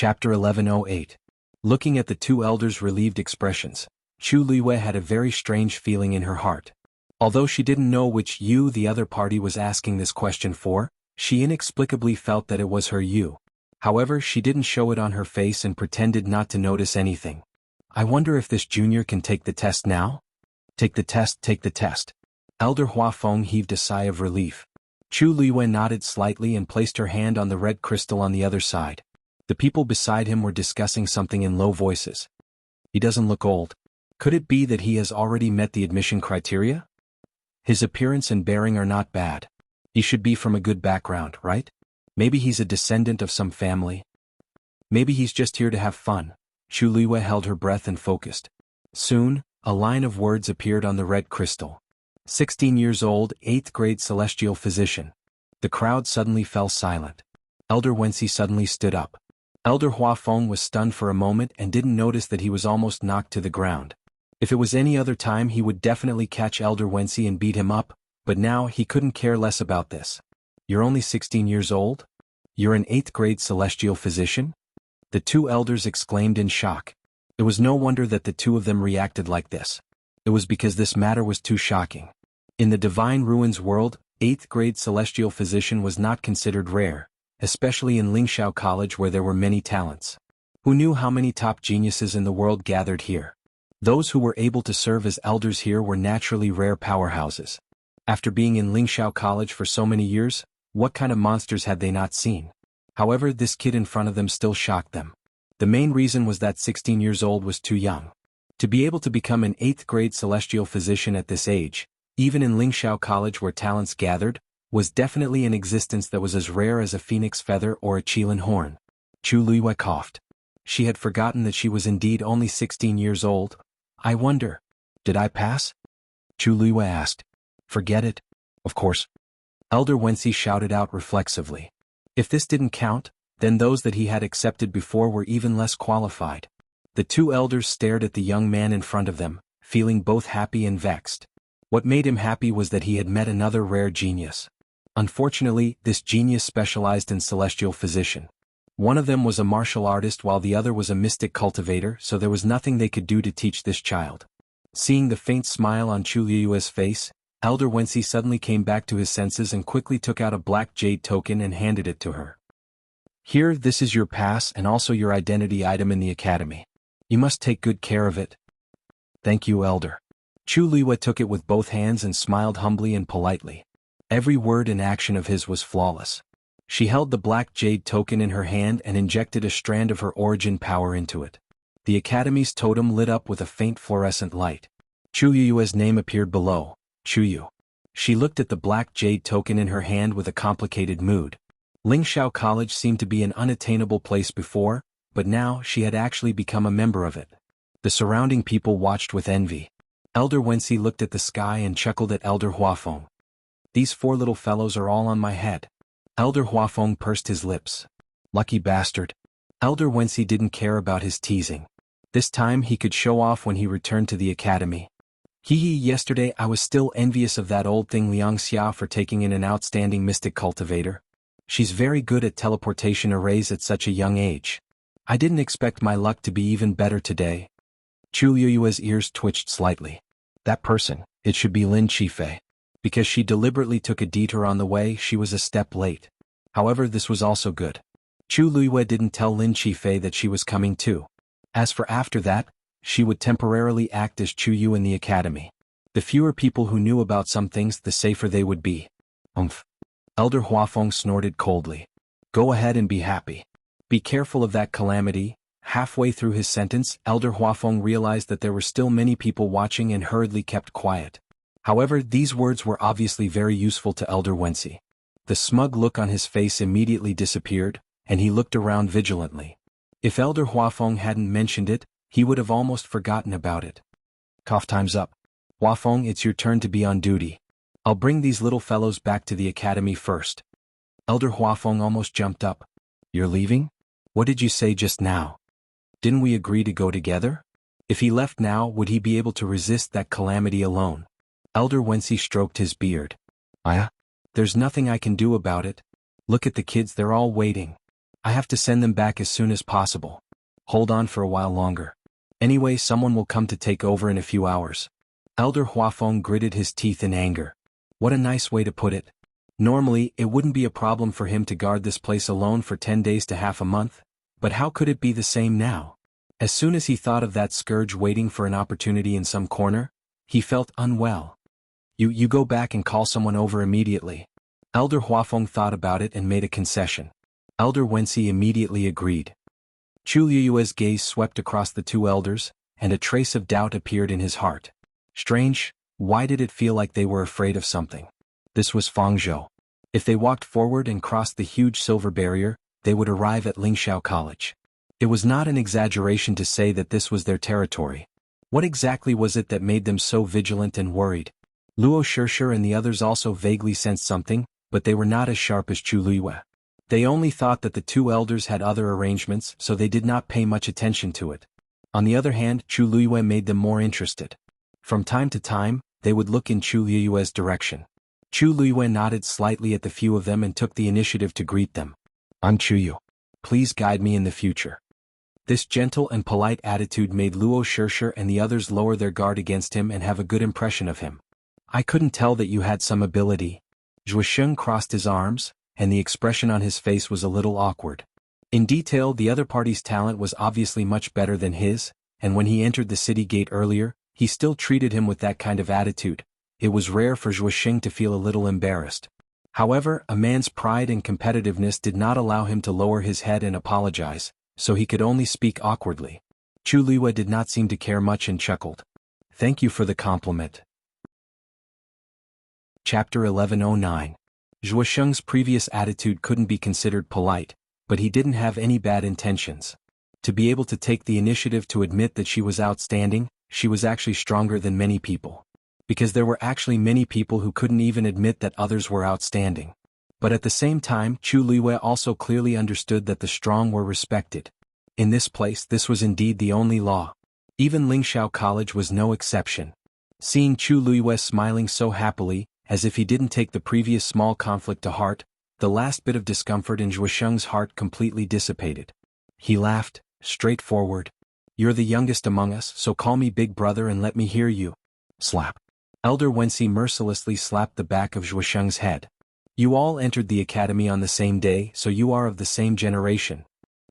Chapter 1108. Looking at the two elders' relieved expressions, Chu Liwei had a very strange feeling in her heart. Although she didn't know which you the other party was asking this question for, she inexplicably felt that it was her you. However, she didn't show it on her face and pretended not to notice anything. I wonder if this junior can take the test now? Take the test, take the test. Elder Huafeng heaved a sigh of relief. Chu Liwei nodded slightly and placed her hand on the red crystal on the other side. The people beside him were discussing something in low voices. He doesn't look old. Could it be that he has already met the admission criteria? His appearance and bearing are not bad. He should be from a good background, right? Maybe he's a descendant of some family. Maybe he's just here to have fun. Chu Liwei held her breath and focused. Soon, a line of words appeared on the red crystal. 16 years old, 8th grade celestial physician. The crowd suddenly fell silent. Elder Wensi suddenly stood up. Elder Huafeng was stunned for a moment and didn't notice that he was almost knocked to the ground. If it was any other time he would definitely catch Elder Wensi and beat him up, but now he couldn't care less about this. You're only 16 years old? You're an 8th grade celestial physician? The two elders exclaimed in shock. It was no wonder that the two of them reacted like this. It was because this matter was too shocking. In the Divine Ruins world, 8th grade celestial physician was not considered rare, especially in Lingxiao College where there were many talents. Who knew how many top geniuses in the world gathered here? Those who were able to serve as elders here were naturally rare powerhouses. After being in Lingxiao College for so many years, what kind of monsters had they not seen? However, this kid in front of them still shocked them. The main reason was that 16 years old was too young. To be able to become an 8th grade celestial physician at this age, even in Lingxiao College where talents gathered, was definitely an existence that was as rare as a phoenix feather or a qilin horn. Chu Liwei coughed. She had forgotten that she was indeed only 16 years old. I wonder, did I pass? Chu Liwei asked. Forget it. Of course. Elder Wensi shouted out reflexively. If this didn't count, then those that he had accepted before were even less qualified. The two elders stared at the young man in front of them, feeling both happy and vexed. What made him happy was that he had met another rare genius. Unfortunately, this genius specialized in celestial physician. One of them was a martial artist while the other was a mystic cultivator, so there was nothing they could do to teach this child. Seeing the faint smile on Chu Liue's face, Elder Wensi suddenly came back to his senses and quickly took out a black jade token and handed it to her. Here, this is your pass and also your identity item in the academy. You must take good care of it. Thank you, Elder. Chu Liwei took it with both hands and smiled humbly and politely. Every word and action of his was flawless. She held the black jade token in her hand and injected a strand of her origin power into it. The academy's totem lit up with a faint fluorescent light. Chu Yue's name appeared below, Chu Yu. She looked at the black jade token in her hand with a complicated mood. Lingxiao College seemed to be an unattainable place before, but now she had actually become a member of it. The surrounding people watched with envy. Elder Wensi looked at the sky and chuckled at Elder Huafeng. These four little fellows are all on my head. Elder Huafeng pursed his lips. Lucky bastard. Elder Wensi didn't care about his teasing. This time he could show off when he returned to the academy. Yesterday I was still envious of that old thing xianxia for taking in an outstanding mystic cultivator. She's very good at teleportation arrays at such a young age. I didn't expect my luck to be even better today. Chu Yue's ears twitched slightly. That person, it should be Lin Qifei. Because she deliberately took a detour on the way, she was a step late. However, this was also good. Chu Liwei didn't tell Lin Qifei that she was coming too. As for after that, she would temporarily act as Chu Yu in the academy. The fewer people who knew about some things, the safer they would be. Elder Huafeng snorted coldly. Go ahead and be happy. Be careful of that calamity. Halfway through his sentence, Elder Huafeng realized that there were still many people watching and hurriedly kept quiet. However, these words were obviously very useful to Elder Wensi. The smug look on his face immediately disappeared, and he looked around vigilantly. If Elder Huafeng hadn't mentioned it, he would have almost forgotten about it. Cough, time's up. Huafeng, it's your turn to be on duty. I'll bring these little fellows back to the academy first. Elder Huafeng almost jumped up. You're leaving? What did you say just now? Didn't we agree to go together? If he left now, would he be able to resist that calamity alone? Elder Wensi stroked his beard. There's nothing I can do about it. Look at the kids, they're all waiting. I have to send them back as soon as possible. Hold on for a while longer. Anyway, someone will come to take over in a few hours. Elder Huafeng gritted his teeth in anger. What a nice way to put it. Normally, it wouldn't be a problem for him to guard this place alone for 10 days to half a month, but how could it be the same now? As soon as he thought of that scourge waiting for an opportunity in some corner, he felt unwell. You go back and call someone over immediately. Elder Huafeng thought about it and made a concession. Elder Wensi immediately agreed. Chu Liyue's gaze swept across the two elders, and a trace of doubt appeared in his heart. Strange, why did it feel like they were afraid of something? This was Fangzhou. If they walked forward and crossed the huge silver barrier, they would arrive at Lingxiao College. It was not an exaggeration to say that this was their territory. What exactly was it that made them so vigilant and worried? Luo Shishir and the others also vaguely sensed something, but they were not as sharp as Chu Liyue. They only thought that the two elders had other arrangements, so they did not pay much attention to it. On the other hand, Chu Liyue made them more interested. From time to time, they would look in Chu Liyue's direction. Chu Liyue nodded slightly at the few of them and took the initiative to greet them. I'm Chu Yu. Please guide me in the future. This gentle and polite attitude made Luo Shishir and the others lower their guard against him and have a good impression of him. I couldn't tell that you had some ability. Zhuosheng crossed his arms, and the expression on his face was a little awkward. In detail, the other party's talent was obviously much better than his, and when he entered the city gate earlier, he still treated him with that kind of attitude. It was rare for Zhuosheng to feel a little embarrassed. However, a man's pride and competitiveness did not allow him to lower his head and apologize, so he could only speak awkwardly. Chu Liyue did not seem to care much and chuckled. Thank you for the compliment. Chapter 1109. Zhuosheng's previous attitude couldn't be considered polite, but he didn't have any bad intentions. To be able to take the initiative to admit that she was outstanding, she was actually stronger than many people. Because there were actually many people who couldn't even admit that others were outstanding. But at the same time, Chu Liyue also clearly understood that the strong were respected. In this place, this was indeed the only law. Even Lingxiao College was no exception. Seeing Chu Liyue smiling so happily, as if he didn't take the previous small conflict to heart, the last bit of discomfort in Zhuosheng's heart completely dissipated. He laughed, straightforward. You're the youngest among us, so call me big brother and let me hear you. Slap. Elder Wensi mercilessly slapped the back of Zhuosheng's head. You all entered the academy on the same day, so you are of the same generation.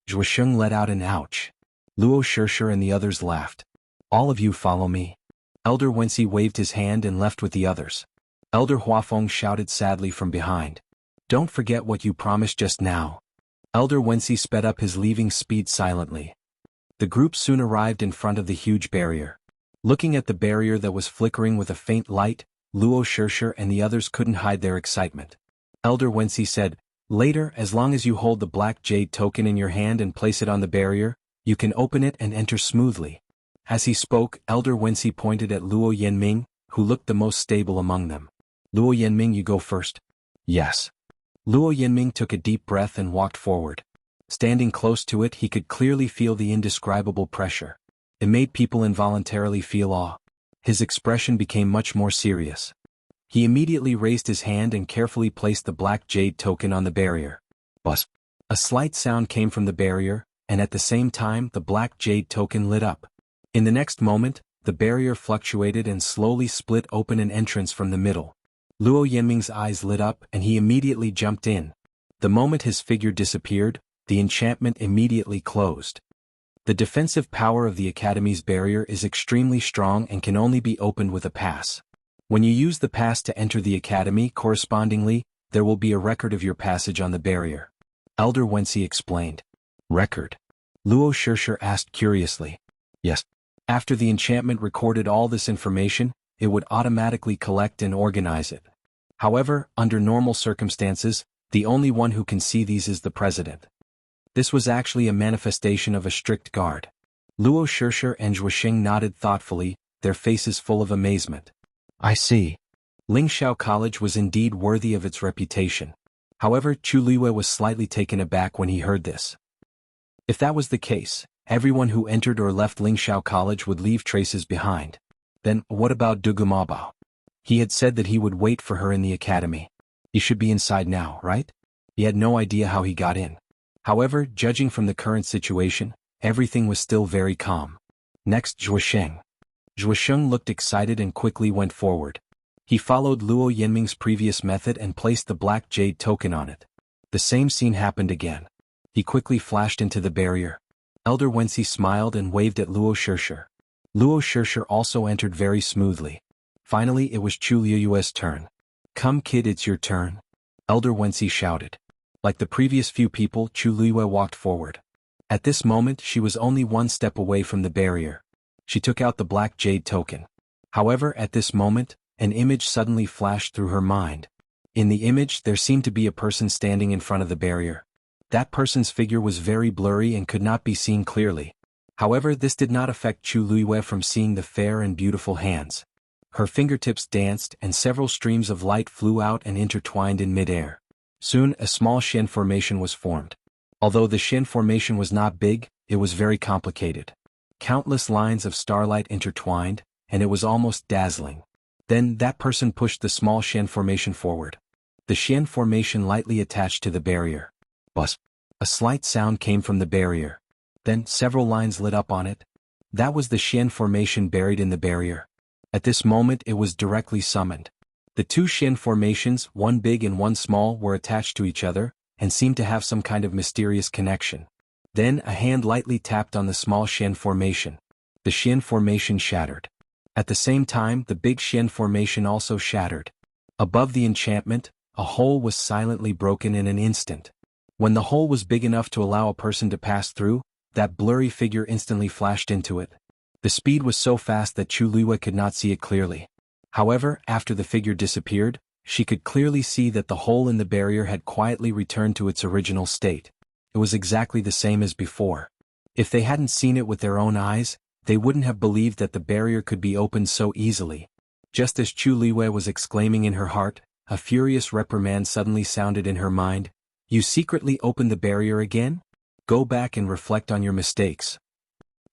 Zhuosheng let out an ouch. Luo Shishir and the others laughed. All of you follow me. Elder Wensi waved his hand and left with the others. Elder Huafeng shouted sadly from behind. Don't forget what you promised just now. Elder Wensi sped up his leaving speed silently. The group soon arrived in front of the huge barrier. Looking at the barrier that was flickering with a faint light, Luo Shishir and the others couldn't hide their excitement. Elder Wensi said, Later, as long as you hold the black jade token in your hand and place it on the barrier, you can open it and enter smoothly. As he spoke, Elder Wensi pointed at Luo Yanming, who looked the most stable among them. Luo Yanming, you go first. Yes. Luo Yanming took a deep breath and walked forward. Standing close to it, he could clearly feel the indescribable pressure. It made people involuntarily feel awe. His expression became much more serious. He immediately raised his hand and carefully placed the black jade token on the barrier. Buzz. A slight sound came from the barrier, and at the same time the black jade token lit up. In the next moment, the barrier fluctuated and slowly split open an entrance from the middle. Luo Yanming's eyes lit up and he immediately jumped in. The moment his figure disappeared, the enchantment immediately closed. The defensive power of the Academy's barrier is extremely strong and can only be opened with a pass. When you use the pass to enter the Academy, correspondingly, there will be a record of your passage on the barrier. Elder Wensi explained. Record? Luo Shishir asked curiously. Yes. After the enchantment recorded all this information, it would automatically collect and organize it. However, under normal circumstances, the only one who can see these is the president. This was actually a manifestation of a strict guard. Luo Shishir and Zhuosheng nodded thoughtfully, their faces full of amazement. I see. Lingxiao College was indeed worthy of its reputation. However, Chu Liyue was slightly taken aback when he heard this. If that was the case, everyone who entered or left Lingxiao College would leave traces behind. Then, what about Dugumabao? He had said that he would wait for her in the academy. He should be inside now, right? He had no idea how he got in. However, judging from the current situation, everything was still very calm. Next, Zhuosheng. Zhuosheng looked excited and quickly went forward. He followed Luo Yinming's previous method and placed the black jade token on it. The same scene happened again. He quickly flashed into the barrier. Elder Wensi smiled and waved at Luo Shishir. Luo Shishir also entered very smoothly. Finally, it was Chu Liyue's turn. "Come kid, it's your turn," Elder Wensi shouted. Like the previous few people, Chu Liyue walked forward. At this moment, she was only one step away from the barrier. She took out the black jade token. However, at this moment, an image suddenly flashed through her mind. In the image, there seemed to be a person standing in front of the barrier. That person's figure was very blurry and could not be seen clearly. However, this did not affect Chu Liyue from seeing the fair and beautiful hands. Her fingertips danced and several streams of light flew out and intertwined in midair. Soon, a small Xian formation was formed. Although the Xian formation was not big, it was very complicated. Countless lines of starlight intertwined, and it was almost dazzling. Then, that person pushed the small Xian formation forward. The Xian formation lightly attached to the barrier. Buzz. A slight sound came from the barrier. Then, several lines lit up on it. That was the Xian formation buried in the barrier. At this moment, it was directly summoned. The two Xian formations, one big and one small, were attached to each other, and seemed to have some kind of mysterious connection. Then, a hand lightly tapped on the small Xian formation. The Xian formation shattered. At the same time, the big Xian formation also shattered. Above the enchantment, a hole was silently broken in an instant. When the hole was big enough to allow a person to pass through, that blurry figure instantly flashed into it. The speed was so fast that Chu Liyue could not see it clearly. However, after the figure disappeared, she could clearly see that the hole in the barrier had quietly returned to its original state. It was exactly the same as before. If they hadn't seen it with their own eyes, they wouldn't have believed that the barrier could be opened so easily. Just as Chu Liyue was exclaiming in her heart, a furious reprimand suddenly sounded in her mind. "You secretly opened the barrier again? Go back and reflect on your mistakes."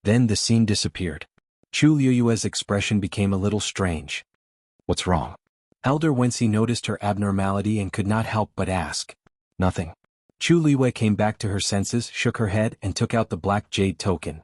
Then the scene disappeared. Chu Liyue's expression became a little strange. "What's wrong?" Elder Wensi noticed her abnormality and could not help but ask. "Nothing." Chu Liyue came back to her senses, shook her head, and took out the black jade token.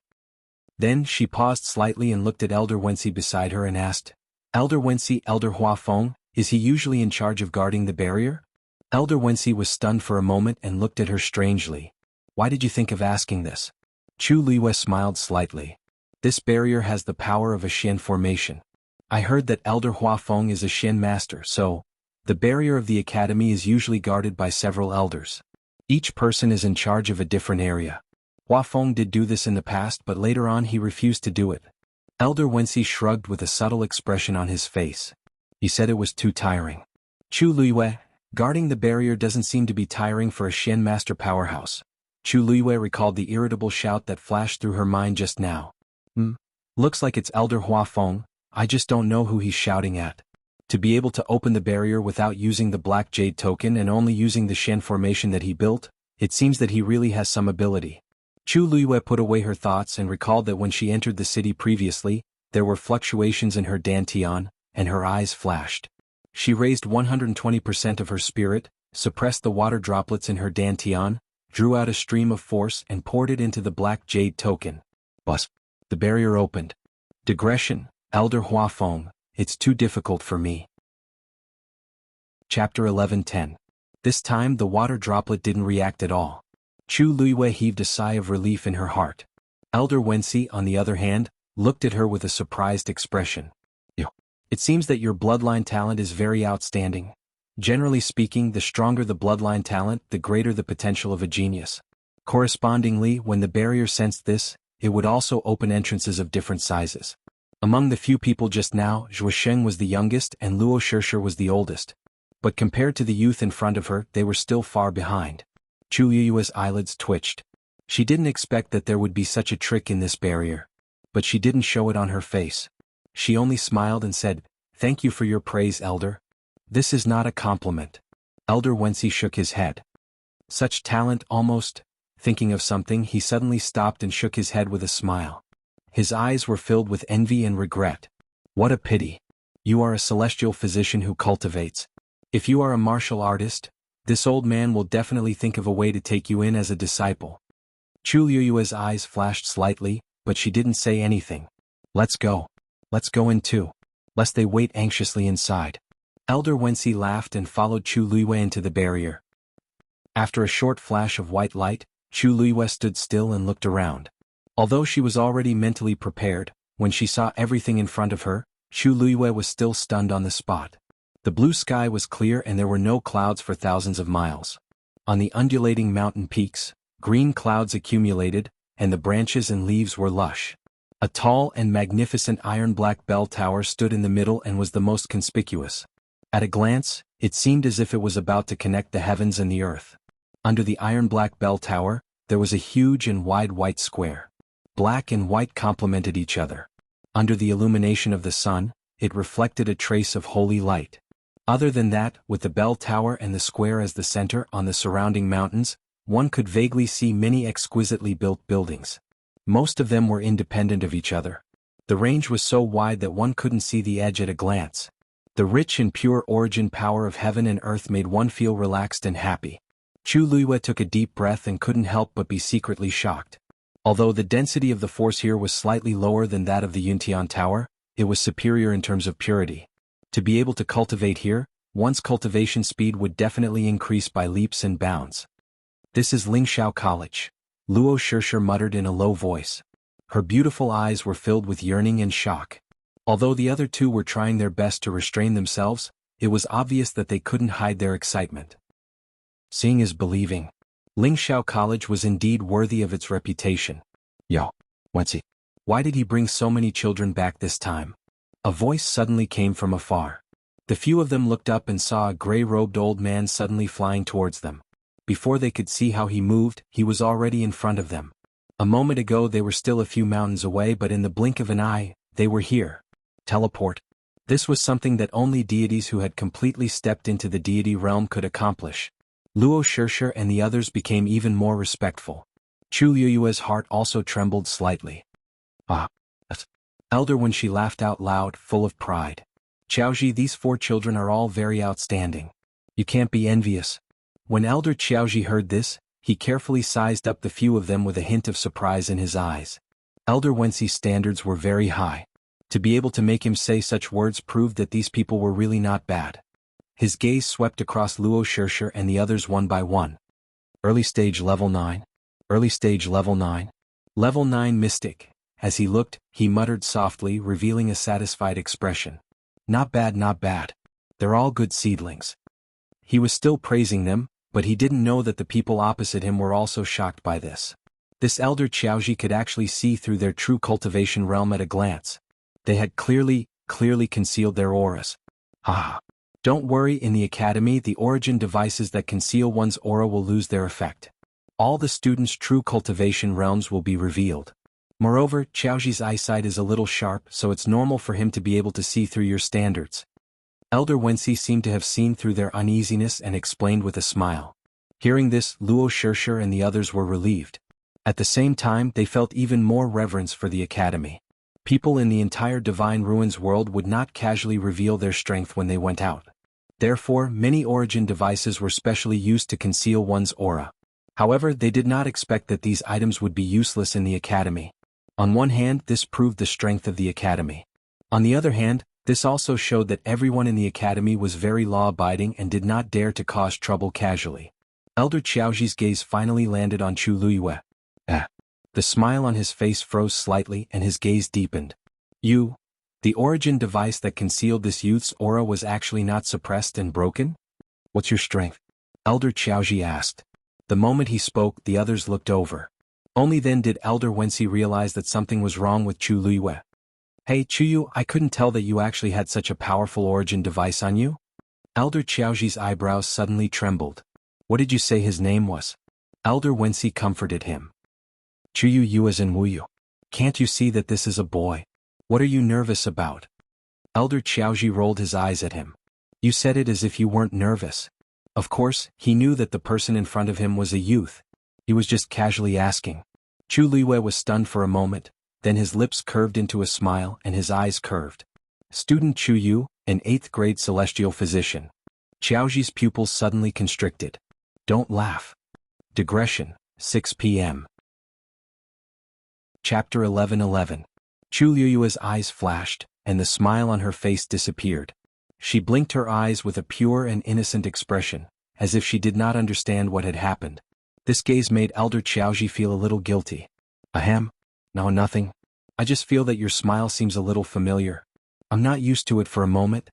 Then she paused slightly and looked at Elder Wensi beside her and asked, "Elder Wensi, Elder Huafeng, is he usually in charge of guarding the barrier?" Elder Wensi was stunned for a moment and looked at her strangely. "Why did you think of asking this?" Chu Liyue smiled slightly. "This barrier has the power of a Xian formation. I heard that Elder Huafeng is a Xian master, so the barrier of the academy is usually guarded by several elders. Each person is in charge of a different area. Huafeng did do this in the past, but later on he refused to do it." Elder Wensi shrugged with a subtle expression on his face. He said it was too tiring. Chu Liyue, guarding the barrier doesn't seem to be tiring for a Xian master powerhouse. Chu Liyue recalled the irritable shout that flashed through her mind just now. Looks like it's Elder Huafeng, I just don't know who he's shouting at. To be able to open the barrier without using the black jade token and only using the Xian formation that he built, it seems that he really has some ability." Chu Liyue put away her thoughts and recalled that when she entered the city previously, there were fluctuations in her dantian, and her eyes flashed. She raised 120% of her spirit, suppressed the water droplets in her dantian, drew out a stream of force and poured it into the black jade token. Buzz. The barrier opened. "Digression, Elder Huafeng, it's too difficult for me." Chapter 11:10. This time the water droplet didn't react at all. Chu Liyue heaved a sigh of relief in her heart. Elder Wensi, on the other hand, looked at her with a surprised expression. "It seems that your bloodline talent is very outstanding. Generally speaking, the stronger the bloodline talent, the greater the potential of a genius. Correspondingly, when the barrier sensed this, it would also open entrances of different sizes. Among the few people just now, Zhuosheng was the youngest and Luo Shishir was the oldest. But compared to the youth in front of her, they were still far behind." Chu Liyue's eyelids twitched. She didn't expect that there would be such a trick in this barrier. But she didn't show it on her face. She only smiled and said, "Thank you for your praise, Elder. This is not a compliment." Elder Wensi shook his head. "Such talent almost..." Thinking of something, he suddenly stopped and shook his head with a smile. His eyes were filled with envy and regret. "What a pity. You are a celestial physician who cultivates. If you are a martial artist, This old man will definitely think of a way to take you in as a disciple. Chu Liyue's eyes flashed slightly, but she didn't say anything. Let's go. Let's go in too. Lest they wait anxiously inside. Elder Wenxi laughed and followed Chu Liyue into the barrier. After a short flash of white light, Chu Liyue stood still and looked around. Although she was already mentally prepared, when she saw everything in front of her, Chu Liyue was still stunned on the spot. The blue sky was clear and there were no clouds for thousands of miles. On the undulating mountain peaks, green clouds accumulated, and the branches and leaves were lush. A tall and magnificent iron-black bell tower stood in the middle and was the most conspicuous. At a glance, it seemed as if it was about to connect the heavens and the earth. Under the iron-black bell tower, there was a huge and wide white square. Black and white complemented each other. Under the illumination of the sun, it reflected a trace of holy light. Other than that, with the bell tower and the square as the center on the surrounding mountains, one could vaguely see many exquisitely built buildings. Most of them were independent of each other. The range was so wide that one couldn't see the edge at a glance. The rich and pure origin power of heaven and earth made one feel relaxed and happy. Chu Liyue took a deep breath and couldn't help but be secretly shocked. Although the density of the force here was slightly lower than that of the Yuntian Tower, it was superior in terms of purity. To be able to cultivate here, one's cultivation speed would definitely increase by leaps and bounds. This is Lingxiao College, Luo Shishir muttered in a low voice. Her beautiful eyes were filled with yearning and shock. Although the other two were trying their best to restrain themselves, it was obvious that they couldn't hide their excitement. Seeing is believing. Lingxiao College was indeed worthy of its reputation. Yo, Wenxi, why did he bring so many children back this time? A voice suddenly came from afar. The few of them looked up and saw a gray-robed old man suddenly flying towards them. Before they could see how he moved, he was already in front of them. A moment ago they were still a few mountains away, but in the blink of an eye, they were here. Teleport. This was something that only deities who had completely stepped into the deity realm could accomplish. Luo Shishir and the others became even more respectful. Chu Liyue's heart also trembled slightly. Ah. Elder when she laughed out loud, full of pride. Xiaoji, these 4 children are all very outstanding. You can't be envious. When Elder Xiaoji heard this, he carefully sized up the few of them with a hint of surprise in his eyes. Elder Wenxi's standards were very high. To be able to make him say such words proved that these people were really not bad. His gaze swept across Luo Shishir and the others one by one. Early stage level 9. Early stage level 9. Level 9 mystic. As he looked, he muttered softly, revealing a satisfied expression. Not bad, not bad. They're all good seedlings. He was still praising them, but he didn't know that the people opposite him were also shocked by this. This elder Xiaoji could actually see through their true cultivation realm at a glance. They had clearly concealed their auras. Don't worry, in the academy the origin devices that conceal one's aura will lose their effect. All the students' true cultivation realms will be revealed. Moreover, Xiaoji's eyesight is a little sharp, so it's normal for him to be able to see through your standards. Elder Wenxi seemed to have seen through their uneasiness and explained with a smile. Hearing this, Luo Shishir and the others were relieved. At the same time, they felt even more reverence for the academy. People in the entire Divine Ruins world would not casually reveal their strength when they went out. Therefore, many origin devices were specially used to conceal one's aura. However, they did not expect that these items would be useless in the academy. On one hand, this proved the strength of the academy. On the other hand, this also showed that everyone in the academy was very law-abiding and did not dare to cause trouble casually. Elder Xiaoji's gaze finally landed on Chu Liyue. The smile on his face froze slightly and his gaze deepened. You? The origin device that concealed this youth's aura was actually not suppressed and broken? What's your strength? Elder Xiaoji asked. The moment he spoke, the others looked over. Only then did Elder Wenxi realize that something was wrong with Chu Liyue. Hey Chuyu, I couldn't tell that you actually had such a powerful origin device on you? Elder Xiaoji's eyebrows suddenly trembled. What did you say his name was? Elder Wenxi comforted him. Chuyu Yu as in Wuyu. Can't you see that this is a boy? What are you nervous about? Elder Xiaoji rolled his eyes at him. You said it as if you weren't nervous. Of course, he knew that the person in front of him was a youth. He was just casually asking. Chu Liyue was stunned for a moment, then his lips curved into a smile and his eyes curved. Student Chu Yu, an 8th grade celestial physician. Xiaoji's pupils suddenly constricted. Don't laugh. Digression, 6 p.m. Chapter 11:11. Chu Liyue's eyes flashed, and the smile on her face disappeared. She blinked her eyes with a pure and innocent expression, as if she did not understand what had happened. This gaze made Elder Xiaoji feel a little guilty. Ahem. No, nothing. I just feel that your smile seems a little familiar. I'm not used to it for a moment.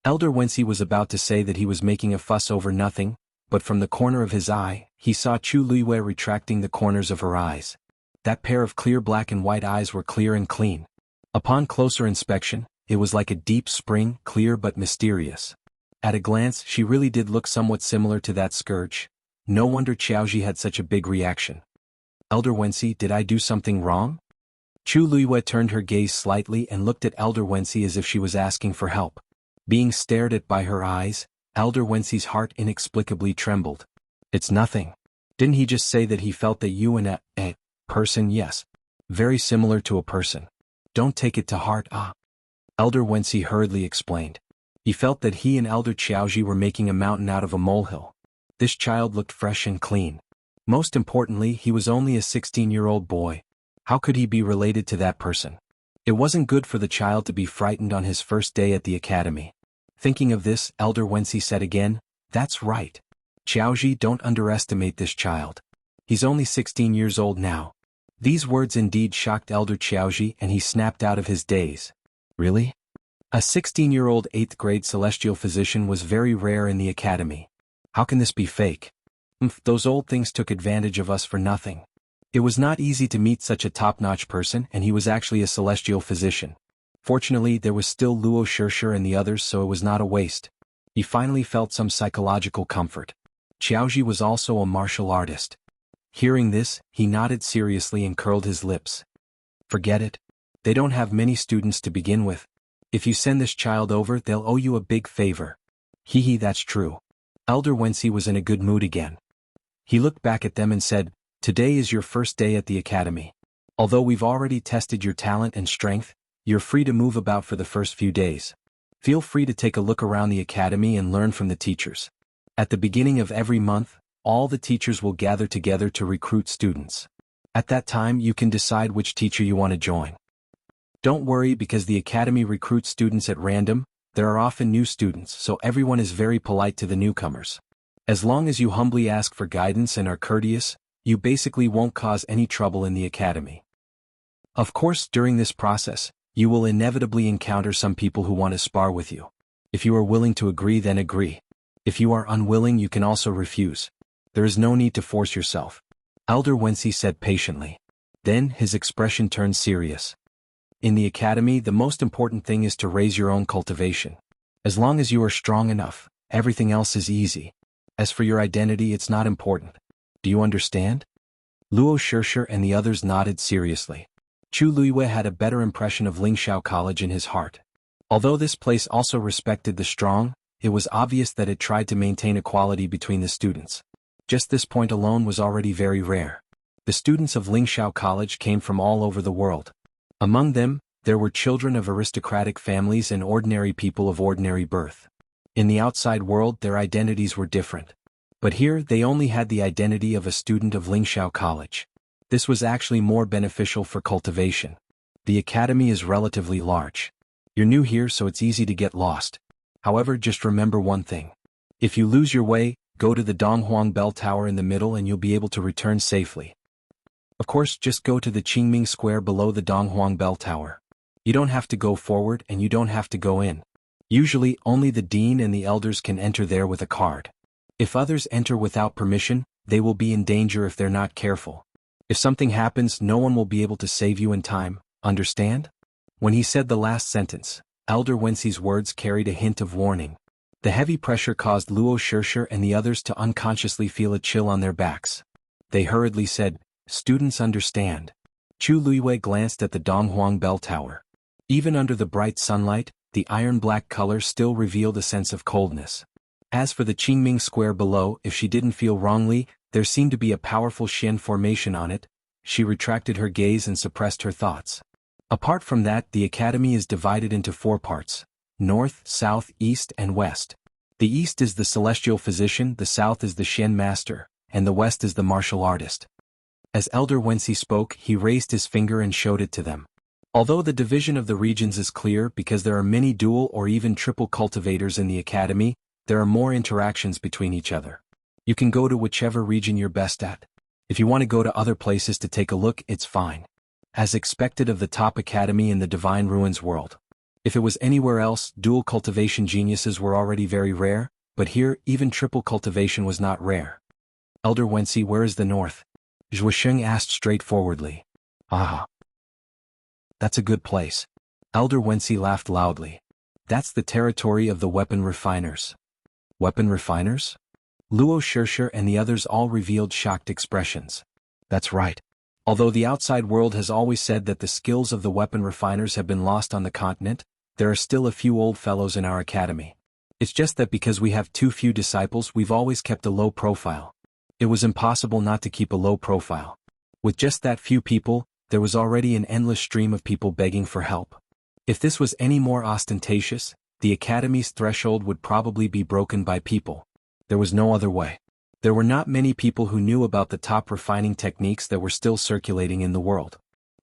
Elder Wensi was about to say that he was making a fuss over nothing, but from the corner of his eye, he saw Chu Liyue retracting the corners of her eyes. That pair of clear black and white eyes were clear and clean. Upon closer inspection, it was like a deep spring, clear but mysterious. At a glance, she really did look somewhat similar to that scourge. No wonder Xiaoji had such a big reaction. Elder Wensi, did I do something wrong? Chu Liyue turned her gaze slightly and looked at Elder Wensi as if she was asking for help. Being stared at by her eyes, Elder Wensi's heart inexplicably trembled. It's nothing. Didn't he just say that he felt that you and a person, yes. Very similar to a person. Don't take it to heart, Elder Wensi hurriedly explained. He felt that he and Elder Xiaoji were making a mountain out of a molehill. This child looked fresh and clean. Most importantly, he was only a 16-year-old boy. How could he be related to that person? It wasn't good for the child to be frightened on his first day at the academy. Thinking of this, Elder Wensi said again, that's right. Xiaoji, don't underestimate this child. He's only 16 years old now. These words indeed shocked Elder Xiaoji, and he snapped out of his daze. Really? A 16-year-old 8th grade celestial physician was very rare in the academy. How can this be fake? Those old things took advantage of us for nothing. It was not easy to meet such a top-notch person, and he was actually a celestial physician. Fortunately, there was still Luo Shirshir and the others, so it was not a waste. He finally felt some psychological comfort. Xiaoji was also a martial artist. Hearing this, he nodded seriously and curled his lips. Forget it. They don't have many students to begin with. If you send this child over, they'll owe you a big favor. Hee, that's true. Elder Wensi was in a good mood again. He looked back at them and said, today is your first day at the academy. Although we've already tested your talent and strength, you're free to move about for the first few days. Feel free to take a look around the academy and learn from the teachers. At the beginning of every month, all the teachers will gather together to recruit students. At that time, you can decide which teacher you want to join. Don't worry, because the academy recruits students at random. There are often new students, so everyone is very polite to the newcomers. As long as you humbly ask for guidance and are courteous, you basically won't cause any trouble in the academy. Of course, during this process, you will inevitably encounter some people who want to spar with you. If you are willing to agree, then agree. If you are unwilling, you can also refuse. There is no need to force yourself. Elder Wensi said patiently. Then his expression turned serious. In the academy, the most important thing is to raise your own cultivation. As long as you are strong enough, everything else is easy. As for your identity, it's not important. Do you understand? Luo Shirshir and the others nodded seriously. Chu Liyue had a better impression of Lingxiao College in his heart. Although this place also respected the strong, it was obvious that it tried to maintain equality between the students. Just this point alone was already very rare. The students of Lingxiao College came from all over the world. Among them, there were children of aristocratic families and ordinary people of ordinary birth. In the outside world, their identities were different. But here, they only had the identity of a student of Lingxiao College. This was actually more beneficial for cultivation. The academy is relatively large. You're new here, so it's easy to get lost. However, just remember one thing. If you lose your way, go to the Donghuang Bell Tower in the middle and you'll be able to return safely. Of course, just go to the Qingming Square below the Donghuang Bell Tower. You don't have to go forward and you don't have to go in. Usually, only the dean and the elders can enter there with a card. If others enter without permission, they will be in danger if they're not careful. If something happens, no one will be able to save you in time, understand? When he said the last sentence, Elder Wensi's words carried a hint of warning. The heavy pressure caused Luo Shirshir and the others to unconsciously feel a chill on their backs. They hurriedly said, students understand. Chu Liyue glanced at the Donghuang Bell Tower. Even under the bright sunlight, the iron-black color still revealed a sense of coldness. As for the Qingming Square below, if she didn't feel wrongly, there seemed to be a powerful Xian formation on it. She retracted her gaze and suppressed her thoughts. Apart from that, the academy is divided into 4 parts: north, south, east, and west. The east is the celestial physician, the south is the xianmaster, and the west is the martial artist. As Elder Wensi spoke, he raised his finger and showed it to them. Although the division of the regions is clear because there are many dual or even triple cultivators in the academy, there are more interactions between each other. You can go to whichever region you're best at. If you want to go to other places to take a look, it's fine. As expected of the top academy in the Divine Ruins world. If it was anywhere else, dual cultivation geniuses were already very rare, but here, even triple cultivation was not rare. Elder Wensi, where is the north? Zhuosheng asked straightforwardly. Ah. That's a good place. Elder Wensi laughed loudly. That's the territory of the weapon refiners. Weapon refiners? Luo Shirsher and the others all revealed shocked expressions. That's right. Although the outside world has always said that the skills of the weapon refiners have been lost on the continent, there are still a few old fellows in our academy. It's just that because we have too few disciples, we've always kept a low profile. It was impossible not to keep a low profile. With just that few people, there was already an endless stream of people begging for help. If this was any more ostentatious, the academy's threshold would probably be broken by people. There was no other way. There were not many people who knew about the top refining techniques that were still circulating in the world.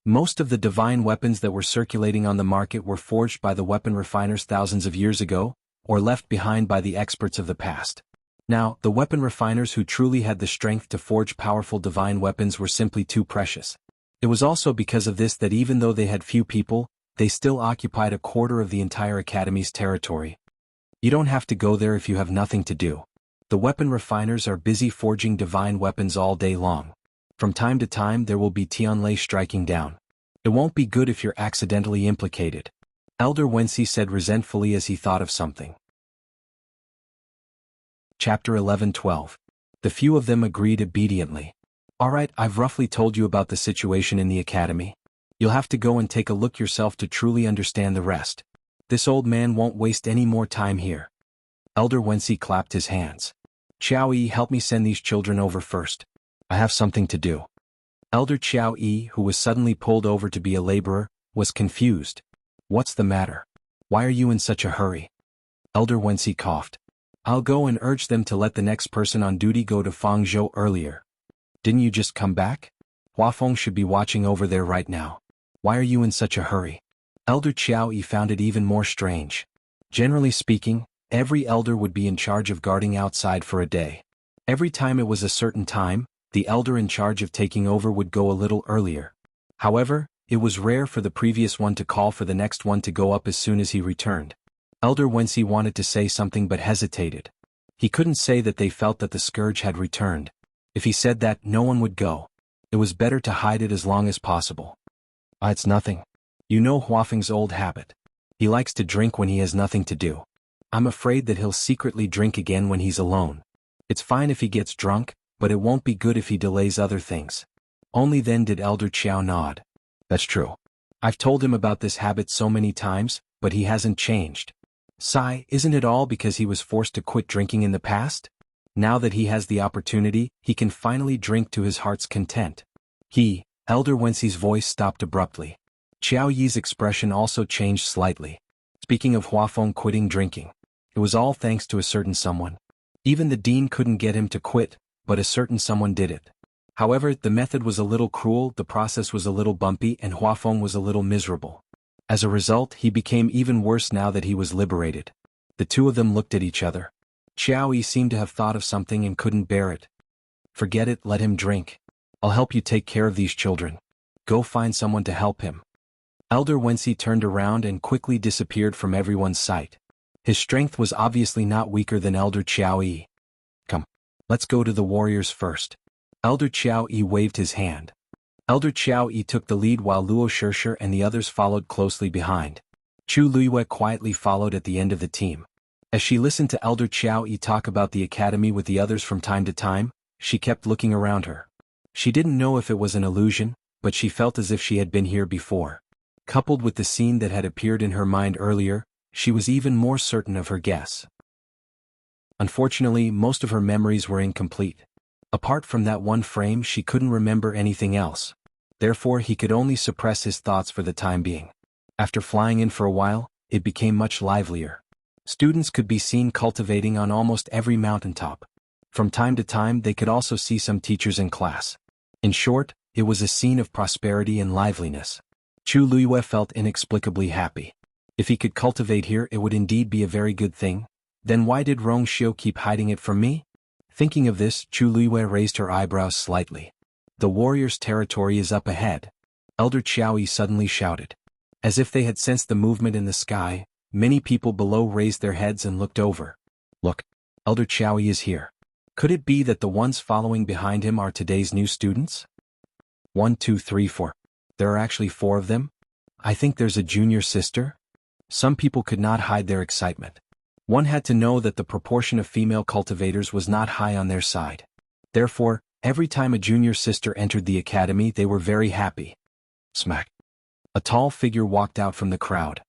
Most of the divine weapons that were circulating on the market were forged by the weapon refiners thousands of years ago, or left behind by the experts of the past. Now, the weapon refiners who truly had the strength to forge powerful divine weapons were simply too precious. It was also because of this that even though they had few people, they still occupied a quarter of the entire academy's territory. You don't have to go there if you have nothing to do. The weapon refiners are busy forging divine weapons all day long. From time to time there will be Tianlei striking down. It won't be good if you're accidentally implicated. Elder Wensi said resentfully as he thought of something. Chapter 11-12. The few of them agreed obediently. Alright, I've roughly told you about the situation in the academy. You'll have to go and take a look yourself to truly understand the rest. This old man won't waste any more time here. Elder Wensi clapped his hands. Xiao Yi, help me send these children over first. I have something to do. Elder Xiao Yi, who was suddenly pulled over to be a laborer, was confused. What's the matter? Why are you in such a hurry? Elder Wensi coughed. I'll go and urge them to let the next person on duty go to Fangzhou earlier. Didn't you just come back? Huafeng should be watching over there right now. Why are you in such a hurry? Elder Xiao Yi found it even more strange. Generally speaking, every elder would be in charge of guarding outside for a day. Every time it was a certain time, the elder in charge of taking over would go a little earlier. However, it was rare for the previous one to call for the next one to go up as soon as he returned. Elder Wensi wanted to say something but hesitated. He couldn't say that they felt that the scourge had returned. If he said that, no one would go. It was better to hide it as long as possible. It's nothing. You know Huafeng's old habit. He likes to drink when he has nothing to do. I'm afraid that he'll secretly drink again when he's alone. It's fine if he gets drunk, but it won't be good if he delays other things. Only then did Elder Qiao nod. That's true. I've told him about this habit so many times, but he hasn't changed. Sigh, isn't it all because he was forced to quit drinking in the past? Now that he has the opportunity, he can finally drink to his heart's content. Elder Wensi's voice stopped abruptly. Qiao Yi's expression also changed slightly. Speaking of Huafeng quitting drinking, it was all thanks to a certain someone. Even the dean couldn't get him to quit, but a certain someone did it. However, the method was a little cruel, the process was a little bumpy, and Huafeng was a little miserable. As a result, he became even worse now that he was liberated. The two of them looked at each other. Qiao Yi seemed to have thought of something and couldn't bear it. Forget it, let him drink. I'll help you take care of these children. Go find someone to help him. Elder Wensi turned around and quickly disappeared from everyone's sight. His strength was obviously not weaker than Elder Qiao Yi. Come, let's go to the warriors first. Elder Qiao Yi waved his hand. Elder Qiao Yi took the lead while Luo Shirsher and the others followed closely behind. Chu Luiyue quietly followed at the end of the team. As she listened to Elder Qiao Yi talk about the academy with the others from time to time, she kept looking around her. She didn't know if it was an illusion, but she felt as if she had been here before. Coupled with the scene that had appeared in her mind earlier, she was even more certain of her guess. Unfortunately, most of her memories were incomplete. Apart from that one frame, she couldn't remember anything else. Therefore, he could only suppress his thoughts for the time being. After flying in for a while, it became much livelier. Students could be seen cultivating on almost every mountaintop. From time to time they could also see some teachers in class. In short, it was a scene of prosperity and liveliness. Chu Luiyue felt inexplicably happy. If he could cultivate here, it would indeed be a very good thing. Then why did Rong Xiu keep hiding it from me? Thinking of this, Chu Luiyue raised her eyebrows slightly. The warriors' territory is up ahead. Elder Qiaoyi suddenly shouted. As if they had sensed the movement in the sky, many people below raised their heads and looked over. Look, Elder Qiaoyi is here. Could it be that the ones following behind him are today's new students? 1, 2, 3, 4. There are actually 4 of them? I think there's a junior sister? Some people could not hide their excitement. One had to know that the proportion of female cultivators was not high on their side. Therefore, every time a junior sister entered the academy they were very happy. Smack. A tall figure walked out from the crowd.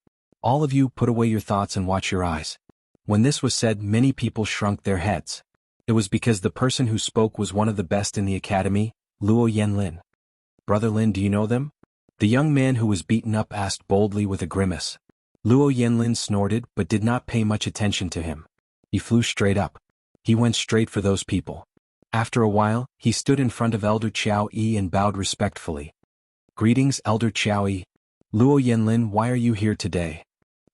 All of you put away your thoughts and watch your eyes. When this was said, many people shrunk their heads. It was because the person who spoke was one of the best in the academy, Luo Yanlin. Brother Lin, do you know them? The young man who was beaten up asked boldly with a grimace. Luo Yanlin snorted but did not pay much attention to him. He flew straight up. He went straight for those people. After a while, he stood in front of Elder Qiao Yi and bowed respectfully. Greetings, Elder Qiao Yi. Luo Yanlin, why are you here today?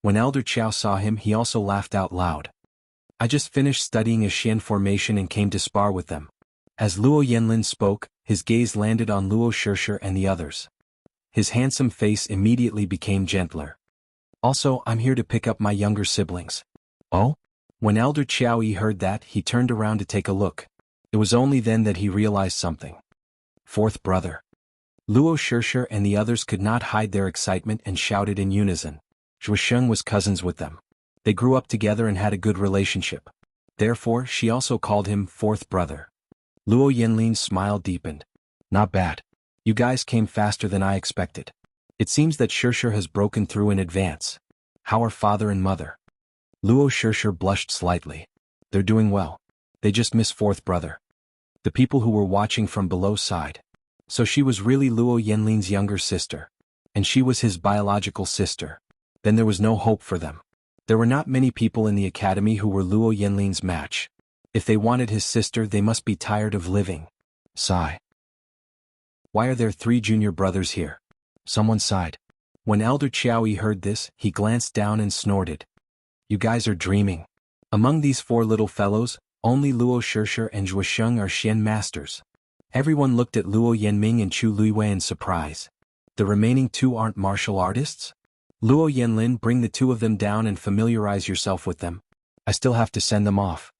When Elder Qiao saw him, he also laughed out loud. I just finished studying a Xian formation and came to spar with them. As Luo Yanlin spoke, his gaze landed on Luo Shishir and the others. His handsome face immediately became gentler. Also, I'm here to pick up my younger siblings. Oh? When Elder Qiao Yi heard that, he turned around to take a look. It was only then that he realized something. 4th brother. Luo Shishir and the others could not hide their excitement and shouted in unison. Zhusheng was cousins with them. They grew up together and had a good relationship. Therefore, she also called him 4th brother. Luo Yanlin's smile deepened. Not bad. You guys came faster than I expected. It seems that Shishir has broken through in advance. How are father and mother? Luo Shishir blushed slightly. They're doing well. They just miss 4th brother. The people who were watching from below sighed. So she was really Luo Yanlin's younger sister. And she was his biological sister. Then there was no hope for them. There were not many people in the academy who were Luo Yanlin's match. If they wanted his sister, they must be tired of living. Sigh. Why are there 3 junior brothers here? Someone sighed. When Elder Qiao Yi heard this, he glanced down and snorted. You guys are dreaming. Among these 4 little fellows, only Luo Shishir and Zhusheng are Xian masters. Everyone looked at Luo Yanming and Chu Luiyue in surprise. The remaining 2 aren't martial artists? Luo Yanlin, bring the 2 of them down and familiarize yourself with them. I still have to send them off.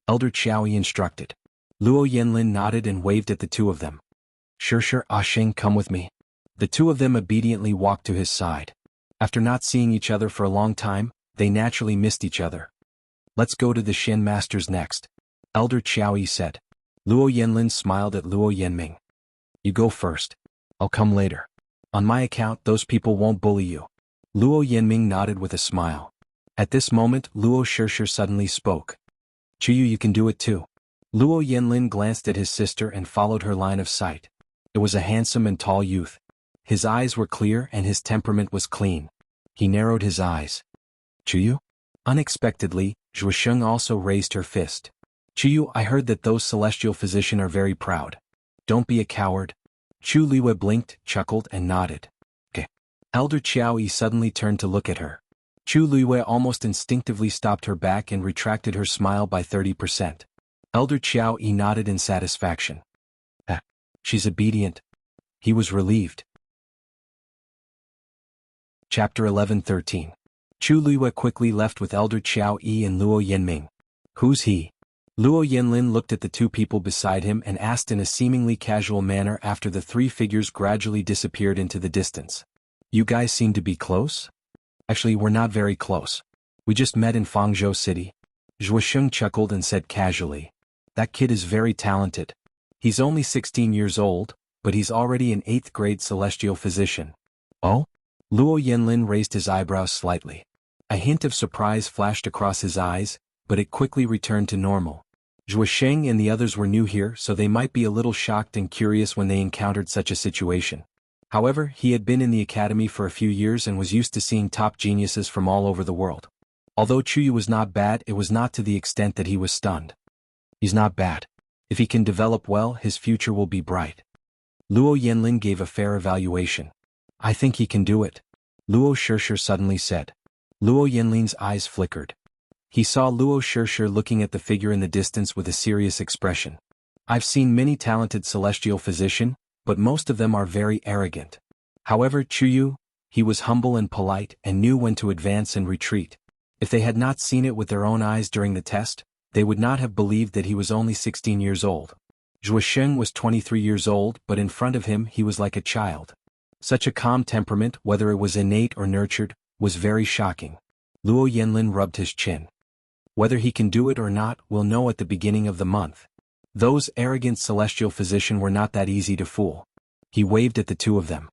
Elder Qiao Yi instructed. Luo Yanlin nodded and waved at the 2 of them. Shishir, Sheng, come with me. The 2 of them obediently walked to his side. After not seeing each other for a long time, they naturally missed each other. Let's go to the Xian masters next, Elder Qiao Yi said. Luo Yanlin smiled at Luo Yanming. You go first. I'll come later. On my account, those people won't bully you. Luo Yanming nodded with a smile. At this moment, Luo Shishir suddenly spoke. Chuyu, you can do it too. Luo Yanlin glanced at his sister and followed her line of sight. It was a handsome and tall youth. His eyes were clear and his temperament was clean. He narrowed his eyes. Chuyu? Unexpectedly, Zhusheng also raised her fist. Chuyu, I heard that those celestial physicians are very proud. Don't be a coward. Chu Luiyue blinked, chuckled, and nodded. Okay. Elder Qiao Yi suddenly turned to look at her. Chu Luiyue almost instinctively stopped her back and retracted her smile by 30%. Elder Qiao Yi nodded in satisfaction. She's obedient. He was relieved. Chapter 11-13. Chu Luiyue quickly left with Elder Qiao Yi and Luo Yanming. Who's he? Luo Yanlin looked at the 2 people beside him and asked in a seemingly casual manner after the 3 figures gradually disappeared into the distance. You guys seem to be close? Actually, we're not very close. We just met in Fangzhou City. Zhusheng chuckled and said casually. That kid is very talented. He's only 16 years old, but he's already an 8th grade celestial physician. Oh? Luo Yanlin raised his eyebrows slightly. A hint of surprise flashed across his eyes, but it quickly returned to normal. Zhusheng and the others were new here, so they might be a little shocked and curious when they encountered such a situation. However, he had been in the academy for a few years and was used to seeing top geniuses from all over the world. Although Chuyu was not bad, it was not to the extent that he was stunned. He's not bad. If he can develop well, his future will be bright. Luo Yanlin gave a fair evaluation. I think he can do it, Luo Shishir suddenly said. Luo Yanlin's eyes flickered. He saw Luo Shishir looking at the figure in the distance with a serious expression. I've seen many talented celestial physicians, but most of them are very arrogant. However, Chuyu, he was humble and polite and knew when to advance and retreat. If they had not seen it with their own eyes during the test, they would not have believed that he was only 16 years old. Zhuosheng was 23 years old, but in front of him he was like a child. Such a calm temperament, whether it was innate or nurtured, was very shocking. Luo Yanlin rubbed his chin. Whether he can do it or not, we'll know at the beginning of the month. Those arrogant celestial physicians were not that easy to fool. He waved at the two of them.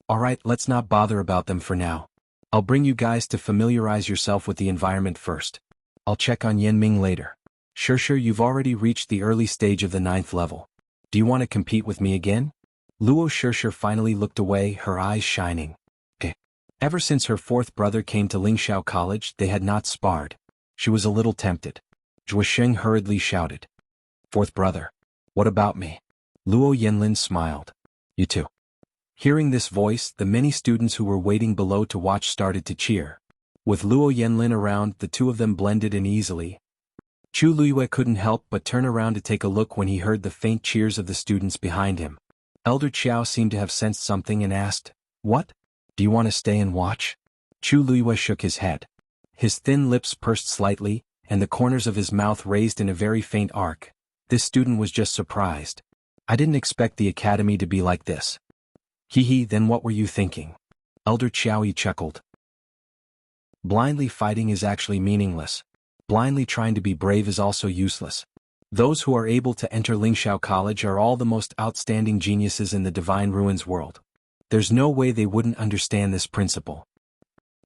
Alright, let's not bother about them for now. I'll bring you guys to familiarize yourself with the environment first. I'll check on Yanming later. Shishir, you've already reached the early stage of the 9th level. Do you want to compete with me again? Luo Shishir finally looked away, her eyes shining. Ever since her 4th brother came to Lingxiao College, they had not sparred. She was a little tempted. Zhuosheng hurriedly shouted. 4th brother. What about me? Luo Yanlin smiled. You too. Hearing this voice, the many students who were waiting below to watch started to cheer. With Luo Yanlin around, the two of them blended in easily. Chu Luiyue couldn't help but turn around to take a look when he heard the faint cheers of the students behind him. Elder Qiao seemed to have sensed something and asked, What? Do you want to stay and watch? Chu Luiyue shook his head. His thin lips pursed slightly, and the corners of his mouth raised in a very faint arc. This student was just surprised. I didn't expect the academy to be like this. Hee, then what were you thinking? Elder Qiao chuckled. Blindly fighting is actually meaningless. Blindly trying to be brave is also useless. Those who are able to enter Lingxiao College are all the most outstanding geniuses in the Divine Ruins world. There's no way they wouldn't understand this principle.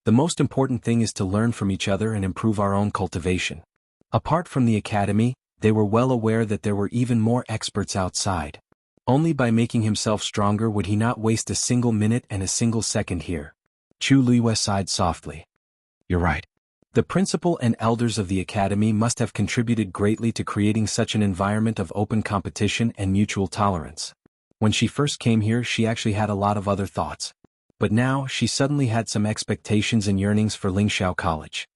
The most important thing is to learn from each other and improve our own cultivation. Apart from the academy, they were well aware that there were even more experts outside. Only by making himself stronger would he not waste a single minute and a single second here. Chu Luiyue sighed softly. You're right. The principal and elders of the academy must have contributed greatly to creating such an environment of open competition and mutual tolerance. When she first came here, she actually had a lot of other thoughts. But now, she suddenly had some expectations and yearnings for Lingxiao College.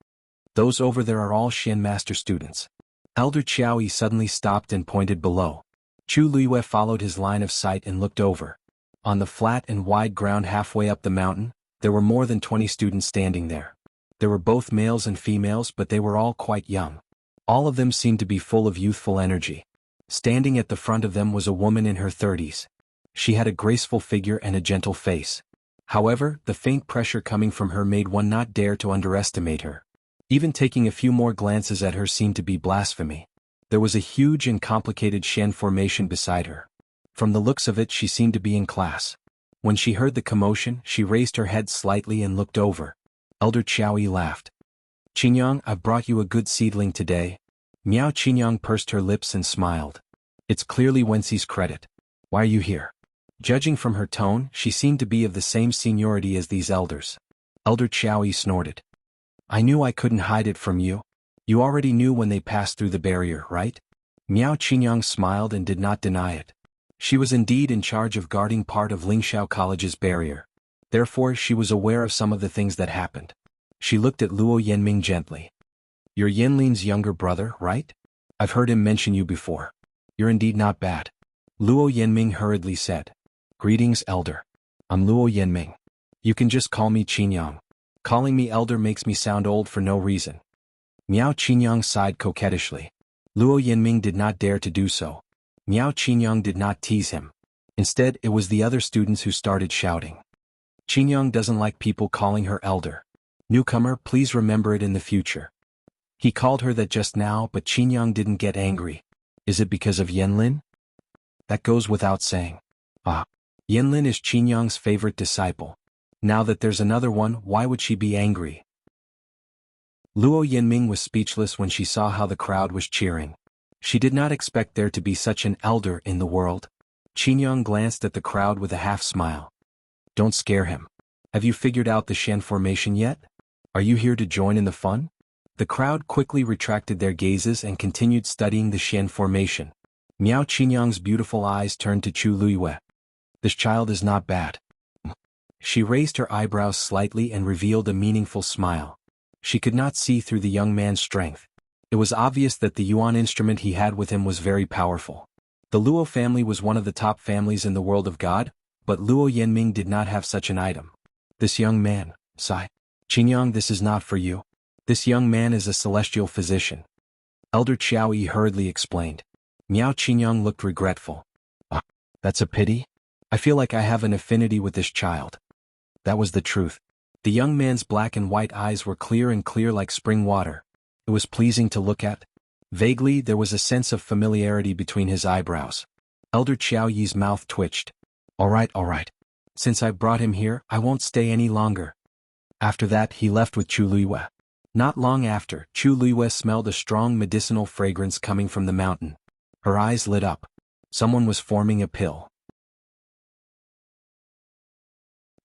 Those over there are all Xianmaster students. Elder Qiao suddenly stopped and pointed below. Chu Luiyue followed his line of sight and looked over. On the flat and wide ground halfway up the mountain, there were more than 20 students standing there. There were both males and females, but they were all quite young. All of them seemed to be full of youthful energy. Standing at the front of them was a woman in her 30s. She had a graceful figure and a gentle face. However, the faint pressure coming from her made one not dare to underestimate her. Even taking a few more glances at her seemed to be blasphemy. There was a huge and complicated Shen formation beside her. From the looks of it, she seemed to be in class. When she heard the commotion, she raised her head slightly and looked over. Elder Qiao laughed. Qingyang, I've brought you a good seedling today. Miao Qingyang pursed her lips and smiled. It's clearly Wenxi's credit. Why are you here? Judging from her tone, she seemed to be of the same seniority as these elders. Elder Qiao snorted. I knew I couldn't hide it from you. You already knew when they passed through the barrier, right? Miao Qingyang smiled and did not deny it. She was indeed in charge of guarding part of Lingxiao College's barrier. Therefore, she was aware of some of the things that happened. She looked at Luo Yanming gently. You're Yanlin's younger brother, right? I've heard him mention you before. You're indeed not bad. Luo Yanming hurriedly said. Greetings, elder. I'm Luo Yanming. You can just call me Qingyang. Calling me elder makes me sound old for no reason. Miao Qingyang sighed coquettishly. Luo Yanming did not dare to do so. Miao Qingyang did not tease him. Instead, it was the other students who started shouting. Qingyang doesn't like people calling her elder. Newcomer, please remember it in the future. He called her that just now, but Qingyang didn't get angry. Is it because of Yanlin? That goes without saying. Yanlin is Qingyang's favorite disciple. Now that there's another one, why would she be angry? Luo Yanming was speechless when she saw how the crowd was cheering. She did not expect there to be such an elder in the world. Qingyang glanced at the crowd with a half-smile. Don't scare him. Have you figured out the Shen formation yet? Are you here to join in the fun? The crowd quickly retracted their gazes and continued studying the Xian formation. Miao Qinyang's beautiful eyes turned to Chu Luiyue. This child is not bad. She raised her eyebrows slightly and revealed a meaningful smile. She could not see through the young man's strength. It was obvious that the yuan instrument he had with him was very powerful. The Luo family was one of the top families in the world of God, but Luo Yanming did not have such an item. This young man, sigh. Qinyang, this is not for you. This young man is a celestial physician. Elder Qiao Yi hurriedly explained. Miao Qinyang looked regretful. That's a pity. I feel like I have an affinity with this child. That was the truth. The young man's black and white eyes were clear like spring water. It was pleasing to look at. Vaguely, there was a sense of familiarity between his eyebrows. Elder Qiao Yi's mouth twitched. All right. Since I brought him here, I won't stay any longer. After that, he left with Chu Luiyue. Not long after, Chu Luiyue smelled a strong medicinal fragrance coming from the mountain. Her eyes lit up. Someone was forming a pill.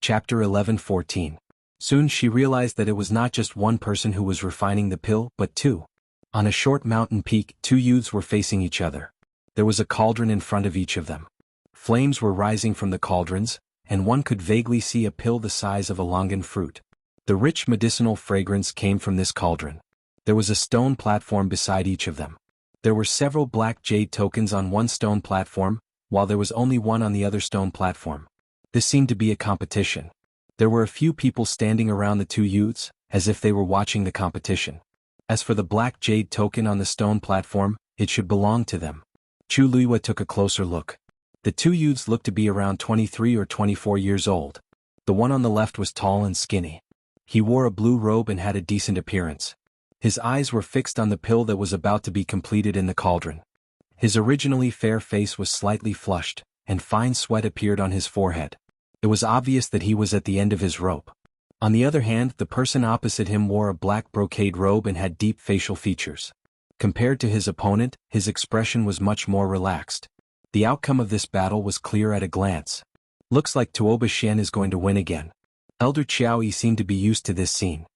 Chapter 11:14. Soon she realized that it was not just one person who was refining the pill, but two. On a short mountain peak, two youths were facing each other. There was a cauldron in front of each of them. Flames were rising from the cauldrons, and one could vaguely see a pill the size of a longan fruit. The rich medicinal fragrance came from this cauldron. There was a stone platform beside each of them. There were several black jade tokens on one stone platform, while there was only one on the other stone platform. This seemed to be a competition. There were a few people standing around the two youths, as if they were watching the competition. As for the black jade token on the stone platform, it should belong to them. Chu Luiyue took a closer look. The two youths looked to be around 23 or 24 years old. The one on the left was tall and skinny. He wore a blue robe and had a decent appearance. His eyes were fixed on the pill that was about to be completed in the cauldron. His originally fair face was slightly flushed, and fine sweat appeared on his forehead. It was obvious that he was at the end of his rope. On the other hand, the person opposite him wore a black brocade robe and had deep facial features. Compared to his opponent, his expression was much more relaxed. The outcome of this battle was clear at a glance. Looks like Tuoba Xian is going to win again. Elder Qiao Yi seemed to be used to this scene.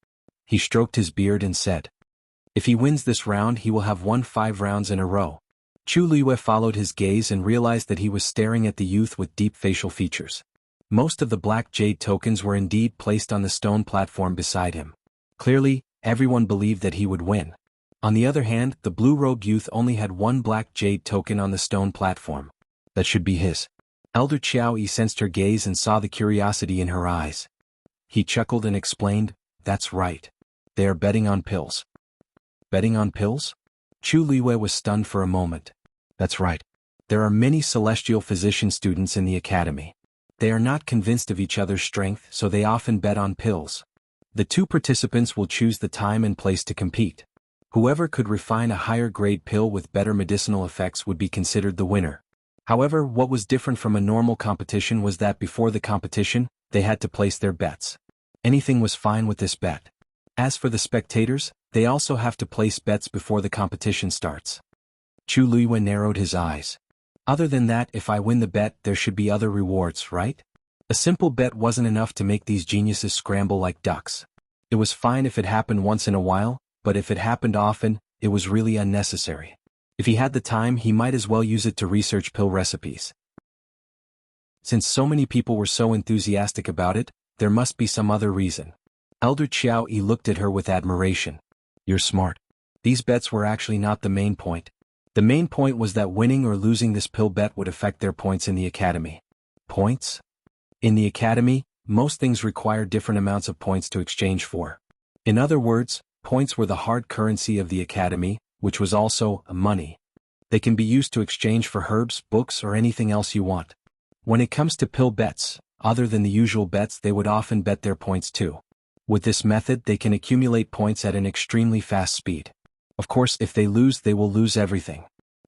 He stroked his beard and said, if he wins this round, he will have won 5 rounds in a row. Chu Luiyue followed his gaze and realized that he was staring at the youth with deep facial features. Most of the black jade tokens were indeed placed on the stone platform beside him. Clearly, everyone believed that he would win. On the other hand, the blue-robed youth only had one black jade token on the stone platform. That should be his. Elder Qiao Yi sensed her gaze and saw the curiosity in her eyes. He chuckled and explained, that's right. They are betting on pills. Betting on pills? Chu Luiyue was stunned for a moment. That's right. There are many celestial physician students in the academy. They are not convinced of each other's strength, so they often bet on pills. The two participants will choose the time and place to compete. Whoever could refine a higher grade pill with better medicinal effects would be considered the winner. However, what was different from a normal competition was that before the competition, they had to place their bets. Anything was fine with this bet. As for the spectators, they also have to place bets before the competition starts. Chu Luiyue narrowed his eyes. Other than that, if I win the bet, there should be other rewards, right? A simple bet wasn't enough to make these geniuses scramble like ducks. It was fine if it happened once in a while, but if it happened often, it was really unnecessary. If he had the time, he might as well use it to research pill recipes. Since so many people were so enthusiastic about it, there must be some other reason. Elder Qiao Yi looked at her with admiration. You're smart. These bets were actually not the main point. The main point was that winning or losing this pill bet would affect their points in the academy. Points? In the academy, most things require different amounts of points to exchange for. In other words, points were the hard currency of the academy, which was also money. They can be used to exchange for herbs, books, or anything else you want. When it comes to pill bets, other than the usual bets, they would often bet their points too. With this method, they can accumulate points at an extremely fast speed. Of course, if they lose, they will lose everything.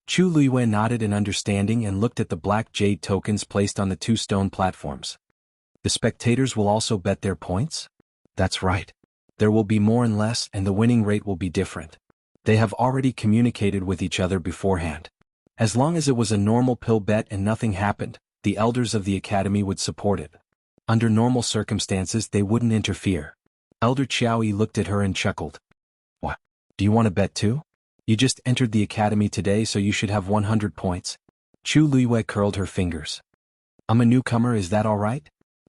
Chu Luiyue nodded in understanding and looked at the black jade tokens placed on the two stone platforms. The spectators will also bet their points? That's right. There will be more and less, and the winning rate will be different. They have already communicated with each other beforehand. As long as it was a normal pill bet and nothing happened, the elders of the academy would support it. Under normal circumstances, they wouldn't interfere. Elder Qiao Yi looked at her and chuckled. What? Do you want to bet too? You just entered the academy today, so you should have 100 points. Chu Luiyue curled her fingers. I'm a newcomer, is that all right?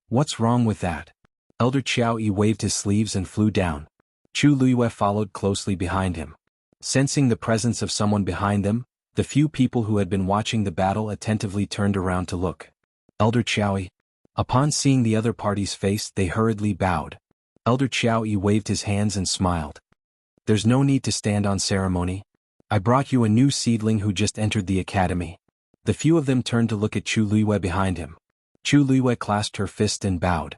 What's wrong with that? Elder Qiao Yi waved his sleeves and flew down. Chu Luiyue followed closely behind him. Sensing the presence of someone behind them, the few people who had been watching the battle attentively turned around to look. Elder Qiao Yi. Upon seeing the other party's face, they hurriedly bowed. Elder Qiao Yi waved his hands and smiled. There's no need to stand on ceremony. I brought you a new seedling who just entered the academy. The few of them turned to look at Chu Luiyue behind him. Chu Luiyue clasped her fist and bowed,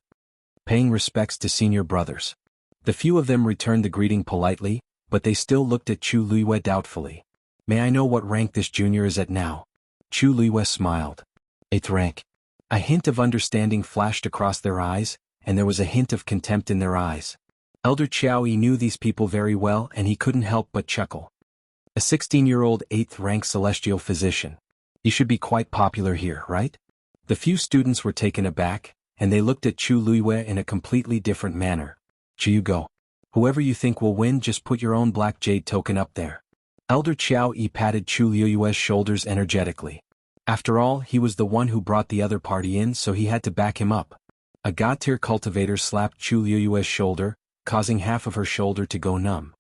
paying respects to senior brothers. The few of them returned the greeting politely, but they still looked at Chu Luiyue doubtfully. May I know what rank this junior is at now? Chu Luiyue smiled. 8th rank. A hint of understanding flashed across their eyes, and there was a hint of contempt in their eyes. Elder Qiao Yi knew these people very well, and he couldn't help but chuckle. A 16-year-old 8th rank celestial physician. He should be quite popular here, right? The few students were taken aback, and they looked at Chu Luiyue in a completely different manner. Chu, you go. Whoever you think will win, just put your own black jade token up there. Elder Qiao Yi patted Chu Luiyue's shoulders energetically. After all, he was the one who brought the other party in, so he had to back him up. A god-tier cultivator slapped Chu Luiyue's shoulder, causing half of her shoulder to go numb.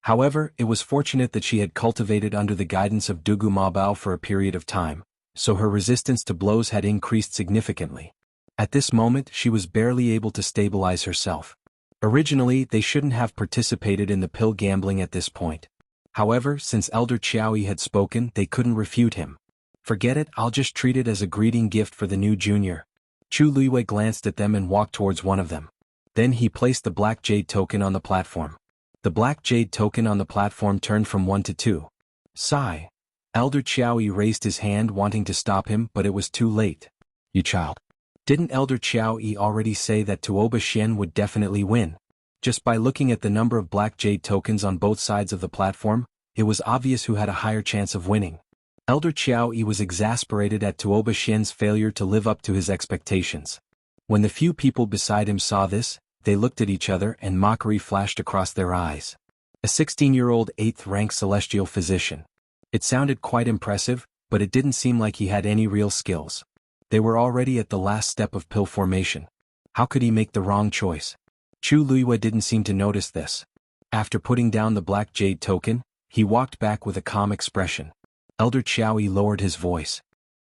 However, it was fortunate that she had cultivated under the guidance of Dugu Mabao for a period of time, so her resistance to blows had increased significantly. At this moment, she was barely able to stabilize herself. Originally, they shouldn't have participated in the pill gambling at this point. However, since Elder Qiao Yi had spoken, they couldn't refute him. Forget it, I'll just treat it as a greeting gift for the new junior. Chu Luiyue glanced at them and walked towards one of them. Then he placed the black jade token on the platform. The black jade token on the platform turned from 1 to 2. Sigh. Elder Qiao Yi raised his hand wanting to stop him, but it was too late. You child. Didn't Elder Qiao Yi already say that Tuoba Xian would definitely win? Just by looking at the number of black jade tokens on both sides of the platform, it was obvious who had a higher chance of winning. Elder Qiao Yi was exasperated at Tuoba Xian's failure to live up to his expectations. When the few people beside him saw this, they looked at each other and mockery flashed across their eyes. A 16-year-old 8th rank celestial physician. It sounded quite impressive, but it didn't seem like he had any real skills. They were already at the last step of pill formation. How could he make the wrong choice? Chu Luiyue didn't seem to notice this. After putting down the black jade token, he walked back with a calm expression. Elder Qiao Yi lowered his voice.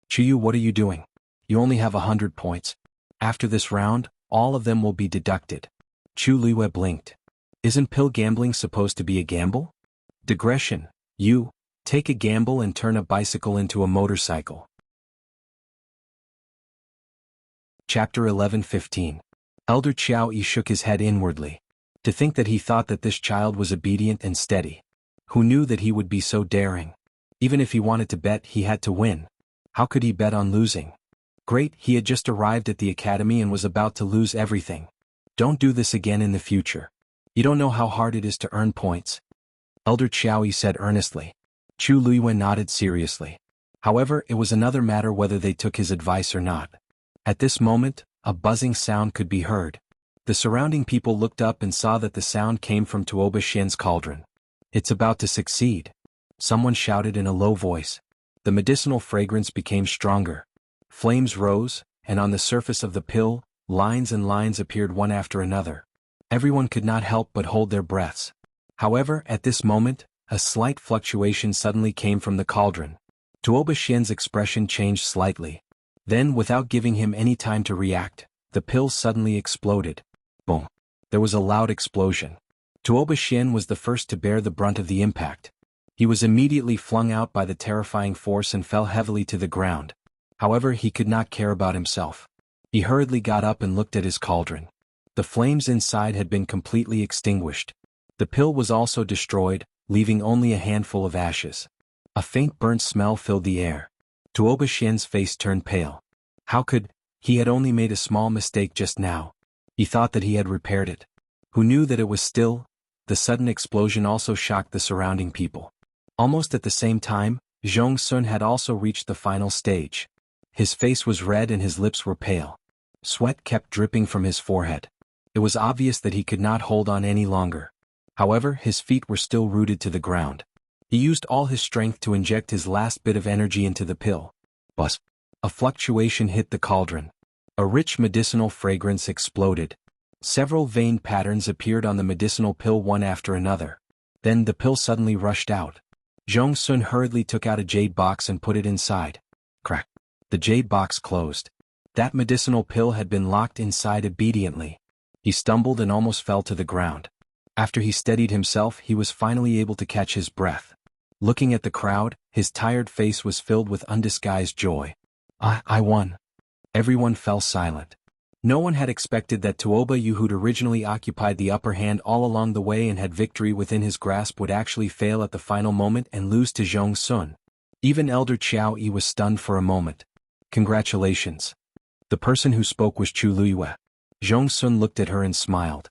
Chu, what are you doing? You only have 100 points. After this round, all of them will be deducted. Chu Luiyue blinked. Isn't pill gambling supposed to be a gamble? Digression. You take a gamble and turn a bicycle into a motorcycle. Chapter 11:15. Elder Qiao Yi shook his head inwardly. To think that he thought that this child was obedient and steady. Who knew that he would be so daring? Even if he wanted to bet, he had to win. How could he bet on losing? Great, he had just arrived at the academy and was about to lose everything. Don't do this again in the future. You don't know how hard it is to earn points. Elder Qiao Yi said earnestly. Chu Luiyue nodded seriously. However, it was another matter whether they took his advice or not. At this moment, a buzzing sound could be heard. The surrounding people looked up and saw that the sound came from Tuoba Xian's cauldron. It's about to succeed. Someone shouted in a low voice. The medicinal fragrance became stronger. Flames rose, and on the surface of the pill, lines and lines appeared one after another. Everyone could not help but hold their breaths. However, at this moment, a slight fluctuation suddenly came from the cauldron. Tuoba Xian's expression changed slightly. Then, without giving him any time to react, the pill suddenly exploded. Boom. There was a loud explosion. Tuoba Xian was the first to bear the brunt of the impact. He was immediately flung out by the terrifying force and fell heavily to the ground. However, he could not care about himself. He hurriedly got up and looked at his cauldron. The flames inside had been completely extinguished. The pill was also destroyed, leaving only a handful of ashes. A faint burnt smell filled the air. Tuoba Xian's face turned pale. How could he had only made a small mistake just now? He thought that he had repaired it. Who knew that it was still? The sudden explosion also shocked the surrounding people. Almost at the same time, Zhongsun had also reached the final stage. His face was red and his lips were pale. Sweat kept dripping from his forehead. It was obvious that he could not hold on any longer. However, his feet were still rooted to the ground. He used all his strength to inject his last bit of energy into the pill. Buzz! A fluctuation hit the cauldron. A rich medicinal fragrance exploded. Several vein patterns appeared on the medicinal pill one after another. Then the pill suddenly rushed out. Xuanhuan hurriedly took out a jade box and put it inside. Crack! The jade box closed. That medicinal pill had been locked inside obediently. He stumbled and almost fell to the ground. After he steadied himself, he was finally able to catch his breath. Looking at the crowd, his tired face was filled with undisguised joy. I won. Everyone fell silent. No one had expected that Tuoba Yu, who'd originally occupied the upper hand all along the way and had victory within his grasp, would actually fail at the final moment and lose to Xuanhuan. Even Elder Qiao Yi was stunned for a moment. Congratulations. The person who spoke was Chu Luiyue. Xuanhuan looked at her and smiled.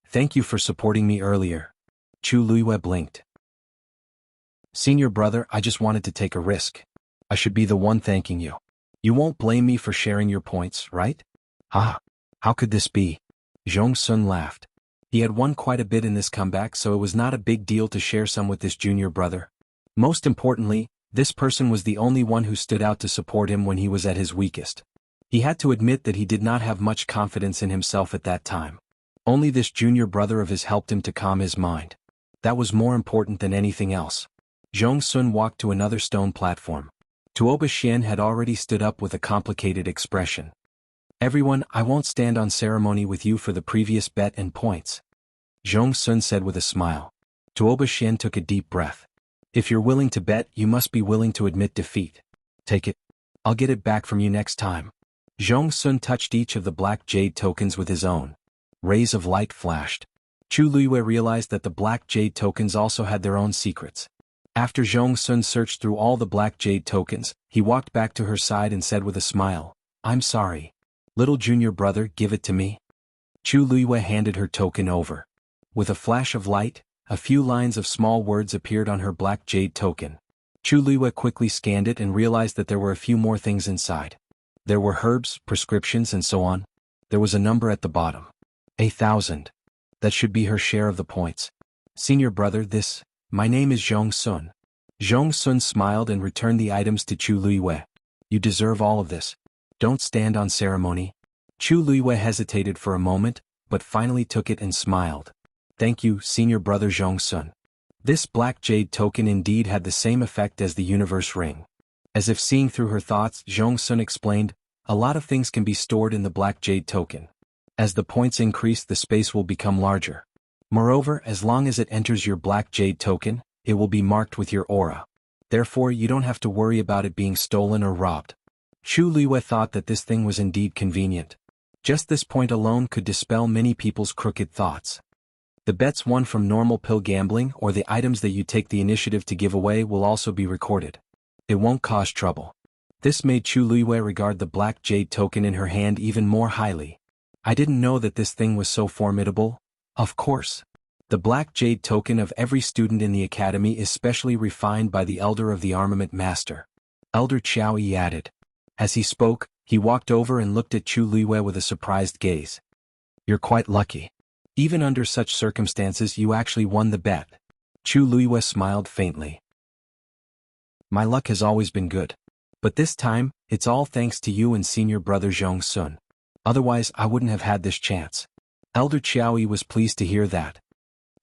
Thank you for supporting me earlier. Chu Luiyue blinked. Senior brother, I just wanted to take a risk. I should be the one thanking you. You won't blame me for sharing your points, right? How could this be? Xuanhuan laughed. He had won quite a bit in this comeback, so it was not a big deal to share some with this junior brother. Most importantly, this person was the only one who stood out to support him when he was at his weakest. He had to admit that he did not have much confidence in himself at that time. Only this junior brother of his helped him to calm his mind. That was more important than anything else. Xuanhuan walked to another stone platform. Tuoba Xian had already stood up with a complicated expression. Everyone, I won't stand on ceremony with you for the previous bet and points. Xuanhuan said with a smile. Tuoba Xian took a deep breath. If you're willing to bet, you must be willing to admit defeat. Take it. I'll get it back from you next time. Xuanhuan touched each of the black jade tokens with his own. Rays of light flashed. Chu Luiyue realized that the black jade tokens also had their own secrets. After Xuanhuan searched through all the black jade tokens, he walked back to her side and said with a smile, I'm sorry. Little junior brother, give it to me. Chu Luiyue handed her token over. With a flash of light, a few lines of small words appeared on her black jade token. Chu Luiyue quickly scanned it and realized that there were a few more things inside. There were herbs, prescriptions, and so on. There was a number at the bottom. 1,000. That should be her share of the points. Senior brother, my name is Xuanhuan. Xuanhuan smiled and returned the items to Chu Luiyue. You deserve all of this. Don't stand on ceremony. Chu Luiyue hesitated for a moment, but finally took it and smiled. Thank you, senior brother Xuanhuan. This black jade token indeed had the same effect as the universe ring. As if seeing through her thoughts, Xuanhuan explained, a lot of things can be stored in the black jade token. As the points increase, the space will become larger. Moreover, as long as it enters your black jade token, it will be marked with your aura. Therefore, you don't have to worry about it being stolen or robbed. Chu Luiyue thought that this thing was indeed convenient. Just this point alone could dispel many people's crooked thoughts. The bets won from normal pill gambling or the items that you take the initiative to give away will also be recorded. It won't cause trouble. This made Chu Luiyue regard the black jade token in her hand even more highly. I didn't know that this thing was so formidable. Of course. The black jade token of every student in the academy is specially refined by the elder of the armament master. Elder Qiao Yi added. As he spoke, he walked over and looked at Chu Luiyue with a surprised gaze. You're quite lucky. Even under such circumstances you actually won the bet. Chu Luiyue smiled faintly. My luck has always been good. But this time, it's all thanks to you and senior brother Xuanhuan. Otherwise I wouldn't have had this chance. Elder Qiao Yi was pleased to hear that.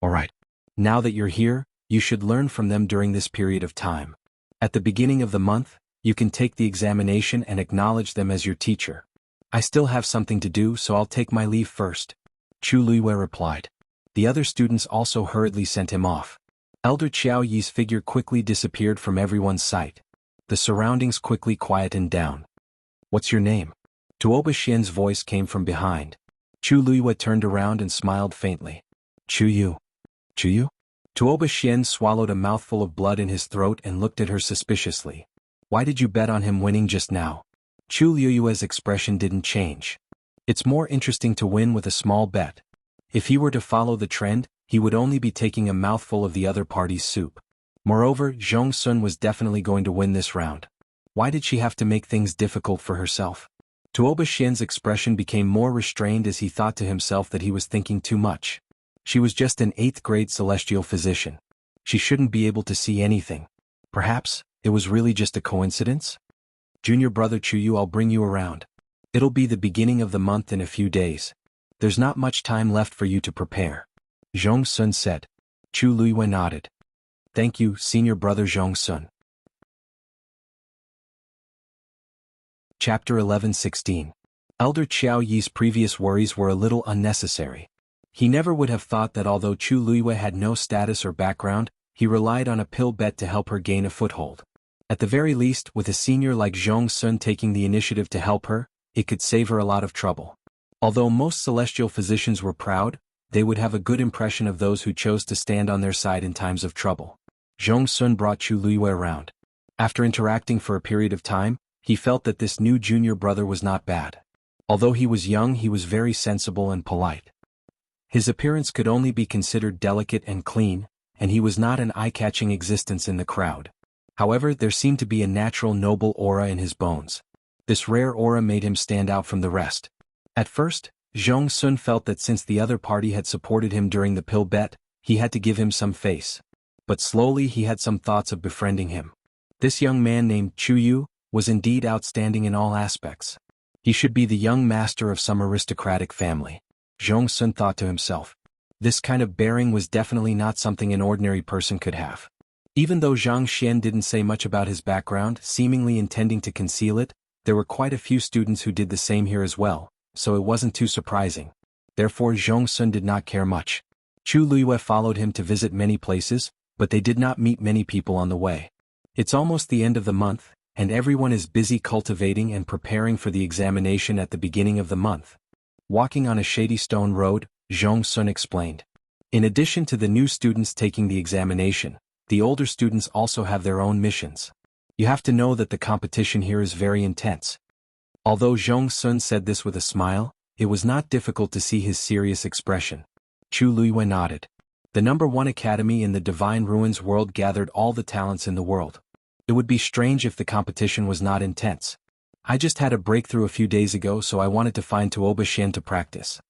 Alright. Now that you're here, you should learn from them during this period of time. At the beginning of the month, you can take the examination and acknowledge them as your teacher. I still have something to do, so I'll take my leave first. Chu Luiyue replied. The other students also hurriedly sent him off. Elder Qiao Yi's figure quickly disappeared from everyone's sight. The surroundings quickly quietened down. What's your name? Tuoba Xian's voice came from behind. Chu Luiyue turned around and smiled faintly. Chu Yu. Chu Yu? Tuoba Xian swallowed a mouthful of blood in his throat and looked at her suspiciously. Why did you bet on him winning just now? Chu Luiyue's expression didn't change. It's more interesting to win with a small bet. If he were to follow the trend, he would only be taking a mouthful of the other party's soup. Moreover, Xuanhuan was definitely going to win this round. Why did she have to make things difficult for herself? Tuoba Xian's expression became more restrained as he thought to himself that he was thinking too much. She was just an 8th grade celestial physician. She shouldn't be able to see anything. Perhaps, it was really just a coincidence? Junior brother Chuyu, I'll bring you around. It'll be the beginning of the month in a few days. There's not much time left for you to prepare. Zhongsun said. Chu Luiyue nodded. Thank you, senior brother Zhongsun. Chapter 11:16. Elder Qiao Yi's previous worries were a little unnecessary. He never would have thought that although Chu Luiyue had no status or background, he relied on a pill bet to help her gain a foothold. At the very least, with a senior like Zhongsun taking the initiative to help her, it could save her a lot of trouble. Although most celestial physicians were proud, they would have a good impression of those who chose to stand on their side in times of trouble. Zhongsun brought Chu Luiyue around. After interacting for a period of time, he felt that this new junior brother was not bad. Although he was young, he was very sensible and polite. His appearance could only be considered delicate and clean, and he was not an eye-catching existence in the crowd. However, there seemed to be a natural noble aura in his bones. This rare aura made him stand out from the rest. At first, Zhongsun felt that since the other party had supported him during the pill bet, he had to give him some face. But slowly he had some thoughts of befriending him. This young man named Chuyu was indeed outstanding in all aspects. He should be the young master of some aristocratic family. Zhongsun thought to himself. This kind of bearing was definitely not something an ordinary person could have. Even though Zhang Xian didn't say much about his background, seemingly intending to conceal it, there were quite a few students who did the same here as well, so it wasn't too surprising. Therefore Zhongsun did not care much. Chu Luiyue followed him to visit many places, but they did not meet many people on the way. It's almost the end of the month, and everyone is busy cultivating and preparing for the examination at the beginning of the month. Walking on a shady stone road, Zhongsun explained. In addition to the new students taking the examination, the older students also have their own missions. You have to know that the competition here is very intense. Although Zhongsun said this with a smile, it was not difficult to see his serious expression. Chu Luiyue nodded. The #1 academy in the Divine Ruins world gathered all the talents in the world. It would be strange if the competition was not intense. I just had a breakthrough a few days ago, so I wanted to find Tuoba Xian to practice.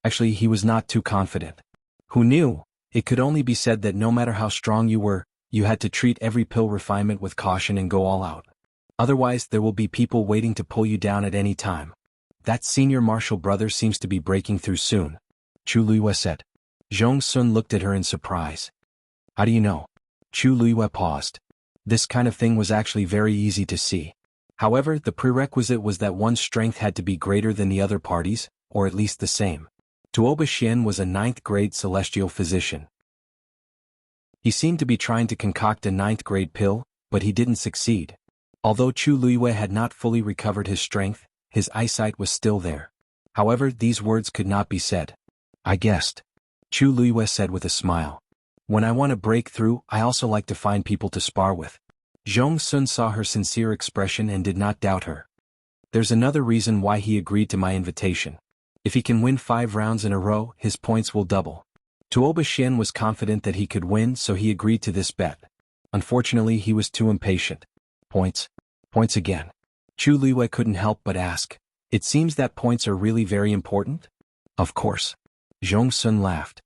Actually, he was not too confident. Who knew? It could only be said that no matter how strong you were, you had to treat every pill refinement with caution and go all out. Otherwise, there will be people waiting to pull you down at any time. That senior martial brother seems to be breaking through soon, Chu Luiyue said. Zhongsun looked at her in surprise. How do you know? Chu Luiyue paused. This kind of thing was actually very easy to see. However, the prerequisite was that one's strength had to be greater than the other party's, or at least the same. Tuoba Xian was a 9th grade celestial physician. He seemed to be trying to concoct a 9th grade pill, but he didn't succeed. Although Chu Luiyue had not fully recovered his strength, his eyesight was still there. However, these words could not be said. I guessed. Chu Luiyue said with a smile. When I want to break through, I also like to find people to spar with. Zhongsun saw her sincere expression and did not doubt her. There's another reason why he agreed to my invitation. If he can win 5 rounds in a row, his points will double. Tuoba Xian was confident that he could win, so he agreed to this bet. Unfortunately, he was too impatient. Points. Points again. Chu Luiyue couldn't help but ask. It seems that points are really very important? Of course. Zhongsun laughed.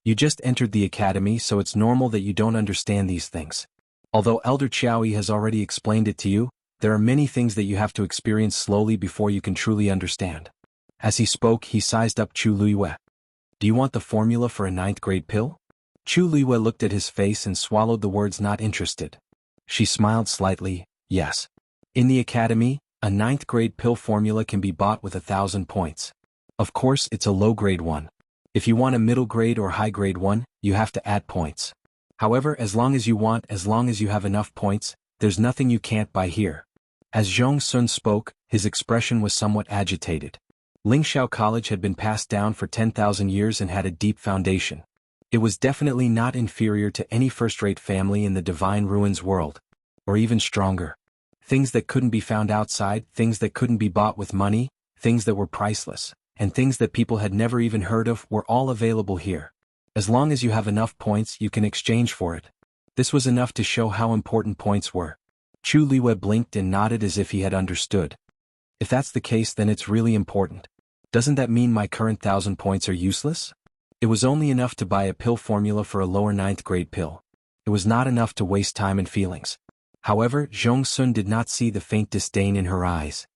You just entered the academy, so it's normal that you don't understand these things. Although Elder Qiaoyi has already explained it to you, there are many things that you have to experience slowly before you can truly understand. As he spoke, he sized up Chu Luiyue. Do you want the formula for a 9th grade pill? Chu Luiyue looked at his face and swallowed the words not interested. She smiled slightly, yes. In the academy, a 9th grade pill formula can be bought with 1,000 points. Of course, it's a low grade one. If you want a middle grade or high grade one, you have to add points. However, as long as you have enough points, there's nothing you can't buy here. As Zhongsun spoke, his expression was somewhat agitated. Lingxiao College had been passed down for 10,000 years and had a deep foundation. It was definitely not inferior to any first-rate family in the Divine Ruins world. Or even stronger. Things that couldn't be found outside, things that couldn't be bought with money, things that were priceless, and things that people had never even heard of were all available here. As long as you have enough points, you can exchange for it. This was enough to show how important points were. Chu Luiyue blinked and nodded as if he had understood. If that's the case, then it's really important. Doesn't that mean my current 1,000 points are useless? It was only enough to buy a pill formula for a lower 9th grade pill. It was not enough to waste time and feelings. However, Zhongsun did not see the faint disdain in her eyes.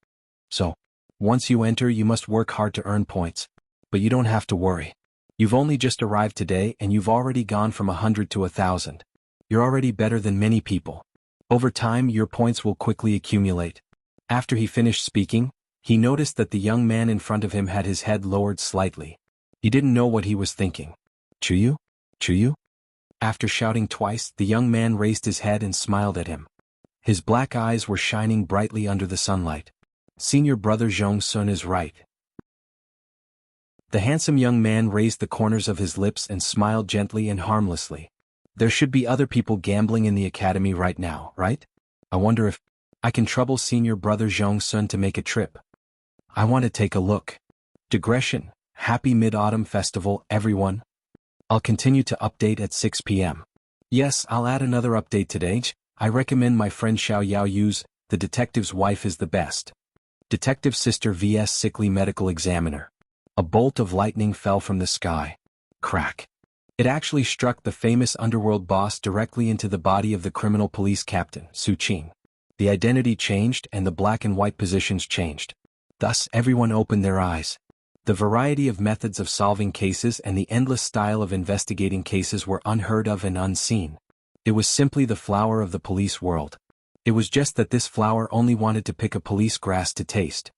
So, once you enter you must work hard to earn points. But you don't have to worry. You've only just arrived today and you've already gone from 100 to 1,000. You're already better than many people. Over time your points will quickly accumulate. After he finished speaking, he noticed that the young man in front of him had his head lowered slightly. He didn't know what he was thinking. Chuyu? Chuyu? After shouting twice, the young man raised his head and smiled at him. His black eyes were shining brightly under the sunlight. Senior brother Zhongsun is right. The handsome young man raised the corners of his lips and smiled gently and harmlessly. There should be other people gambling in the academy right now, right? I wonder if I can trouble senior brother Zhongsun to make a trip. I want to take a look. Digression. Happy Mid-Autumn Festival, everyone. I'll continue to update at 6 p.m. Yes, I'll add another update today. I recommend my friend Xiao Yao use The Detective's Wife is the Best. Detective Sister vs Sickly Medical Examiner. A bolt of lightning fell from the sky. Crack. It actually struck the famous underworld boss directly into the body of the criminal police captain, Su Qing. The identity changed and the black and white positions changed. Thus everyone opened their eyes. The variety of methods of solving cases and the endless style of investigating cases were unheard of and unseen. It was simply the flower of the police world. It was just that this flower only wanted to pick a police grass to taste.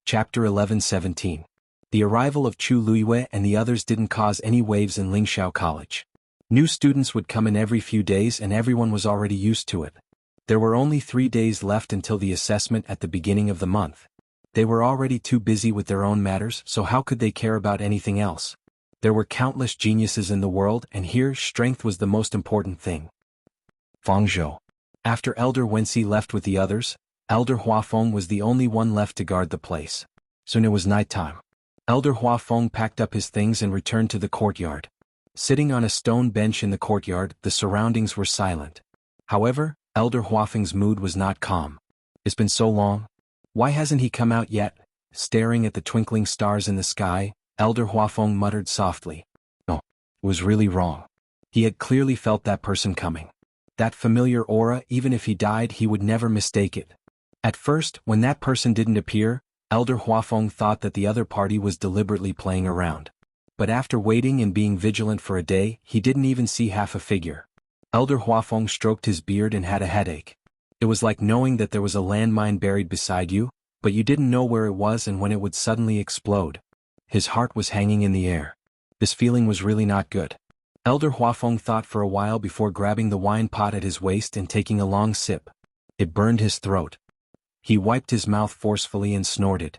Chapter 11:17. The arrival of Chu Luiyue and the others didn't cause any waves in Lingxiao College. New students would come in every few days and everyone was already used to it. There were only 3 days left until the assessment at the beginning of the month. They were already too busy with their own matters, so how could they care about anything else? There were countless geniuses in the world and here strength was the most important thing. Fangzhou. After Elder Wenxi left with the others, Elder Huafeng was the only one left to guard the place. Soon it was nighttime. Elder Huafeng packed up his things and returned to the courtyard. Sitting on a stone bench in the courtyard, the surroundings were silent. However, Elder Huafeng's mood was not calm. It's been so long. Why hasn't he come out yet? Staring at the twinkling stars in the sky, Elder Huafeng muttered softly. No, it was really wrong. He had clearly felt that person coming. That familiar aura, even if he died, he would never mistake it. At first, when that person didn't appear, Elder Huafeng thought that the other party was deliberately playing around. But after waiting and being vigilant for a day, he didn't even see half a figure. Elder Huafeng stroked his beard and had a headache. It was like knowing that there was a landmine buried beside you, but you didn't know where it was and when it would suddenly explode. His heart was hanging in the air. This feeling was really not good. Elder Huafeng thought for a while before grabbing the wine pot at his waist and taking a long sip. It burned his throat. He wiped his mouth forcefully and snorted.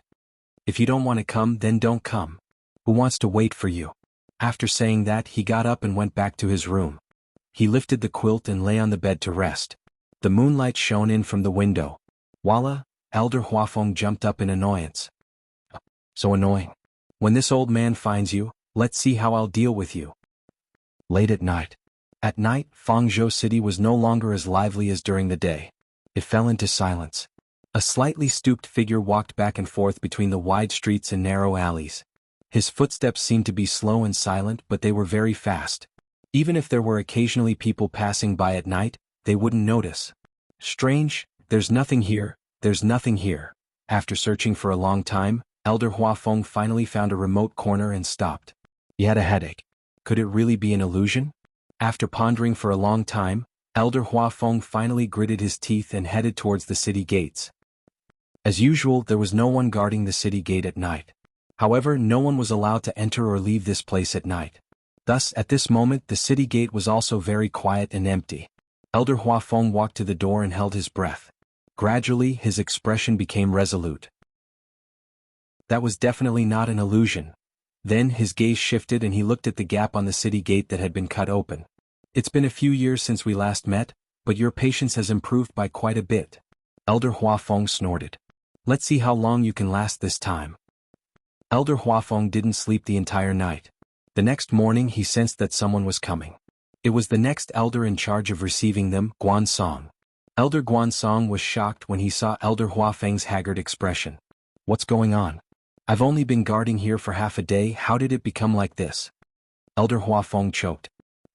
If you don't want to come, then don't come. Who wants to wait for you? After saying that, he got up and went back to his room. He lifted the quilt and lay on the bed to rest. The moonlight shone in from the window. Voila! Elder Huafeng jumped up in annoyance. So annoying. When this old man finds you, let's see how I'll deal with you. Late at night. At night, Fangzhou City was no longer as lively as during the day. It fell into silence. A slightly stooped figure walked back and forth between the wide streets and narrow alleys. His footsteps seemed to be slow and silent, but they were very fast. Even if there were occasionally people passing by at night, they wouldn't notice. Strange, there's nothing here, there's nothing here. After searching for a long time, Elder Huafeng finally found a remote corner and stopped. He had a headache. Could it really be an illusion? After pondering for a long time, Elder Huafeng finally gritted his teeth and headed towards the city gates. As usual, there was no one guarding the city gate at night. However, no one was allowed to enter or leave this place at night. Thus, at this moment, the city gate was also very quiet and empty. Elder Huafeng walked to the door and held his breath. Gradually, his expression became resolute. That was definitely not an illusion. Then his gaze shifted and he looked at the gap on the city gate that had been cut open. It's been a few years since we last met, but your patience has improved by quite a bit. Elder Huafeng snorted. Let's see how long you can last this time. Elder Huafeng didn't sleep the entire night. The next morning he sensed that someone was coming. It was the next elder in charge of receiving them, Guansong. Elder Guansong was shocked when he saw Elder Huafeng's haggard expression. What's going on? I've only been guarding here for half a day. How did it become like this? Elder Huafeng choked.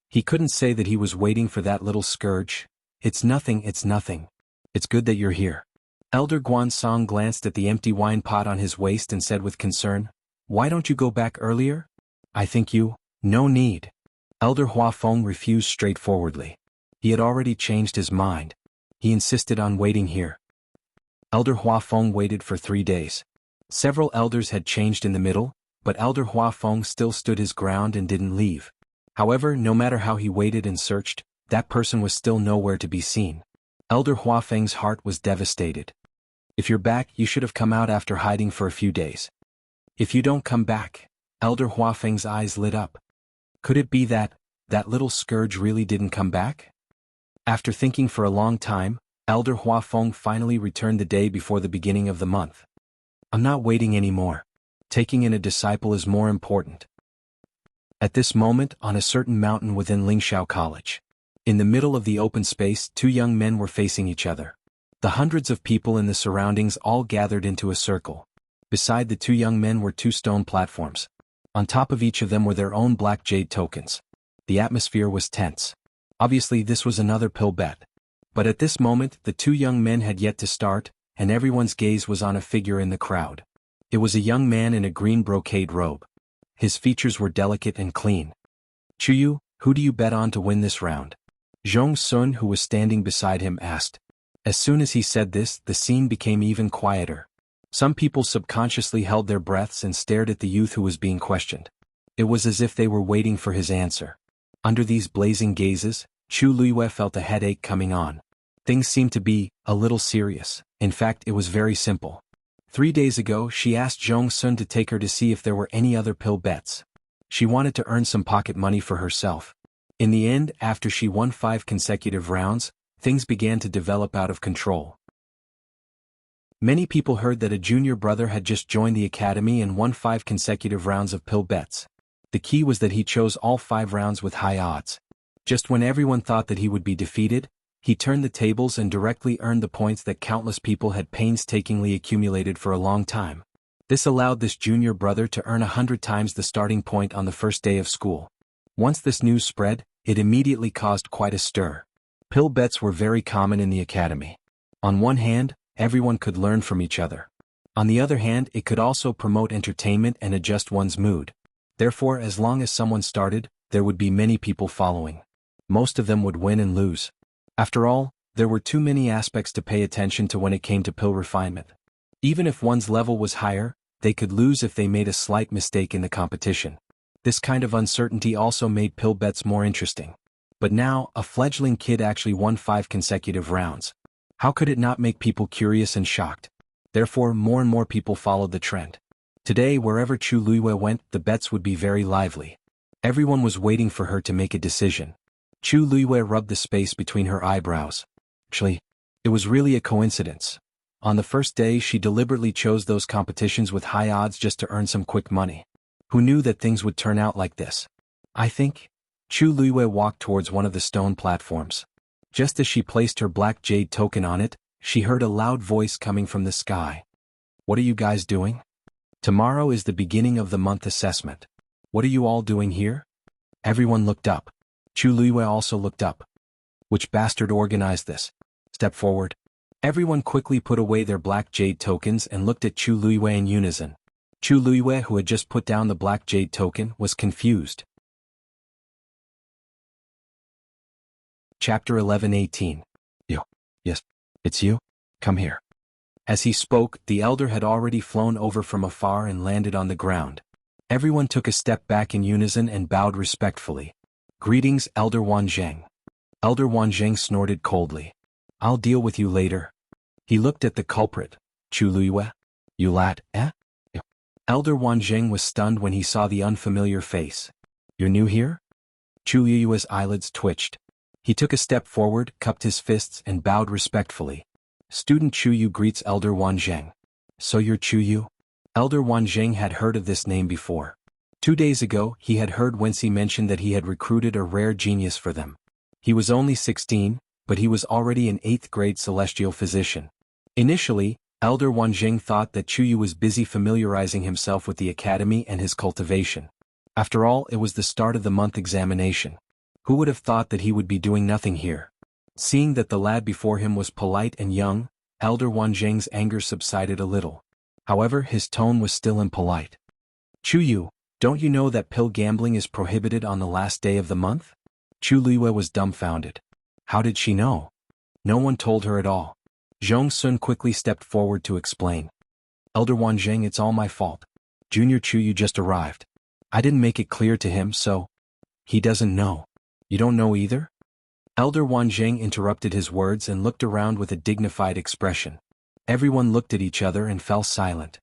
He couldn't say that he was waiting for that little scourge. It's nothing, it's nothing. It's good that you're here. Elder Guansong glanced at the empty wine pot on his waist and said with concern, "Why don't you go back earlier?" "I think you—" "No need." Elder Huafeng refused straightforwardly. He had already changed his mind. He insisted on waiting here. Elder Huafeng waited for 3 days. Several elders had changed in the middle, but Elder Huafeng still stood his ground and didn't leave. However, no matter how he waited and searched, that person was still nowhere to be seen. Elder Huafeng's heart was devastated. "If you're back, you should have come out after hiding for a few days." "If you don't come back..." Elder Huafeng's eyes lit up. Could it be that little scourge really didn't come back? After thinking for a long time, Elder Huafeng finally returned the day before the beginning of the month. "I'm not waiting anymore. Taking in a disciple is more important." At this moment, on a certain mountain within Lingxiao College, in the middle of the open space, 2 young men were facing each other. The hundreds of people in the surroundings all gathered into a circle. Beside the 2 young men were 2 stone platforms. On top of each of them were their own black jade tokens. The atmosphere was tense. Obviously, this was another pill bet. But at this moment, the 2 young men had yet to start, and everyone's gaze was on a figure in the crowd. It was a young man in a green brocade robe. His features were delicate and clean. "Chuyu, who do you bet on to win this round?" Zhong Sun, who was standing beside him, asked. As soon as he said this, the scene became even quieter. Some people subconsciously held their breaths and stared at the youth who was being questioned. It was as if they were waiting for his answer. Under these blazing gazes, Chu Luiyue felt a headache coming on. Things seemed to be a little serious. In fact, it was very simple. 3 days ago, she asked Zhong Sun to take her to see if there were any other pill bets. She wanted to earn some pocket money for herself. In the end, after she won 5 consecutive rounds, things began to develop out of control. Many people heard that a junior brother had just joined the academy and won 5 consecutive rounds of pill bets. The key was that he chose all 5 rounds with high odds. Just when everyone thought that he would be defeated, he turned the tables and directly earned the points that countless people had painstakingly accumulated for a long time. This allowed this junior brother to earn 100 times the starting point on the first day of school. Once this news spread, it immediately caused quite a stir. Pill bets were very common in the academy. On one hand, everyone could learn from each other. On the other hand, it could also promote entertainment and adjust one's mood. Therefore, as long as someone started, there would be many people following. Most of them would win and lose. After all, there were too many aspects to pay attention to when it came to pill refinement. Even if one's level was higher, they could lose if they made a slight mistake in the competition. This kind of uncertainty also made pill bets more interesting. But now, a fledgling kid actually won 5 consecutive rounds. How could it not make people curious and shocked? Therefore, more and more people followed the trend. Today, wherever Chu Luiyue went, the bets would be very lively. Everyone was waiting for her to make a decision. Chu Luiyue rubbed the space between her eyebrows. Actually, it was really a coincidence. On the first day, she deliberately chose those competitions with high odds just to earn some quick money. Who knew that things would turn out like this? I think. Chu Luiyue walked towards one of the stone platforms. Just as she placed her black jade token on it, she heard a loud voice coming from the sky. What are you guys doing? Tomorrow is the beginning of the month assessment. What are you all doing here? Everyone looked up. Chu Luiyue also looked up. Which bastard organized this? Step forward. Everyone quickly put away their black jade tokens and looked at Chu Luiyue in unison. Chu Luiyue, who had just put down the black jade token, was confused. Chapter 11:18. You. Yes, it's you? Come here. As he spoke, the elder had already flown over from afar and landed on the ground. Everyone took a step back in unison and bowed respectfully. Greetings, Elder Wanzheng. Elder Wanzheng snorted coldly. I'll deal with you later. He looked at the culprit. Chu Luiyue? You lad, eh? Elder Wanzheng was stunned when he saw the unfamiliar face. You're new here? Chu Luiyue's eyelids twitched. He took a step forward, cupped his fists, and bowed respectfully. Student Chu Yu greets Elder Wanzheng. So you're Chu Yu? Elder Wanzheng had heard of this name before. 2 days ago, he had heard Wensi mention that he had recruited a rare genius for them. He was only 16, but he was already an 8th grade celestial physician. Initially, Elder Wanjing thought that Chu Yu was busy familiarizing himself with the academy and his cultivation. After all, it was the start of the month examination. Who would have thought that he would be doing nothing here? Seeing that the lad before him was polite and young, Elder Wanjing's anger subsided a little. However, his tone was still impolite. Chu Yu, don't you know that pill gambling is prohibited on the last day of the month? Chu Liwei was dumbfounded. How did she know? No one told her at all. Zhong Sun quickly stepped forward to explain. Elder Wanjing, it's all my fault. Junior Chu Yu just arrived. I didn't make it clear to him, so... He doesn't know. You don't know either? Elder Wanjing interrupted his words and looked around with a dignified expression. Everyone looked at each other and fell silent.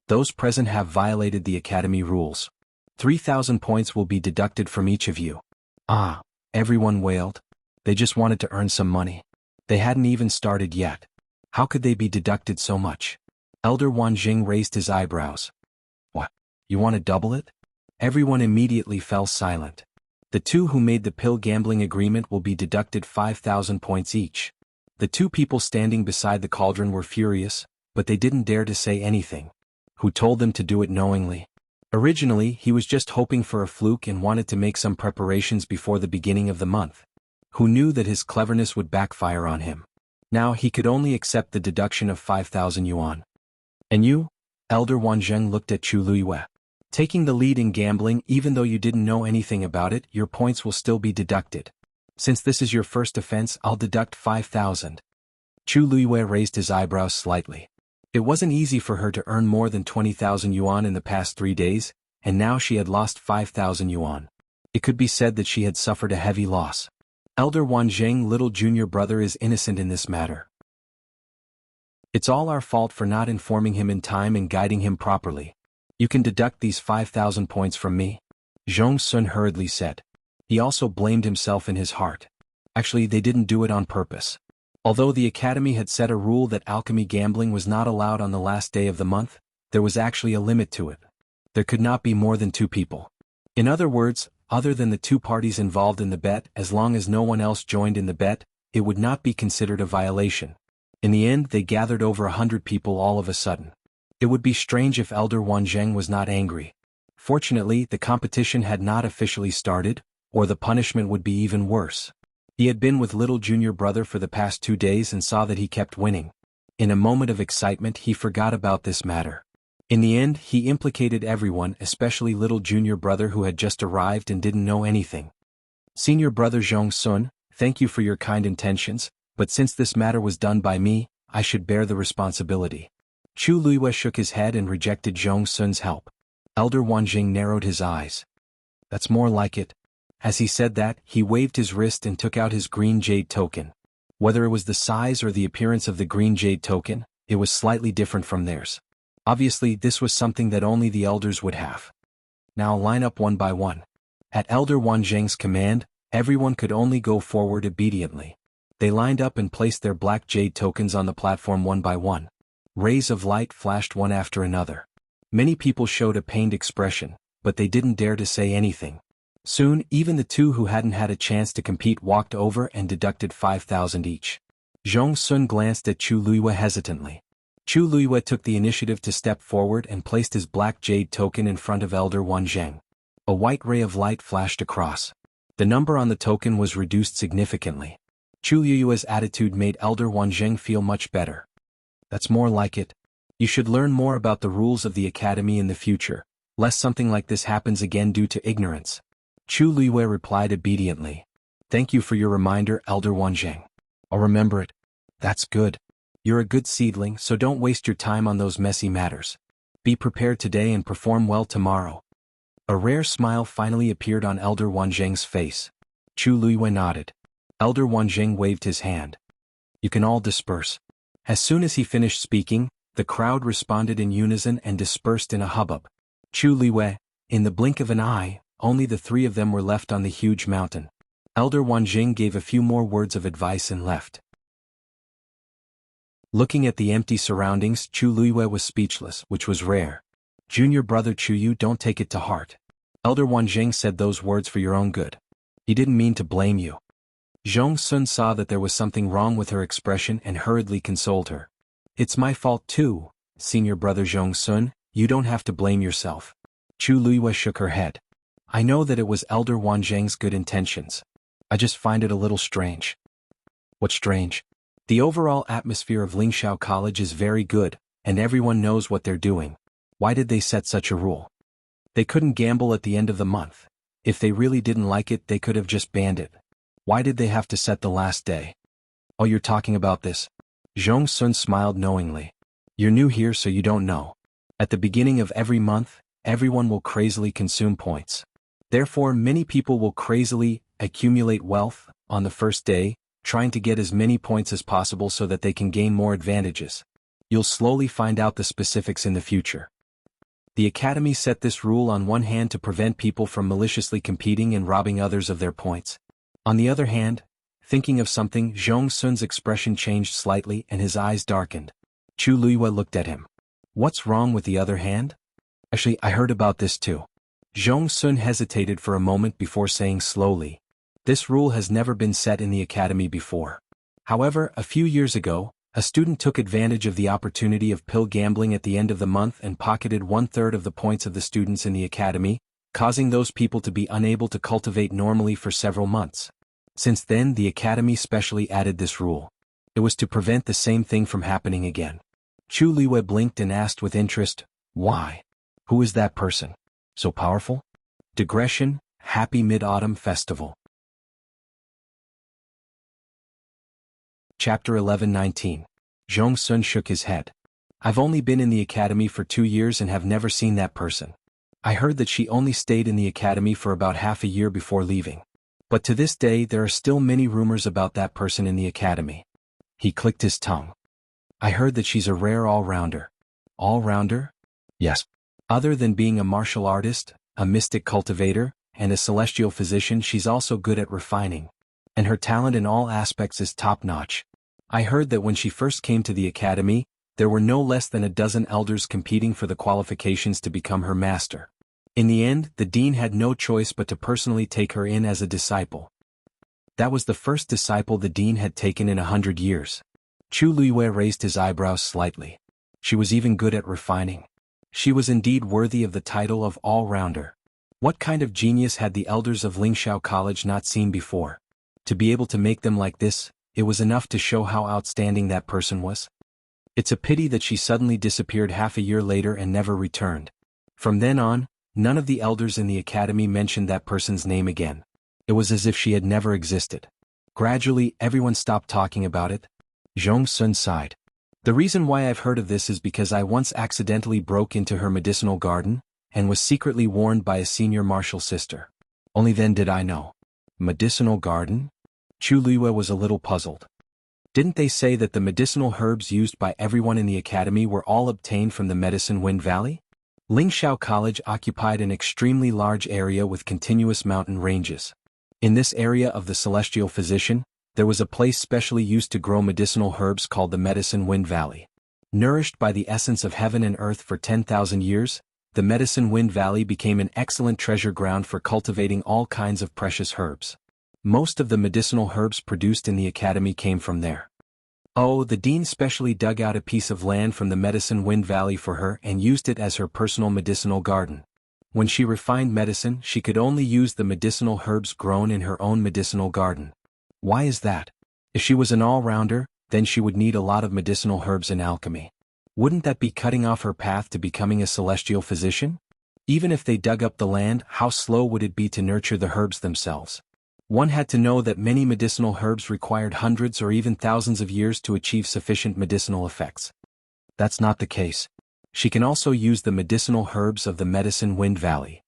Those present have violated the academy rules. 3,000 points will be deducted from each of you. Ah, everyone wailed. They just wanted to earn some money. They hadn't even started yet. How could they be deducted so much? Elder Wanjing raised his eyebrows. What? You want to double it? Everyone immediately fell silent. The two who made the pill gambling agreement will be deducted 5,000 points each. The two people standing beside the cauldron were furious, but they didn't dare to say anything. Who told them to do it knowingly? Originally, he was just hoping for a fluke and wanted to make some preparations before the beginning of the month. Who knew that his cleverness would backfire on him? Now he could only accept the deduction of 5,000 yuan. And you? Elder Wanzheng looked at Chu Luiyue. Taking the lead in gambling, even though you didn't know anything about it, your points will still be deducted. Since this is your first offense, I'll deduct 5,000. Chu Luiyue raised his eyebrows slightly. It wasn't easy for her to earn more than 20,000 yuan in the past 3 days, and now she had lost 5,000 yuan. It could be said that she had suffered a heavy loss. Elder Wanzheng, little junior brother, is innocent in this matter. It's all our fault for not informing him in time and guiding him properly. You can deduct these 5,000 points from me, Zhong Sun hurriedly said. He also blamed himself in his heart. Actually, they didn't do it on purpose. Although the academy had set a rule that alchemy gambling was not allowed on the last day of the month, there was actually a limit to it. There could not be more than 2 people. In other words, other than the 2 parties involved in the bet, as long as no one else joined in the bet, it would not be considered a violation. In the end, they gathered over 100 people all of a sudden. It would be strange if Elder Wanzheng was not angry. Fortunately, the competition had not officially started, or the punishment would be even worse. He had been with little junior brother for the past 2 days and saw that he kept winning. In a moment of excitement, he forgot about this matter. In the end, he implicated everyone, especially little junior brother who had just arrived and didn't know anything. Senior brother Zhong Sun, thank you for your kind intentions, but since this matter was done by me, I should bear the responsibility. Chu Luiyue shook his head and rejected Zhong Sun's help. Elder Wanjing narrowed his eyes. That's more like it. As he said that, he waved his wrist and took out his green jade token. Whether it was the size or the appearance of the green jade token, it was slightly different from theirs. Obviously, this was something that only the elders would have. Now line up one by one. At Elder Wanzheng's command, everyone could only go forward obediently. They lined up and placed their black jade tokens on the platform one by one. Rays of light flashed one after another. Many people showed a pained expression, but they didn't dare to say anything. Soon, even the 2 who hadn't had a chance to compete walked over and deducted 5,000 each. Zhong Sun glanced at Chu Luiyue hesitantly. Chu Luiyue took the initiative to step forward and placed his black jade token in front of Elder Wanzheng. A white ray of light flashed across. The number on the token was reduced significantly. Chu Luiyue's attitude made Elder Wanzheng feel much better. That's more like it. You should learn more about the rules of the academy in the future, lest something like this happens again due to ignorance. Chu Luiyue replied obediently. Thank you for your reminder, Elder Wanzheng. I'll remember it. That's good. You're a good seedling, so don't waste your time on those messy matters. Be prepared today and perform well tomorrow. A rare smile finally appeared on Elder Wanzheng's face. Chu Luiyue nodded. Elder Wanzheng waved his hand. You can all disperse. As soon as he finished speaking, the crowd responded in unison and dispersed in a hubbub. Chu Luiyue, in the blink of an eye, only the 3 of them were left on the huge mountain. Elder Wanzheng gave a few more words of advice and left. Looking at the empty surroundings, Chu Luiyue was speechless, which was rare. Junior brother Chu Yu, don't take it to heart. Elder Wanzheng said those words for your own good. He didn't mean to blame you. Zhong Sun saw that there was something wrong with her expression and hurriedly consoled her. It's my fault too, senior brother Zhongsun, you don't have to blame yourself. Chu Luiyue shook her head. I know that it was Elder Wan Zheng's good intentions. I just find it a little strange. What's strange? The overall atmosphere of Lingxiao College is very good, and everyone knows what they're doing. Why did they set such a rule? They couldn't gamble at the end of the month. If they really didn't like it, they could have just banned it. Why did they have to set the last day? Oh, you're talking about this? Zhongsun smiled knowingly. You're new here, so you don't know. At the beginning of every month, everyone will crazily consume points. Therefore, many people will crazily accumulate wealth on the first day, trying to get as many points as possible so that they can gain more advantages. You'll slowly find out the specifics in the future. The Academy set this rule on one hand to prevent people from maliciously competing and robbing others of their points. On the other hand, thinking of something, Zhongsun's expression changed slightly and his eyes darkened. Chu Luiyue looked at him. What's wrong with the other hand? Actually, I heard about this too. Zhongsun hesitated for a moment before saying slowly. This rule has never been set in the Academy before. However, a few years ago, a student took advantage of the opportunity of pill gambling at the end of the month and pocketed 1/3 of the points of the students in the Academy, causing those people to be unable to cultivate normally for several months. Since then, the Academy specially added this rule. It was to prevent the same thing from happening again. Chu Luiyue blinked and asked with interest, why? Who is that person? So powerful? Digression, Happy Mid-Autumn Festival. Chapter 11:19. Zhongsun shook his head. I've only been in the Academy for 2 years and have never seen that person. I heard that she only stayed in the Academy for about half a year before leaving. But to this day there are still many rumors about that person in the Academy. He clicked his tongue. I heard that she's a rare all-rounder. All-rounder? Yes. Other than being a martial artist, a mystic cultivator, and a celestial physician, she's also good at refining. And her talent in all aspects is top-notch. I heard that when she first came to the Academy, there were no less than a dozen elders competing for the qualifications to become her master. In the end, the dean had no choice but to personally take her in as a disciple. That was the first disciple the dean had taken in 100 years. Chu Luiyue raised his eyebrows slightly. She was even good at refining. She was indeed worthy of the title of all-rounder. What kind of genius had the elders of Lingxiao College not seen before? To be able to make them like this, it was enough to show how outstanding that person was. It's a pity that she suddenly disappeared half a year later and never returned. From then on, none of the elders in the Academy mentioned that person's name again. It was as if she had never existed. Gradually, everyone stopped talking about it. Zhongsun sighed. The reason why I've heard of this is because I once accidentally broke into her medicinal garden, and was secretly warned by a senior martial sister. Only then did I know. Medicinal garden? Chu Luiyue was a little puzzled. Didn't they say that the medicinal herbs used by everyone in the Academy were all obtained from the Medicine Wind Valley? Lingxiao College occupied an extremely large area with continuous mountain ranges. In this area of the celestial physician, there was a place specially used to grow medicinal herbs called the Medicine Wind Valley. Nourished by the essence of heaven and earth for 10,000 years, the Medicine Wind Valley became an excellent treasure ground for cultivating all kinds of precious herbs. Most of the medicinal herbs produced in the Academy came from there. Oh, the dean specially dug out a piece of land from the Medicine Wind Valley for her and used it as her personal medicinal garden. When she refined medicine, she could only use the medicinal herbs grown in her own medicinal garden. Why is that? If she was an all-rounder, then she would need a lot of medicinal herbs in alchemy. Wouldn't that be cutting off her path to becoming a celestial physician? Even if they dug up the land, how slow would it be to nurture the herbs themselves? One had to know that many medicinal herbs required hundreds or even thousands of years to achieve sufficient medicinal effects. That's not the case. She can also use the medicinal herbs of the Medicine Wind Valley.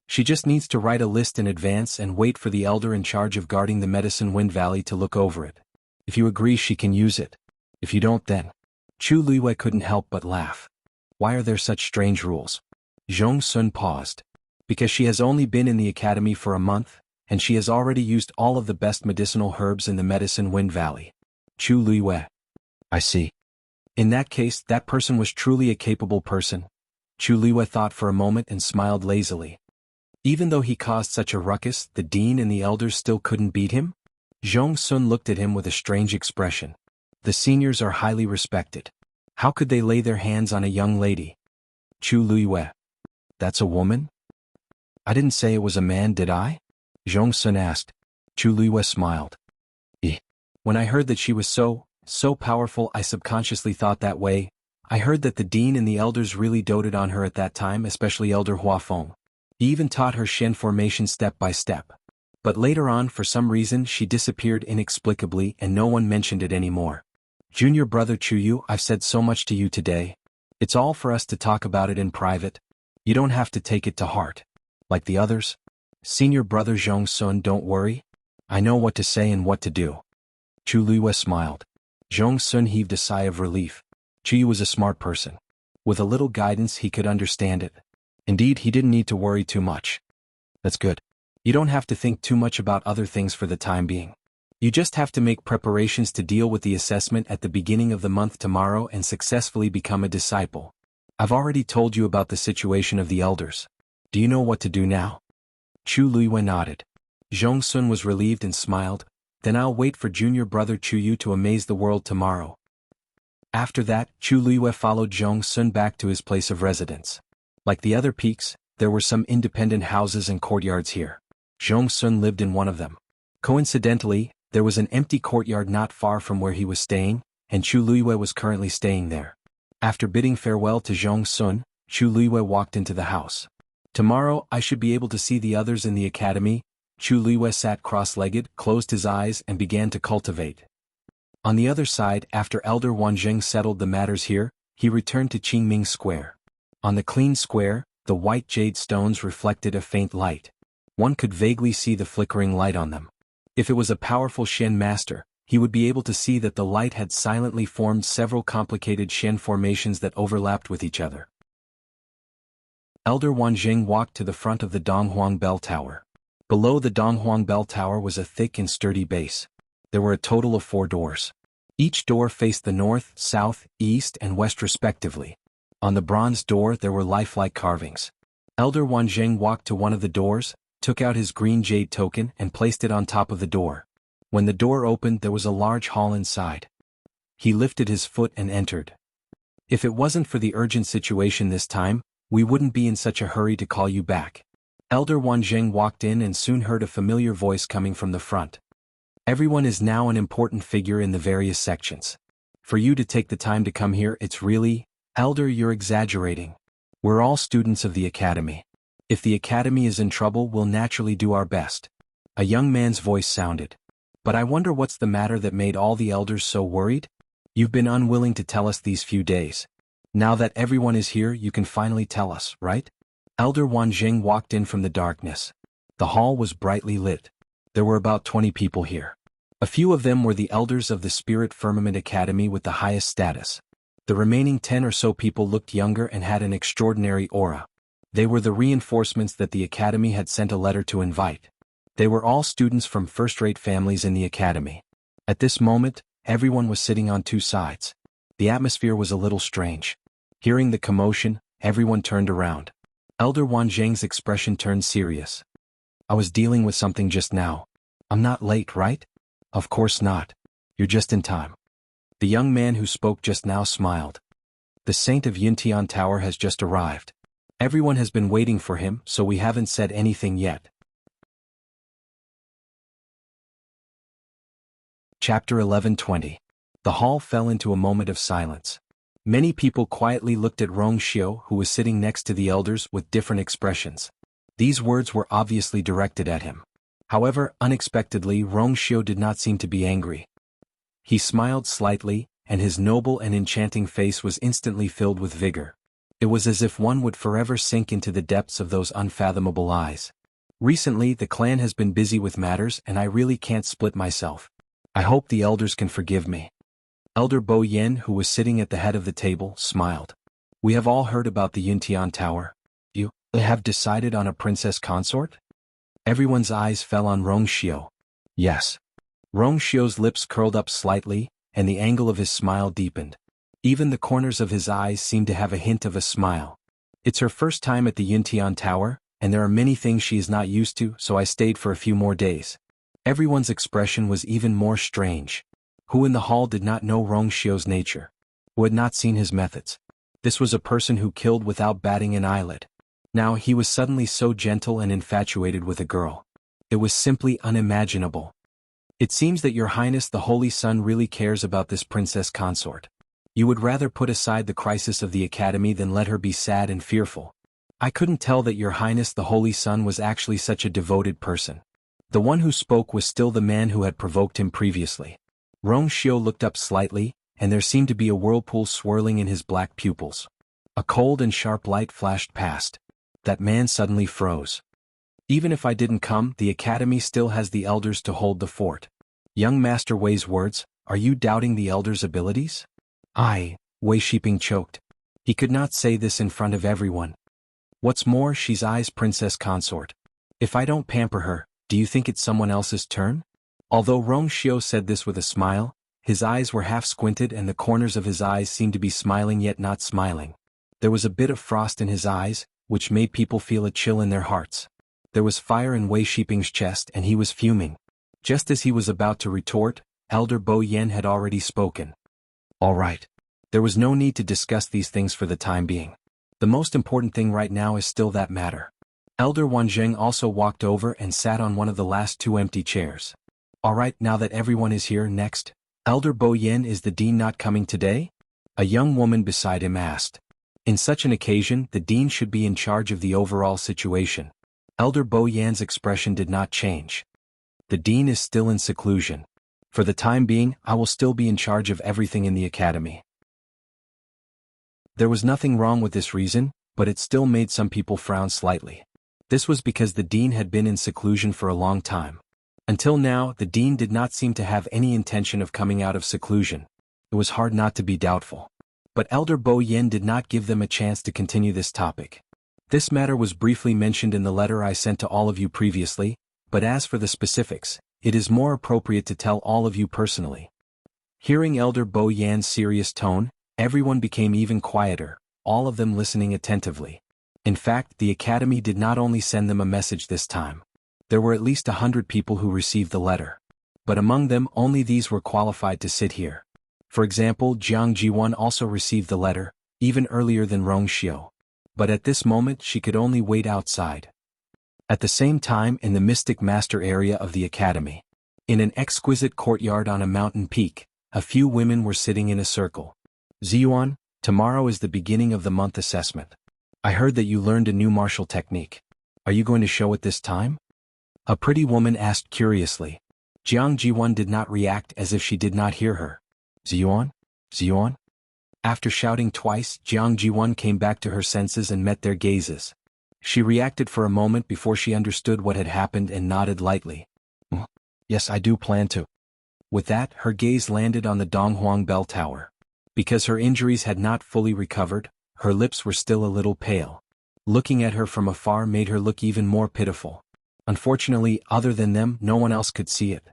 She just needs to write a list in advance and wait for the elder in charge of guarding the Medicine Wind Valley to look over it. If you agree, she can use it. If you don't, then... Chu Luiyue couldn't help but laugh. Why are there such strange rules? Zhongsun paused. Because she has only been in the Academy for a month, and she has already used all of the best medicinal herbs in the Medicine Wind Valley. Chu Luiyue. I see. In that case, that person was truly a capable person. Chu Luiyue thought for a moment and smiled lazily. Even though he caused such a ruckus, the dean and the elders still couldn't beat him? Zhongsun looked at him with a strange expression. The seniors are highly respected. How could they lay their hands on a young lady? Chu Luiyue. That's a woman? I didn't say it was a man, did I? Zhongsun asked. Chu Luiyue smiled. When I heard that she was so powerful, I subconsciously thought that way. I heard that the dean and the elders really doted on her at that time, especially Elder Huafeng. He even taught her Shen formation step by step. But later on, for some reason, she disappeared inexplicably and no one mentioned it anymore. Junior brother Chuyu, I've said so much to you today. It's all for us to talk about it in private. You don't have to take it to heart. Like the others. Senior brother Zhongsun, don't worry. I know what to say and what to do. Chu Luiyue smiled. Zhongsun heaved a sigh of relief. Chuyu was a smart person. With a little guidance he could understand it. Indeed, he didn't need to worry too much. That's good. You don't have to think too much about other things for the time being. You just have to make preparations to deal with the assessment at the beginning of the month tomorrow and successfully become a disciple. I've already told you about the situation of the elders. Do you know what to do now? Chu Luiyue nodded. Zhongsun was relieved and smiled. Then I'll wait for junior brother Chuyu to amaze the world tomorrow. After that, Chu Luiyue followed Zhongsun back to his place of residence. Like the other peaks, there were some independent houses and courtyards here. Zhongsun lived in one of them. Coincidentally, there was an empty courtyard not far from where he was staying, and Chu Luiyue was currently staying there. After bidding farewell to Zhongsun, Chu Luiyue walked into the house. Tomorrow I should be able to see the others in the academy. Chu Luiyue sat cross-legged, closed his eyes and began to cultivate. On the other side, after Elder Wanzheng settled the matters here, he returned to Qingming Square. On the clean square, the white jade stones reflected a faint light. One could vaguely see the flickering light on them. If it was a powerful Shen master, he would be able to see that the light had silently formed several complicated Shen formations that overlapped with each other. Elder Wanzheng walked to the front of the Donghuang Bell Tower. Below the Donghuang Bell Tower was a thick and sturdy base. There were a total of 4 doors. Each door faced the north, south, east, and west respectively. On the bronze door there were lifelike carvings. Elder Wanzheng walked to one of the doors, took out his green jade token and placed it on top of the door. When the door opened there was a large hall inside. He lifted his foot and entered. If it wasn't for the urgent situation this time, we wouldn't be in such a hurry to call you back. Elder Wanzheng walked in and soon heard a familiar voice coming from the front. Everyone is now an important figure in the various sections. For you to take the time to come here, it's really, Elder, you're exaggerating. We're all students of the academy. If the academy is in trouble, we'll naturally do our best. A young man's voice sounded. But I wonder what's the matter that made all the elders so worried? You've been unwilling to tell us these few days. Now that everyone is here, you can finally tell us, right? Elder Wanzheng walked in from the darkness. The hall was brightly lit. There were about 20 people here. A few of them were the elders of the Spirit Firmament Academy with the highest status. The remaining 10 or so people looked younger and had an extraordinary aura. They were the reinforcements that the academy had sent a letter to invite. They were all students from first-rate families in the academy. At this moment, everyone was sitting on 2 sides. The atmosphere was a little strange. Hearing the commotion, everyone turned around. Elder Wanzheng's expression turned serious. I was dealing with something just now. I'm not late, right? Of course not. You're just in time. The young man who spoke just now smiled. The Saint of Yuntian Tower has just arrived. Everyone has been waiting for him, so we haven't said anything yet. Chapter 11:20. The hall fell into a moment of silence. Many people quietly looked at Rong Xiu, who was sitting next to the elders, with different expressions. These words were obviously directed at him. However, unexpectedly, Rong Xiu did not seem to be angry. He smiled slightly, and his noble and enchanting face was instantly filled with vigor. It was as if one would forever sink into the depths of those unfathomable eyes. Recently, the clan has been busy with matters and I really can't split myself. I hope the elders can forgive me. Elder Bo Yen, who was sitting at the head of the table, smiled. We have all heard about the Yuntian Tower. You have decided on a princess consort? Everyone's eyes fell on Rong Xiu. Yes. Rong Xiu's lips curled up slightly, and the angle of his smile deepened. Even the corners of his eyes seemed to have a hint of a smile. It's her first time at the Yuntian Tower, and there are many things she is not used to, so I stayed for a few more days. Everyone's expression was even more strange. Who in the hall did not know Rongxio's nature? Who had not seen his methods? This was a person who killed without batting an eyelid. Now he was suddenly so gentle and infatuated with a girl. It was simply unimaginable. It seems that Your Highness the Holy Sun really cares about this princess consort. You would rather put aside the crisis of the academy than let her be sad and fearful. I couldn't tell that Your Highness the Holy Sun was actually such a devoted person. The one who spoke was still the man who had provoked him previously. Rongxio looked up slightly, and there seemed to be a whirlpool swirling in his black pupils. A cold and sharp light flashed past. That man suddenly froze. Even if I didn't come, the academy still has the elders to hold the fort. Young Master Wei's words, are you doubting the elders' abilities? Wei Shiping choked. He could not say this in front of everyone. What's more, she's Ai's princess consort. If I don't pamper her, do you think it's someone else's turn? Although Rongxio said this with a smile, his eyes were half squinted and the corners of his eyes seemed to be smiling yet not smiling. There was a bit of frost in his eyes, which made people feel a chill in their hearts. There was fire in Wei Shiping's chest and he was fuming. Just as he was about to retort, Elder Bo Yen had already spoken. All right. There was no need to discuss these things for the time being. The most important thing right now is still that matter. Elder Wanzheng also walked over and sat on one of the last two empty chairs. All right, now that everyone is here, next. Elder Bo Yen, is the dean not coming today? A young woman beside him asked. In such an occasion, the dean should be in charge of the overall situation. Elder Bo Yan's expression did not change. The dean is still in seclusion. For the time being, I will still be in charge of everything in the academy. There was nothing wrong with this reason, but it still made some people frown slightly. This was because the dean had been in seclusion for a long time. Until now, the dean did not seem to have any intention of coming out of seclusion. It was hard not to be doubtful. But Elder Bo Yen did not give them a chance to continue this topic. This matter was briefly mentioned in the letter I sent to all of you previously, but as for the specifics, it is more appropriate to tell all of you personally. Hearing Elder Bo Yan's serious tone, everyone became even quieter, all of them listening attentively. In fact, the academy did not only send them a message this time. There were at least 100 people who received the letter. But among them, only these were qualified to sit here. For example, Jianghu also received the letter, even earlier than Rongxio. But at this moment she could only wait outside. At the same time, in the Mystic Master area of the academy, in an exquisite courtyard on a mountain peak, a few women were sitting in a circle. Xuanhuan, tomorrow is the beginning of the month assessment. I heard that you learned a new martial technique. Are you going to show it this time? A pretty woman asked curiously. Jianghu did not react as if she did not hear her. Xuanhuan? Xuanhuan? After shouting twice, Jianghu came back to her senses and met their gazes. She reacted for a moment before she understood what had happened and nodded lightly. Yes, I do plan to. With that, her gaze landed on the Donghuang bell tower. Because her injuries had not fully recovered, her lips were still a little pale. Looking at her from afar made her look even more pitiful. Unfortunately, other than them, no one else could see it.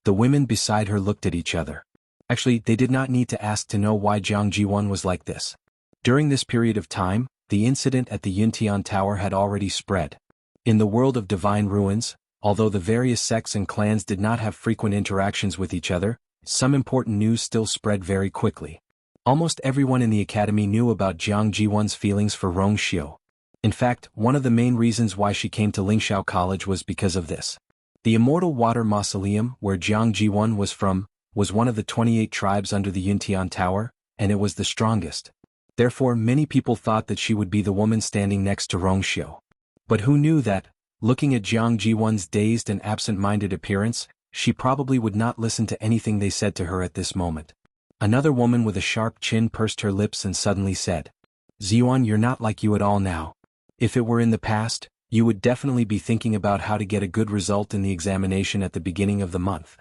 The women beside her looked at each other. Actually, they did not need to ask to know why Jianghu was like this. During this period of time, the incident at the Yuntian Tower had already spread. In the world of divine ruins, although the various sects and clans did not have frequent interactions with each other, some important news still spread very quickly. Almost everyone in the academy knew about Jianghu's feelings for Rongxio. In fact, one of the main reasons why she came to Lingxiao College was because of this. The Immortal Water Mausoleum, where Jianghu was from, was one of the 28 tribes under the Yuntian Tower, and it was the strongest. Therefore, many people thought that she would be the woman standing next to Rongxio. But who knew that, looking at Jianghu's dazed and absent-minded appearance, she probably would not listen to anything they said to her at this moment. Another woman with a sharp chin pursed her lips and suddenly said, Xuanhuan, you're not like you at all now. If it were in the past, you would definitely be thinking about how to get a good result in the examination at the beginning of the month.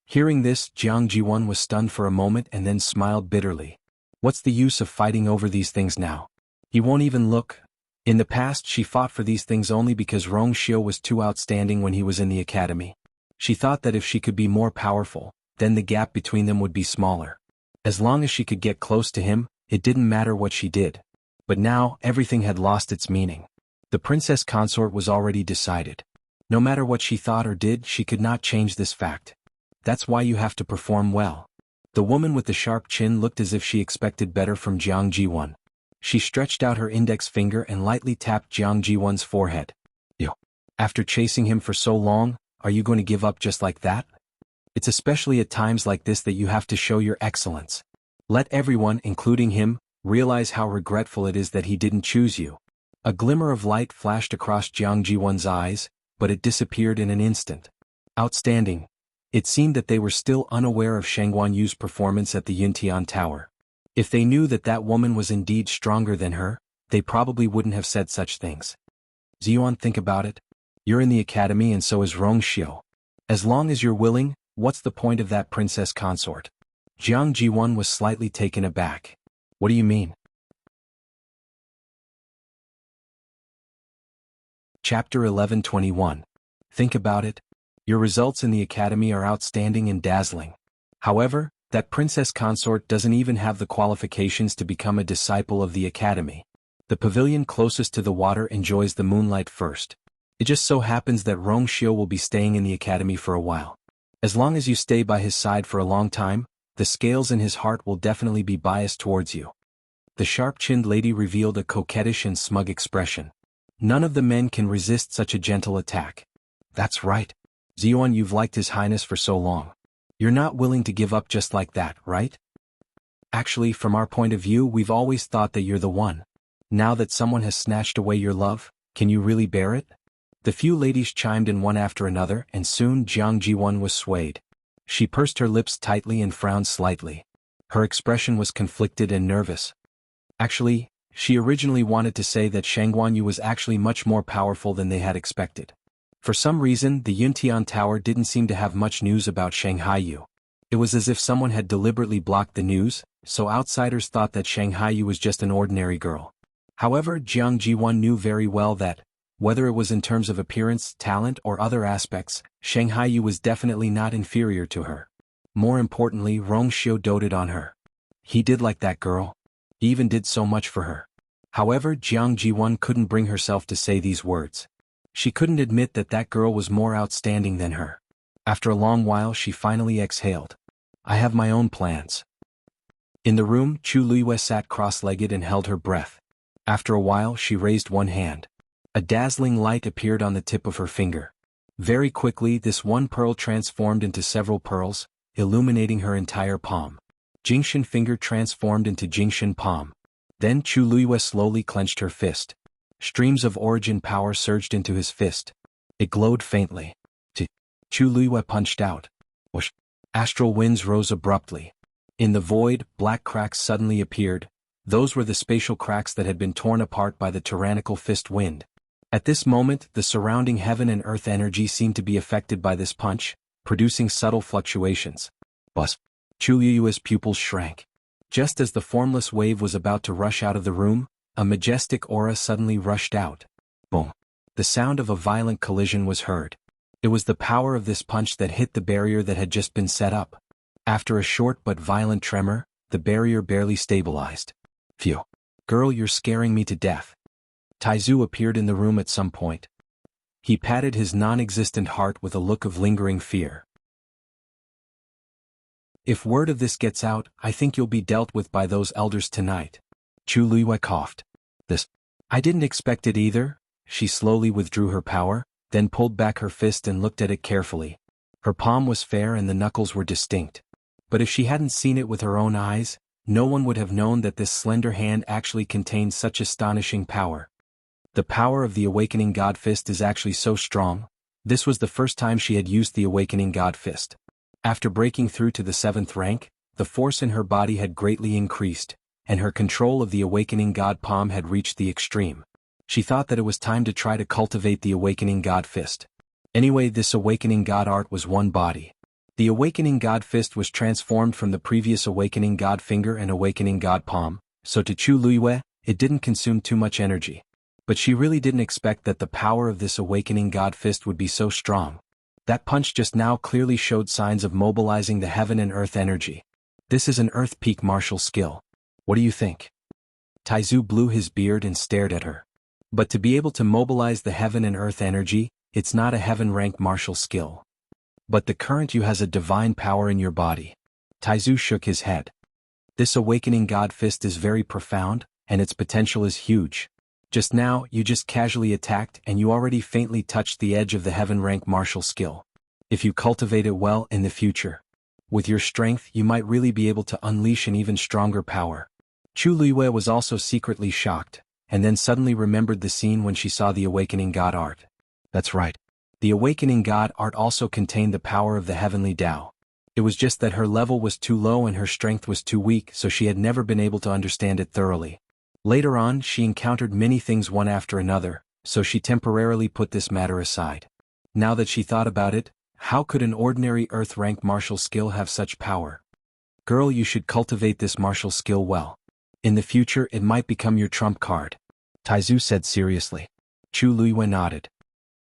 Hearing this, Jianghu was stunned for a moment and then smiled bitterly. What's the use of fighting over these things now? He won't even look. In the past she fought for these things only because Rongxio was too outstanding when he was in the academy. She thought that if she could be more powerful, then the gap between them would be smaller. As long as she could get close to him, it didn't matter what she did. But now, everything had lost its meaning. The princess consort was already decided. No matter what she thought or did, she could not change this fact. That's why you have to perform well. The woman with the sharp chin looked as if she expected better from Jiang Jiwan. She stretched out her index finger and lightly tapped Jiang Jiwan's forehead. Yo. After chasing him for so long, are you going to give up just like that? It's especially at times like this that you have to show your excellence. Let everyone, including him, realize how regretful it is that he didn't choose you. A glimmer of light flashed across Jiang Jiwan's eyes, but it disappeared in an instant. Outstanding. It seemed that they were still unaware of Xuanhuan Yu's performance at the Yuntian Tower. If they knew that that woman was indeed stronger than her, they probably wouldn't have said such things. Ziyuan, think about it. You're in the academy and so is Rongxiu. As long as you're willing, what's the point of that princess consort? Jiang Jiwan was slightly taken aback. What do you mean? Chapter 11:21. Think about it. Your results in the academy are outstanding and dazzling. However, that princess consort doesn't even have the qualifications to become a disciple of the academy. The pavilion closest to the water enjoys the moonlight first. It just so happens that Rongxiu will be staying in the academy for a while. As long as you stay by his side for a long time, the scales in his heart will definitely be biased towards you. The sharp-chinned lady revealed a coquettish and smug expression. None of the men can resist such a gentle attack. That's right. Ziyuan, you've liked His Highness for so long. You're not willing to give up just like that, right? Actually, from our point of view, we've always thought that you're the one. Now that someone has snatched away your love, can you really bear it? The few ladies chimed in one after another, and soon Jiang Jiwan was swayed. She pursed her lips tightly and frowned slightly. Her expression was conflicted and nervous. Actually, she originally wanted to say that Xuanhuan Yu was actually much more powerful than they had expected. For some reason, the Yuntian Tower didn't seem to have much news about Shanghai Yu. It was as if someone had deliberately blocked the news, so outsiders thought that Shanghai Yu was just an ordinary girl. However, Jiang Jiwan knew very well that, whether it was in terms of appearance, talent, or other aspects, Shanghai Yu was definitely not inferior to her. More importantly, Rongxiu doted on her. He did like that girl. He even did so much for her. However, Jiang Jiwan couldn't bring herself to say these words. She couldn't admit that that girl was more outstanding than her. After a long while she finally exhaled. I have my own plans. In the room, Chu Luiyue sat cross-legged and held her breath. After a while she raised one hand. A dazzling light appeared on the tip of her finger. Very quickly this one pearl transformed into several pearls, illuminating her entire palm. Jingshan finger transformed into Jingshan palm. Then Chu Luiyue slowly clenched her fist. Streams of origin power surged into his fist. It glowed faintly. Chu Luiyue punched out. Whoosh! Astral winds rose abruptly. In the void, black cracks suddenly appeared. Those were the spatial cracks that had been torn apart by the tyrannical fist wind. At this moment, the surrounding heaven and earth energy seemed to be affected by this punch, producing subtle fluctuations. Buzz! Chu Luiyue's pupils shrank. Just as the formless wave was about to rush out of the room, a majestic aura suddenly rushed out. Boom! The sound of a violent collision was heard. It was the power of this punch that hit the barrier that had just been set up. After a short but violent tremor, the barrier barely stabilized. Phew! Girl, you're scaring me to death. Taizu appeared in the room at some point. He patted his non-existent heart with a look of lingering fear. If word of this gets out, I think you'll be dealt with by those elders tonight. Chu Luiyue coughed. I didn't expect it either. She slowly withdrew her power, then pulled back her fist and looked at it carefully. Her palm was fair and the knuckles were distinct. But if she hadn't seen it with her own eyes, no one would have known that this slender hand actually contained such astonishing power. The power of the Awakening God Fist is actually so strong. This was the first time she had used the Awakening God Fist. After breaking through to the 7th rank, the force in her body had greatly increased, and her control of the Awakening God Palm had reached the extreme. She thought that it was time to try to cultivate the Awakening God Fist. Anyway, this Awakening God Art was one body. The Awakening God Fist was transformed from the previous Awakening God Finger and Awakening God Palm, so to Chu Luiyue, it didn't consume too much energy. But she really didn't expect that the power of this Awakening God Fist would be so strong. That punch just now clearly showed signs of mobilizing the heaven and earth energy. This is an earth peak martial skill. What do you think? Taizu blew his beard and stared at her. But to be able to mobilize the heaven and earth energy, it's not a heaven rank martial skill. But the current you has a divine power in your body. Taizu shook his head. This awakening God fist is very profound, and its potential is huge. Just now, you just casually attacked and you already faintly touched the edge of the heaven rank martial skill. If you cultivate it well in the future, with your strength you might really be able to unleash an even stronger power. Chu Liyue was also secretly shocked, and then suddenly remembered the scene when she saw the awakening God art. That's right. The awakening God art also contained the power of the heavenly Tao. It was just that her level was too low and her strength was too weak, so she had never been able to understand it thoroughly. Later on, she encountered many things one after another, so she temporarily put this matter aside. Now that she thought about it, how could an ordinary earth-rank martial skill have such power? Girl, you should cultivate this martial skill well. In the future it might become your trump card. Taizu said seriously. Chu Liyue nodded.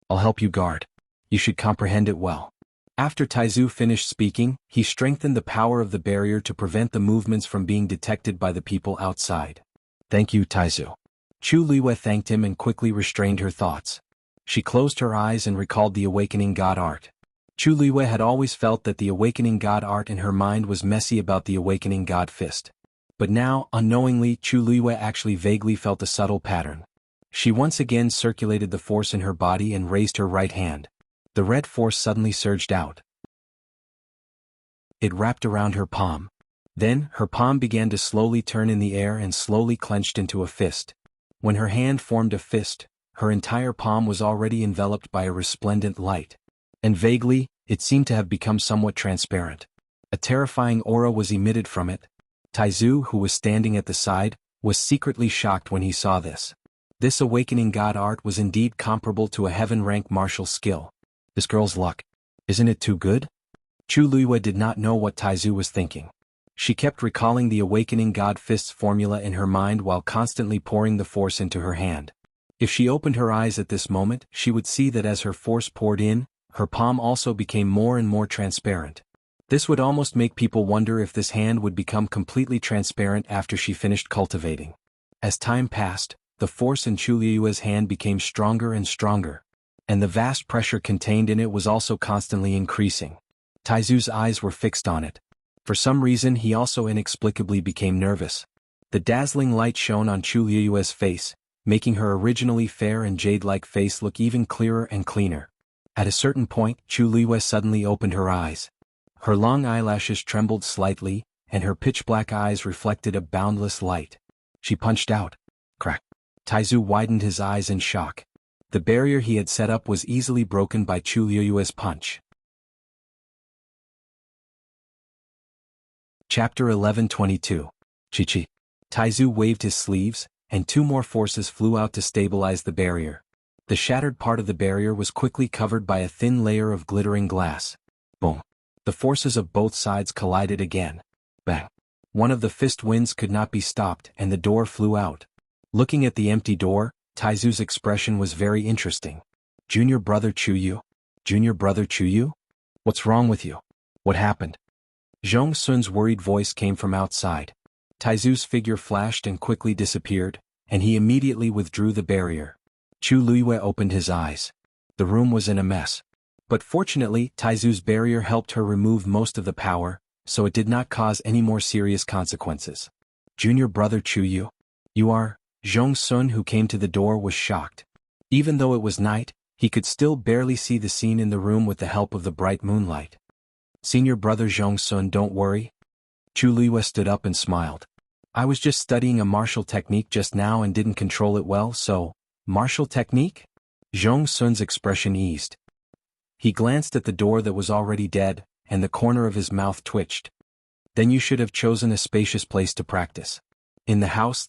I'll help you guard. You should comprehend it well. After Taizu finished speaking, he strengthened the power of the barrier to prevent the movements from being detected by the people outside. Thank you, Taizu. Chu Liyue thanked him and quickly restrained her thoughts. She closed her eyes and recalled the awakening God art. Chu Liyue had always felt that the awakening God art in her mind was messy about the awakening God fist. But now, unknowingly, Chu Liyue actually vaguely felt a subtle pattern. She once again circulated the force in her body and raised her right hand. The red force suddenly surged out. It wrapped around her palm. Then, her palm began to slowly turn in the air and slowly clenched into a fist. When her hand formed a fist, her entire palm was already enveloped by a resplendent light. And vaguely, it seemed to have become somewhat transparent. A terrifying aura was emitted from it. Taizu, who was standing at the side, was secretly shocked when he saw this. This awakening God art was indeed comparable to a heaven-rank martial skill. This girl's luck. Isn't it too good? Chu Liyue did not know what Taizu was thinking. She kept recalling the awakening God fist's formula in her mind while constantly pouring the force into her hand. If she opened her eyes at this moment, she would see that as her force poured in, her palm also became more and more transparent. This would almost make people wonder if this hand would become completely transparent after she finished cultivating. As time passed, the force in Chu Liyue's hand became stronger and stronger, and the vast pressure contained in it was also constantly increasing. Taizu's eyes were fixed on it. For some reason he also inexplicably became nervous. The dazzling light shone on Chu Liyue's face, making her originally fair and jade-like face look even clearer and cleaner. At a certain point, Chu Liyue suddenly opened her eyes. Her long eyelashes trembled slightly, and her pitch-black eyes reflected a boundless light. She punched out. Crack. Taizu widened his eyes in shock. The barrier he had set up was easily broken by Chu Liyue's punch. Chapter 1122. Chi-chi. Taizu waved his sleeves, and two more forces flew out to stabilize the barrier. The shattered part of the barrier was quickly covered by a thin layer of glittering glass. Boom. The forces of both sides collided again. Bang. One of the fist winds could not be stopped and the door flew out. Looking at the empty door, Taizu's expression was very interesting. Junior brother Chuyu? Junior brother Chuyu? What's wrong with you? What happened? Zhongsun's worried voice came from outside. Taizu's figure flashed and quickly disappeared, and he immediately withdrew the barrier. Chu Liyue opened his eyes. The room was in a mess. But fortunately, Taizu's barrier helped her remove most of the power, so it did not cause any more serious consequences. Junior brother Chuyu? You are? Zhongsun, who came to the door, was shocked. Even though it was night, he could still barely see the scene in the room with the help of the bright moonlight. Senior brother Zhongsun, don't worry. Chu Liyue stood up and smiled. I was just studying a martial technique just now and didn't control it well, so... Martial technique? Zhongsun's expression eased. He glanced at the door that was already dead, and the corner of his mouth twitched. Then you should have chosen a spacious place to practice. In the house,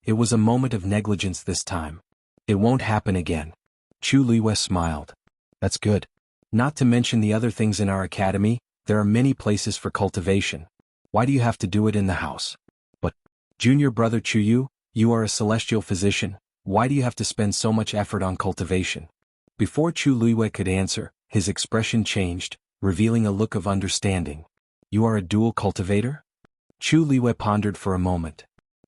it was a moment of negligence this time. It won't happen again. Chu Liyue smiled. That's good. Not to mention the other things in our academy, there are many places for cultivation. Why do you have to do it in the house? But, junior brother Chuyu, you are a celestial physician, why do you have to spend so much effort on cultivation? Before Chu Liyue could answer, his expression changed, revealing a look of understanding. You are a dual cultivator? Chu Liyue pondered for a moment.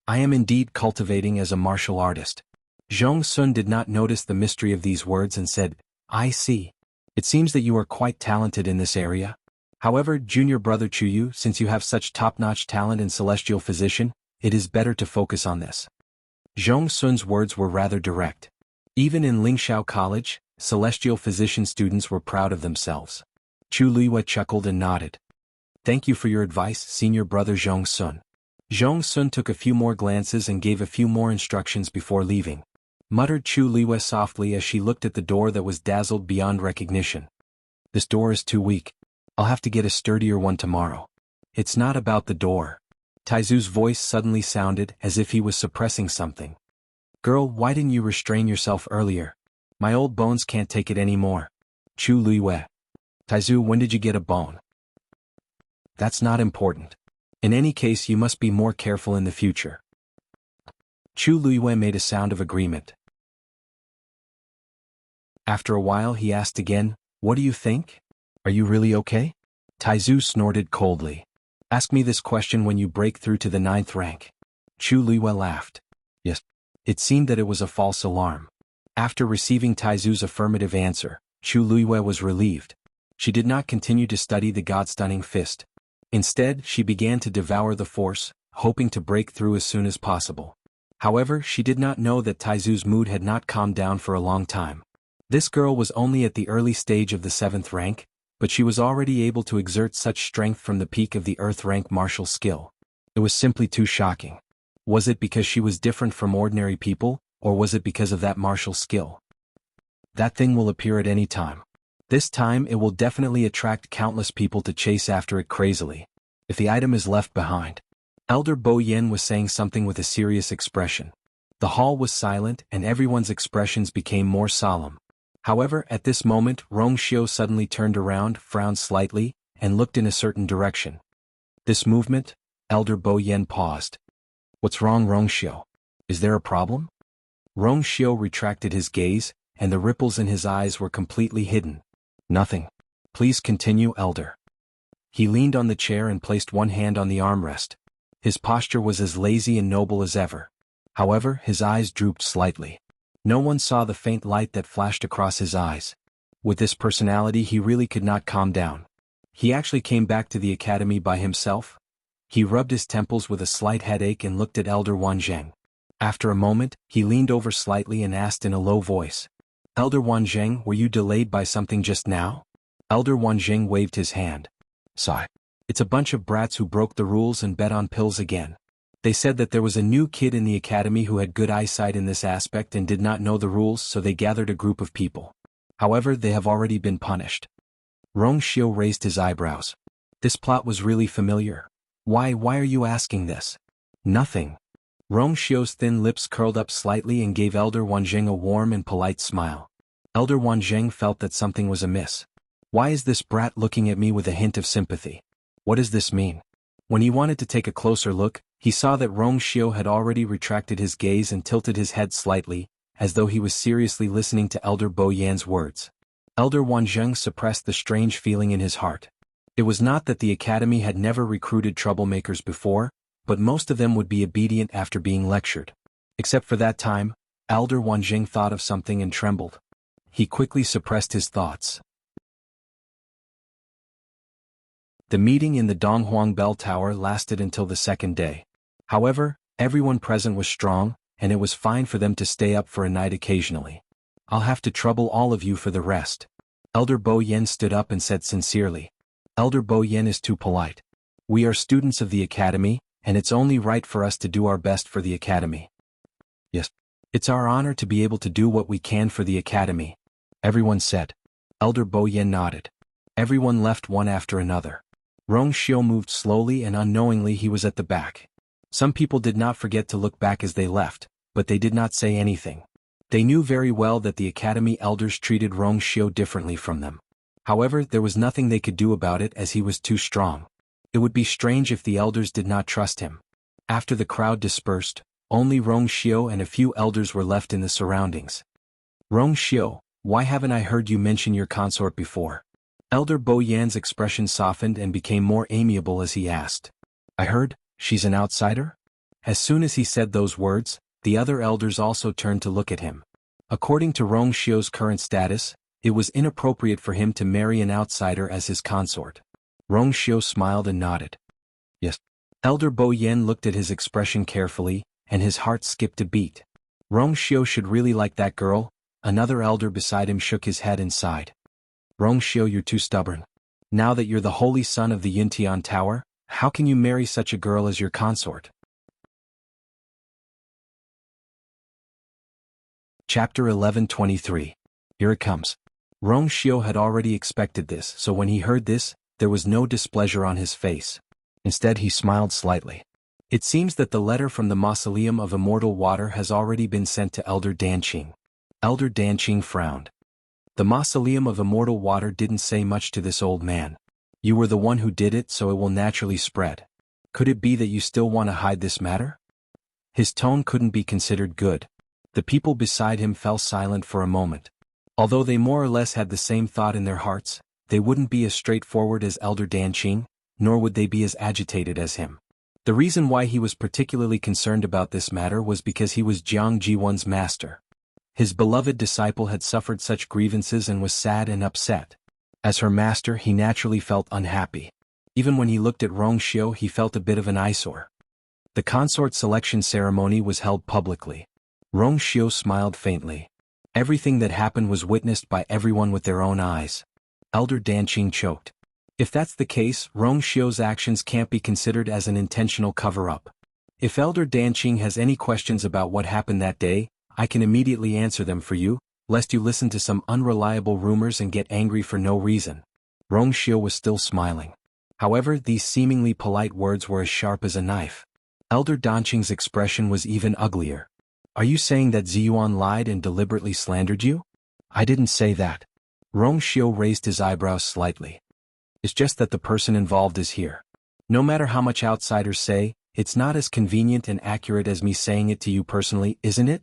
I am indeed cultivating as a martial artist. Zhongsun did not notice the mystery of these words and said, I see. It seems that you are quite talented in this area. However, junior brother Chuyu, since you have such top-notch talent in celestial physician, it is better to focus on this. Zhong Sun's words were rather direct. Even in Lingxiao College, celestial physician students were proud of themselves. Chu Luiyue chuckled and nodded. Thank you for your advice, senior brother Zhong Sun. Zhong Sun took a few more glances and gave a few more instructions before leaving. Muttered Chu Luiyue softly as she looked at the door that was dazzled beyond recognition. This door is too weak. I'll have to get a sturdier one tomorrow. It's not about the door. Taizu's voice suddenly sounded as if he was suppressing something. Girl, why didn't you restrain yourself earlier? My old bones can't take it anymore. Chu Luiyue. Taizu, when did you get a bone? That's not important. In any case, you must be more careful in the future. Chu Luiyue made a sound of agreement. After a while he asked again, what do you think? Are you really okay? Taizu snorted coldly. Ask me this question when you break through to the 9th rank. Chu Luiyue laughed. Yes. It seemed that it was a false alarm. After receiving Taizu's affirmative answer, Chu Luiyue was relieved. She did not continue to study the God-stunning fist. Instead, she began to devour the force, hoping to break through as soon as possible. However, she did not know that Taizu's mood had not calmed down for a long time. This girl was only at the early stage of the 7th rank, but she was already able to exert such strength from the peak of the Earth rank martial skill. It was simply too shocking. Was it because she was different from ordinary people, or was it because of that martial skill? That thing will appear at any time. This time it will definitely attract countless people to chase after it crazily. If the item is left behind. Elder Bo Yen was saying something with a serious expression. The hall was silent and everyone's expressions became more solemn. However, at this moment, Rongxiu suddenly turned around, frowned slightly, and looked in a certain direction. This movement? Elder Bo Yen paused. What's wrong, Rongxiu? Is there a problem? Rongxiu retracted his gaze, and the ripples in his eyes were completely hidden. Nothing. Please continue, Elder. He leaned on the chair and placed one hand on the armrest. His posture was as lazy and noble as ever. However, his eyes drooped slightly. No one saw the faint light that flashed across his eyes. With this personality he really could not calm down. He actually came back to the academy by himself. He rubbed his temples with a slight headache and looked at Elder Wanzheng. After a moment, he leaned over slightly and asked in a low voice. Elder Wanzheng, were you delayed by something just now? Elder Wanzheng waved his hand. Sigh. It's a bunch of brats who broke the rules and bet on pills again. They said that there was a new kid in the academy who had good eyesight in this aspect and did not know the rules, so they gathered a group of people. However, they have already been punished. Rongxiu raised his eyebrows. This plot was really familiar. Why are you asking this? Nothing. Rongxiu's thin lips curled up slightly and gave Elder Wanzheng a warm and polite smile. Elder Wanzheng felt that something was amiss. Why is this brat looking at me with a hint of sympathy? What does this mean? When he wanted to take a closer look, he saw that Rongxiu had already retracted his gaze and tilted his head slightly, as though he was seriously listening to Elder Bo Yan's words. Elder Wanzheng suppressed the strange feeling in his heart. It was not that the academy had never recruited troublemakers before, but most of them would be obedient after being lectured. Except for that time, Elder Wanzheng thought of something and trembled. He quickly suppressed his thoughts. The meeting in the Donghuang Bell Tower lasted until the 2nd day. However, everyone present was strong, and it was fine for them to stay up for a night occasionally. I'll have to trouble all of you for the rest. Elder Bo Yen stood up and said sincerely. Elder Bo Yen is too polite. We are students of the academy, and it's only right for us to do our best for the academy. Yes. It's our honor to be able to do what we can for the academy. Everyone said. Elder Bo Yen nodded. Everyone left one after another. Rongxiu moved slowly and unknowingly he was at the back. Some people did not forget to look back as they left, but they did not say anything. They knew very well that the academy elders treated Rongxiu differently from them. However, there was nothing they could do about it as he was too strong. It would be strange if the elders did not trust him. After the crowd dispersed, only Rongxiu and a few elders were left in the surroundings. Rongxiu, why haven't I heard you mention your consort before? Elder Bo Yan's expression softened and became more amiable as he asked. I heard, she's an outsider? As soon as he said those words, the other elders also turned to look at him. According to Rongxiu's current status, It was inappropriate for him to marry an outsider as his consort. Rongxiu smiled and nodded. Yes. Elder Bo Yen looked at his expression carefully, and his heart skipped a beat. Rongxiu should really like that girl. Another elder beside him shook his head and sighed. Rongxiu, you're too stubborn. Now that you're the holy son of the Yuntian Tower, how can you marry such a girl as your consort? Chapter 11:23. Here it comes. Rongxiu had already expected this, so when he heard this, there was no displeasure on his face. Instead, he smiled slightly. It seems that the letter from the Mausoleum of Immortal Water has already been sent to Elder Danqing. Elder Danqing frowned. The Mausoleum of Immortal Water didn't say much to this old man. You were the one who did it, so it will naturally spread. Could it be that you still want to hide this matter? His tone couldn't be considered good. The people beside him fell silent for a moment. Although they more or less had the same thought in their hearts, they wouldn't be as straightforward as Elder Danqing, nor would they be as agitated as him. The reason why he was particularly concerned about this matter was because he was Jiang Jiwan's master. His beloved disciple had suffered such grievances and was sad and upset. As her master, he naturally felt unhappy. Even when he looked at Rongxiu, he felt a bit of an eyesore. The consort selection ceremony was held publicly. Rongxiu smiled faintly. Everything that happened was witnessed by everyone with their own eyes. Elder Danqing choked. If that's the case, Rongxiu's actions can't be considered as an intentional cover-up. If Elder Danqing has any questions about what happened that day, I can immediately answer them for you, lest you listen to some unreliable rumors and get angry for no reason. Rongxiu was still smiling. However, these seemingly polite words were as sharp as a knife. Elder Danqing's expression was even uglier. Are you saying that Ziyuan lied and deliberately slandered you? I didn't say that. Rongxiu raised his eyebrows slightly. It's just that the person involved is here. No matter how much outsiders say, it's not as convenient and accurate as me saying it to you personally, isn't it?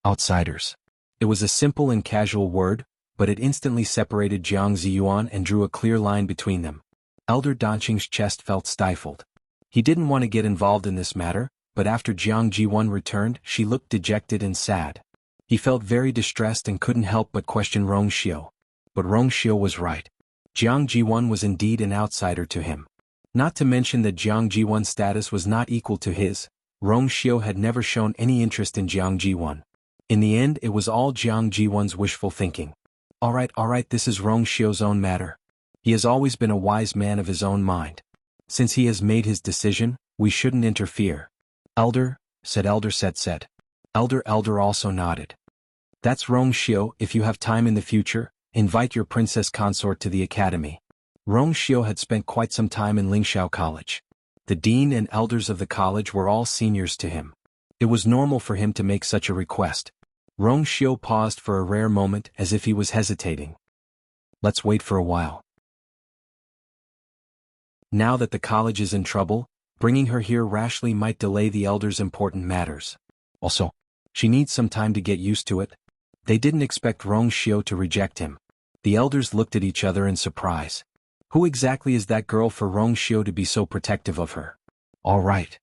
Outsiders. It was a simple and casual word, but it instantly separated Jiang Ziyuan and drew a clear line between them. Elder Danqing's chest felt stifled. He didn't want to get involved in this matter, but after Jiang Jiwan returned, she looked dejected and sad. He felt very distressed and couldn't help but question Rongxiu. But Rongxiu was right. Jiang Jiwan was indeed an outsider to him. Not to mention that Jiang Jiwan's status was not equal to his. Rongxiu had never shown any interest in Jiang Jiwan. In the end, it was all Jiang Jiwan's wishful thinking. All right, this is Rongxiu's own matter. He has always been a wise man of his own mind. Since he has made his decision, we shouldn't interfere. Elder, said Elder Set. Elder also nodded. That's Rongxiu. If you have time in the future, invite your princess consort to the academy. Rongxiu had spent quite some time in Lingxiao College. The dean and elders of the college were all seniors to him. It was normal for him to make such a request. Rongxiu paused for a rare moment as if he was hesitating. Let's wait for a while. Now that the college is in trouble, bringing her here rashly might delay the elders' important matters. Also, she needs some time to get used to it. They didn't expect Rongxiu to reject him. The elders looked at each other in surprise. Who exactly is that girl for Rongxiu to be so protective of her? All right.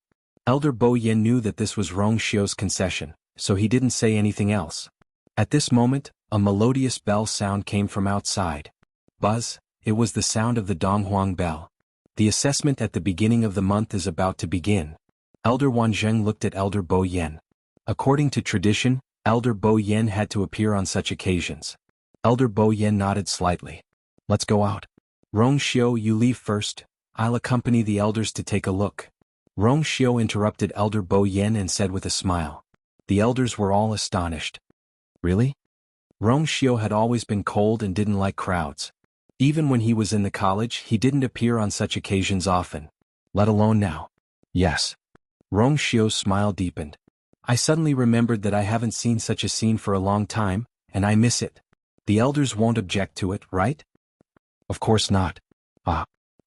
Elder Bo Yen knew that this was Rongxiu's concession, so he didn't say anything else. At this moment, a melodious bell sound came from outside. Buzz, it was the sound of the Donghuang bell. The assessment at the beginning of the month is about to begin. Elder Wanzheng looked at Elder Bo Yen. According to tradition, Elder Bo Yen had to appear on such occasions. Elder Bo Yen nodded slightly. Let's go out. Rongxiu, you leave first. I'll accompany the elders to take a look. Rongxiu interrupted Elder Bo Yen and said with a smile. The elders were all astonished. Really? Rongxiu had always been cold and didn't like crowds. Even when he was in the college, he didn't appear on such occasions often. Let alone now. Yes. Rongxiu's smile deepened. I suddenly remembered that I haven't seen such a scene for a long time, and I miss it. The elders won't object to it, right? Of course not.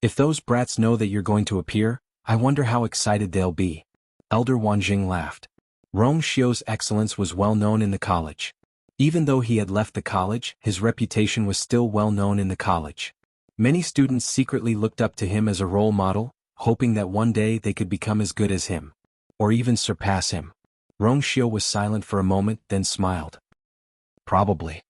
If those brats know that you're going to appear, I wonder how excited they'll be. Elder Wanjing laughed. Rongxiu's excellence was well known in the college. Even though he had left the college, his reputation was still well known in the college. Many students secretly looked up to him as a role model, hoping that one day they could become as good as him. Or even surpass him. Rongxiu was silent for a moment, then smiled. Probably.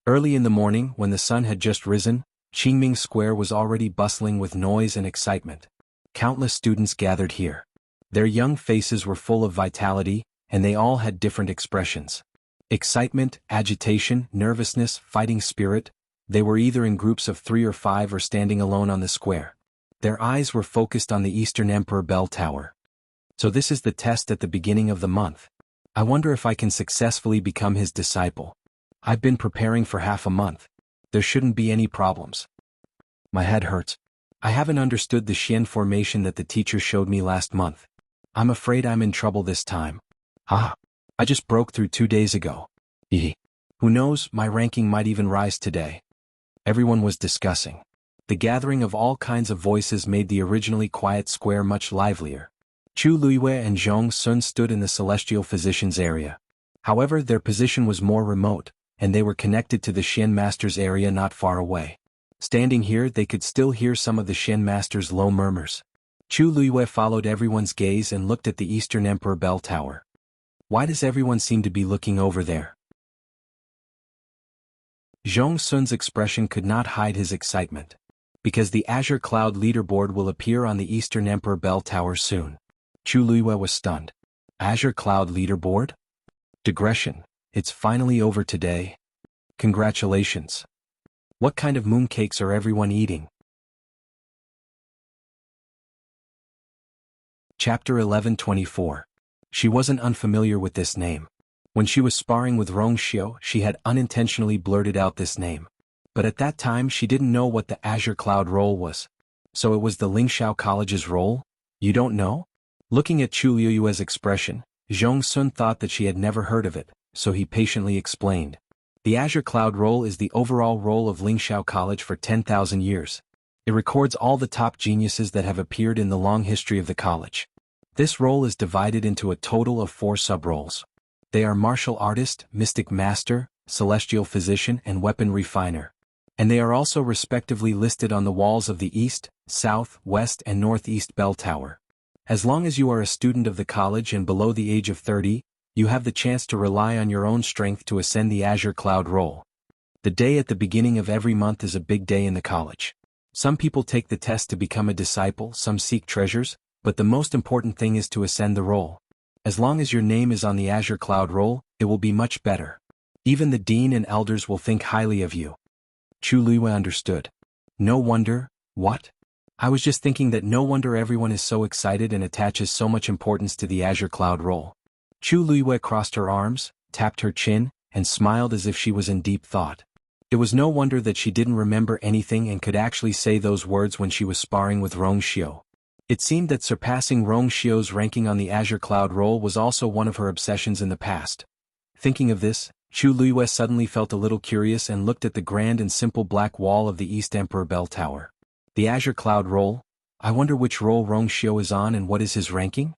Early in the morning, when the sun had just risen, Qingming Square was already bustling with noise and excitement. Countless students gathered here. Their young faces were full of vitality, and they all had different expressions. Excitement, agitation, nervousness, fighting spirit. They were either in groups of 3 or 5 or standing alone on the square. Their eyes were focused on the Eastern Emperor Bell Tower. So this is the test at the beginning of the month. I wonder if I can successfully become his disciple. I've been preparing for half a month. There shouldn't be any problems. My head hurts. I haven't understood the Xian formation that the teacher showed me last month. I'm afraid I'm in trouble this time. I just broke through 2 days ago. Who knows, my ranking might even rise today. Everyone was discussing. The gathering of all kinds of voices made the originally quiet square much livelier. Chu Luiyue and Zhong Sun stood in the celestial physician's area. However, their position was more remote, and they were connected to the Xian master's area not far away. Standing here, they could still hear some of the Xian master's low murmurs. Chu Luiyue followed everyone's gaze and looked at the Eastern Emperor Bell Tower. Why does everyone seem to be looking over there? Zhong Sun's expression could not hide his excitement. Because the Azure Cloud leaderboard will appear on the Eastern Emperor Bell Tower soon. Chu Luiyue was stunned. Azure Cloud leaderboard? Digression. It's finally over today. Congratulations. What kind of mooncakes are everyone eating? Chapter 11:24. She wasn't unfamiliar with this name. When she was sparring with Rong Xiao, she had unintentionally blurted out this name. But at that time she didn't know what the Azure Cloud role was. So it was the Lingxiao College's role? You don't know? Looking at Chu Luiyue's expression, Zhong Sun thought that she had never heard of it, so he patiently explained. The Azure Cloud role is the overall role of Lingxiao College for 10,000 years. It records all the top geniuses that have appeared in the long history of the college. This role is divided into a total of 4 sub-roles. They are martial artist, mystic master, celestial physician, and weapon refiner. And they are also respectively listed on the walls of the East, South, West, and Northeast Bell Tower. As long as you are a student of the college and below the age of 30, you have the chance to rely on your own strength to ascend the Azure Cloud role. The day at the beginning of every month is a big day in the college. Some people take the test to become a disciple, some seek treasures, but the most important thing is to ascend the role. As long as your name is on the Azure Cloud role, it will be much better. Even the dean and elders will think highly of you. Chu Luiyue understood. No wonder, what? I was just thinking that no wonder everyone is so excited and attaches so much importance to the Azure Cloud role. Chu Luiyue crossed her arms, tapped her chin, and smiled as if she was in deep thought. It was no wonder that she didn't remember anything and could actually say those words when she was sparring with Rong Xiao. It seemed that surpassing Rong Xiao's ranking on the Azure Cloud role was also one of her obsessions in the past. Thinking of this, Chu Luiyue suddenly felt a little curious and looked at the grand and simple black wall of the East Emperor Bell Tower. The Azure Cloud role? I wonder which role Rong Xiao is on and what is his ranking?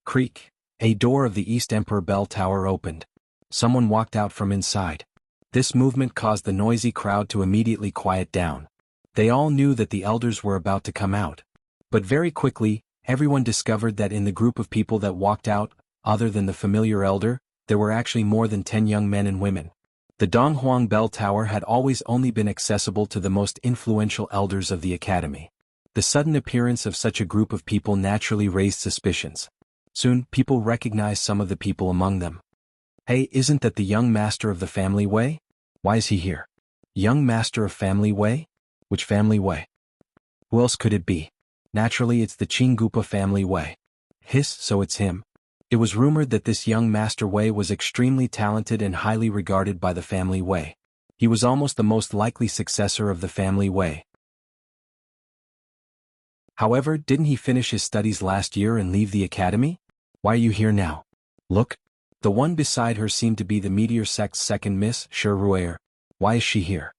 Creak. A door of the East Emperor Bell Tower opened. Someone walked out from inside. This movement caused the noisy crowd to immediately quiet down. They all knew that the elders were about to come out. But very quickly, everyone discovered that in the group of people that walked out, other than the familiar elder, there were actually more than 10 young men and women. The Donghuang Bell Tower had always only been accessible to the most influential elders of the academy. The sudden appearance of such a group of people naturally raised suspicions. Soon, people recognized some of the people among them. Hey, isn't that the young master of the family way? Why is he here? Young master of family way? Which family way? Who else could it be? Naturally, it's the Qinggupa family way. Hiss, so it's him. It was rumored that this young Master Wei was extremely talented and highly regarded by the family Wei. He was almost the most likely successor of the family Wei. However, didn't he finish his studies last year and leave the academy? Why are you here now? Look. The one beside her seemed to be the Meteor Sect's second Miss, Ruer. Why is she here?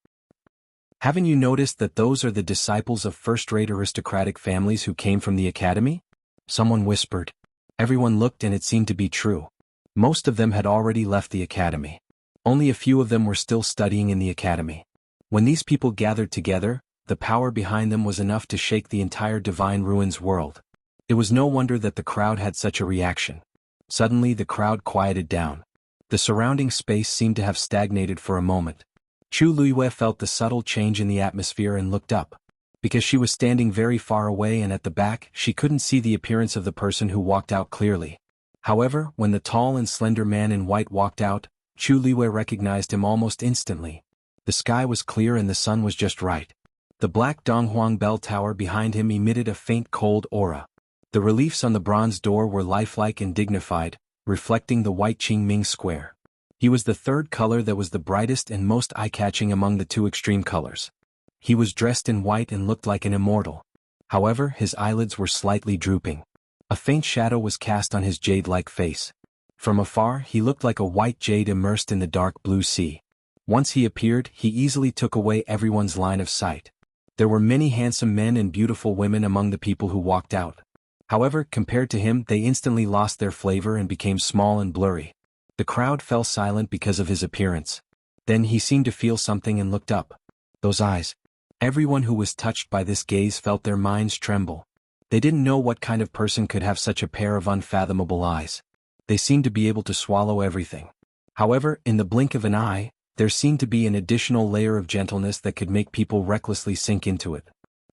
Haven't you noticed that those are the disciples of first-rate aristocratic families who came from the academy? Someone whispered. Everyone looked and it seemed to be true. Most of them had already left the academy. Only a few of them were still studying in the academy. When these people gathered together, the power behind them was enough to shake the entire Divine Ruins world. It was no wonder that the crowd had such a reaction. Suddenly the crowd quieted down. The surrounding space seemed to have stagnated for a moment. Chu Luiyue felt the subtle change in the atmosphere and looked up. Because she was standing very far away and at the back, she couldn't see the appearance of the person who walked out clearly. However, when the tall and slender man in white walked out, Chu Luiyue recognized him almost instantly. The sky was clear and the sun was just right. The black Donghuang bell tower behind him emitted a faint cold aura. The reliefs on the bronze door were lifelike and dignified, reflecting the white Qingming square. He was the third color that was the brightest and most eye-catching among the two extreme colors. He was dressed in white and looked like an immortal. However, his eyelids were slightly drooping. A faint shadow was cast on his jade-like face. From afar, he looked like a white jade immersed in the dark blue sea. Once he appeared, he easily took away everyone's line of sight. There were many handsome men and beautiful women among the people who walked out. However, compared to him, they instantly lost their flavor and became small and blurry. The crowd fell silent because of his appearance. Then he seemed to feel something and looked up. Those eyes. Everyone who was touched by this gaze felt their minds tremble. They didn't know what kind of person could have such a pair of unfathomable eyes. They seemed to be able to swallow everything. However, in the blink of an eye, there seemed to be an additional layer of gentleness that could make people recklessly sink into it.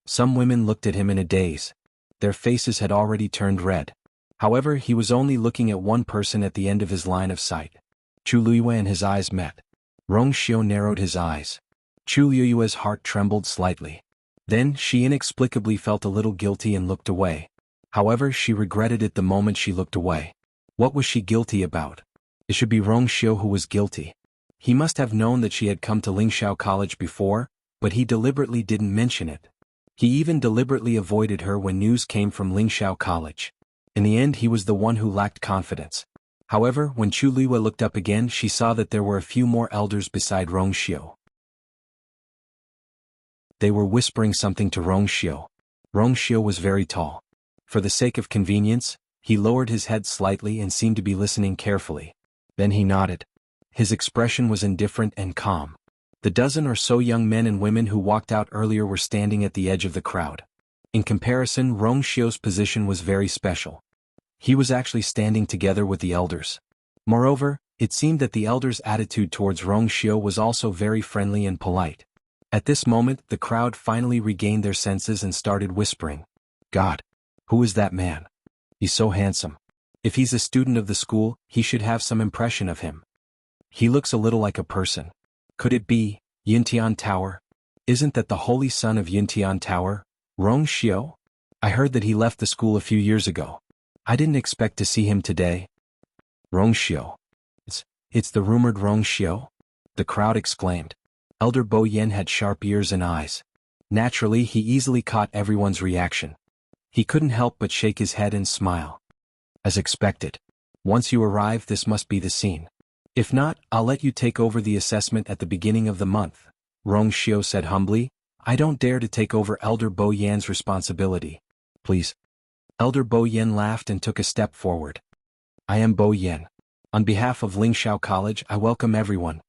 Some women looked at him in a daze. Their faces had already turned red. However, he was only looking at one person at the end of his line of sight. Chu Luiyue and his eyes met. Rong Xiao narrowed his eyes. Chu Luiyue's heart trembled slightly. Then, she inexplicably felt a little guilty and looked away. However, she regretted it the moment she looked away. What was she guilty about? It should be Rong Xiao who was guilty. He must have known that she had come to Lingxiao College before, but he deliberately didn't mention it. He even deliberately avoided her when news came from Lingxiao College. In the end, he was the one who lacked confidence. However, when Chu Luiyue looked up again, she saw that there were a few more elders beside Rong Xiao. They were whispering something to Rong Xiao. Rong Xiao was very tall. For the sake of convenience, he lowered his head slightly and seemed to be listening carefully. Then he nodded. His expression was indifferent and calm. The dozen or so young men and women who walked out earlier were standing at the edge of the crowd. In comparison, Rong Xiao's position was very special. He was actually standing together with the elders. Moreover, it seemed that the elders' attitude towards Rong Xiao was also very friendly and polite. At this moment, the crowd finally regained their senses and started whispering. God! Who is that man? He's so handsome. If he's a student of the school, he should have some impression of him. He looks a little like a person. Could it be Yintian Tower? Isn't that the holy son of Yintian Tower, Rong Xiao? I heard that he left the school a few years ago. I didn't expect to see him today. Rong Xiao. It's the rumored Rong Xiao? The crowd exclaimed. Elder Bo Yen had sharp ears and eyes. Naturally, he easily caught everyone's reaction. He couldn't help but shake his head and smile. As expected. Once you arrive, this must be the scene. If not, I'll let you take over the assessment at the beginning of the month, Rong Xiao said humbly. I don't dare to take over Elder Bo Yan's responsibility. Please. Elder Bo Yen laughed and took a step forward. I am Bo Yen. On behalf of Lingxiao College, I welcome everyone.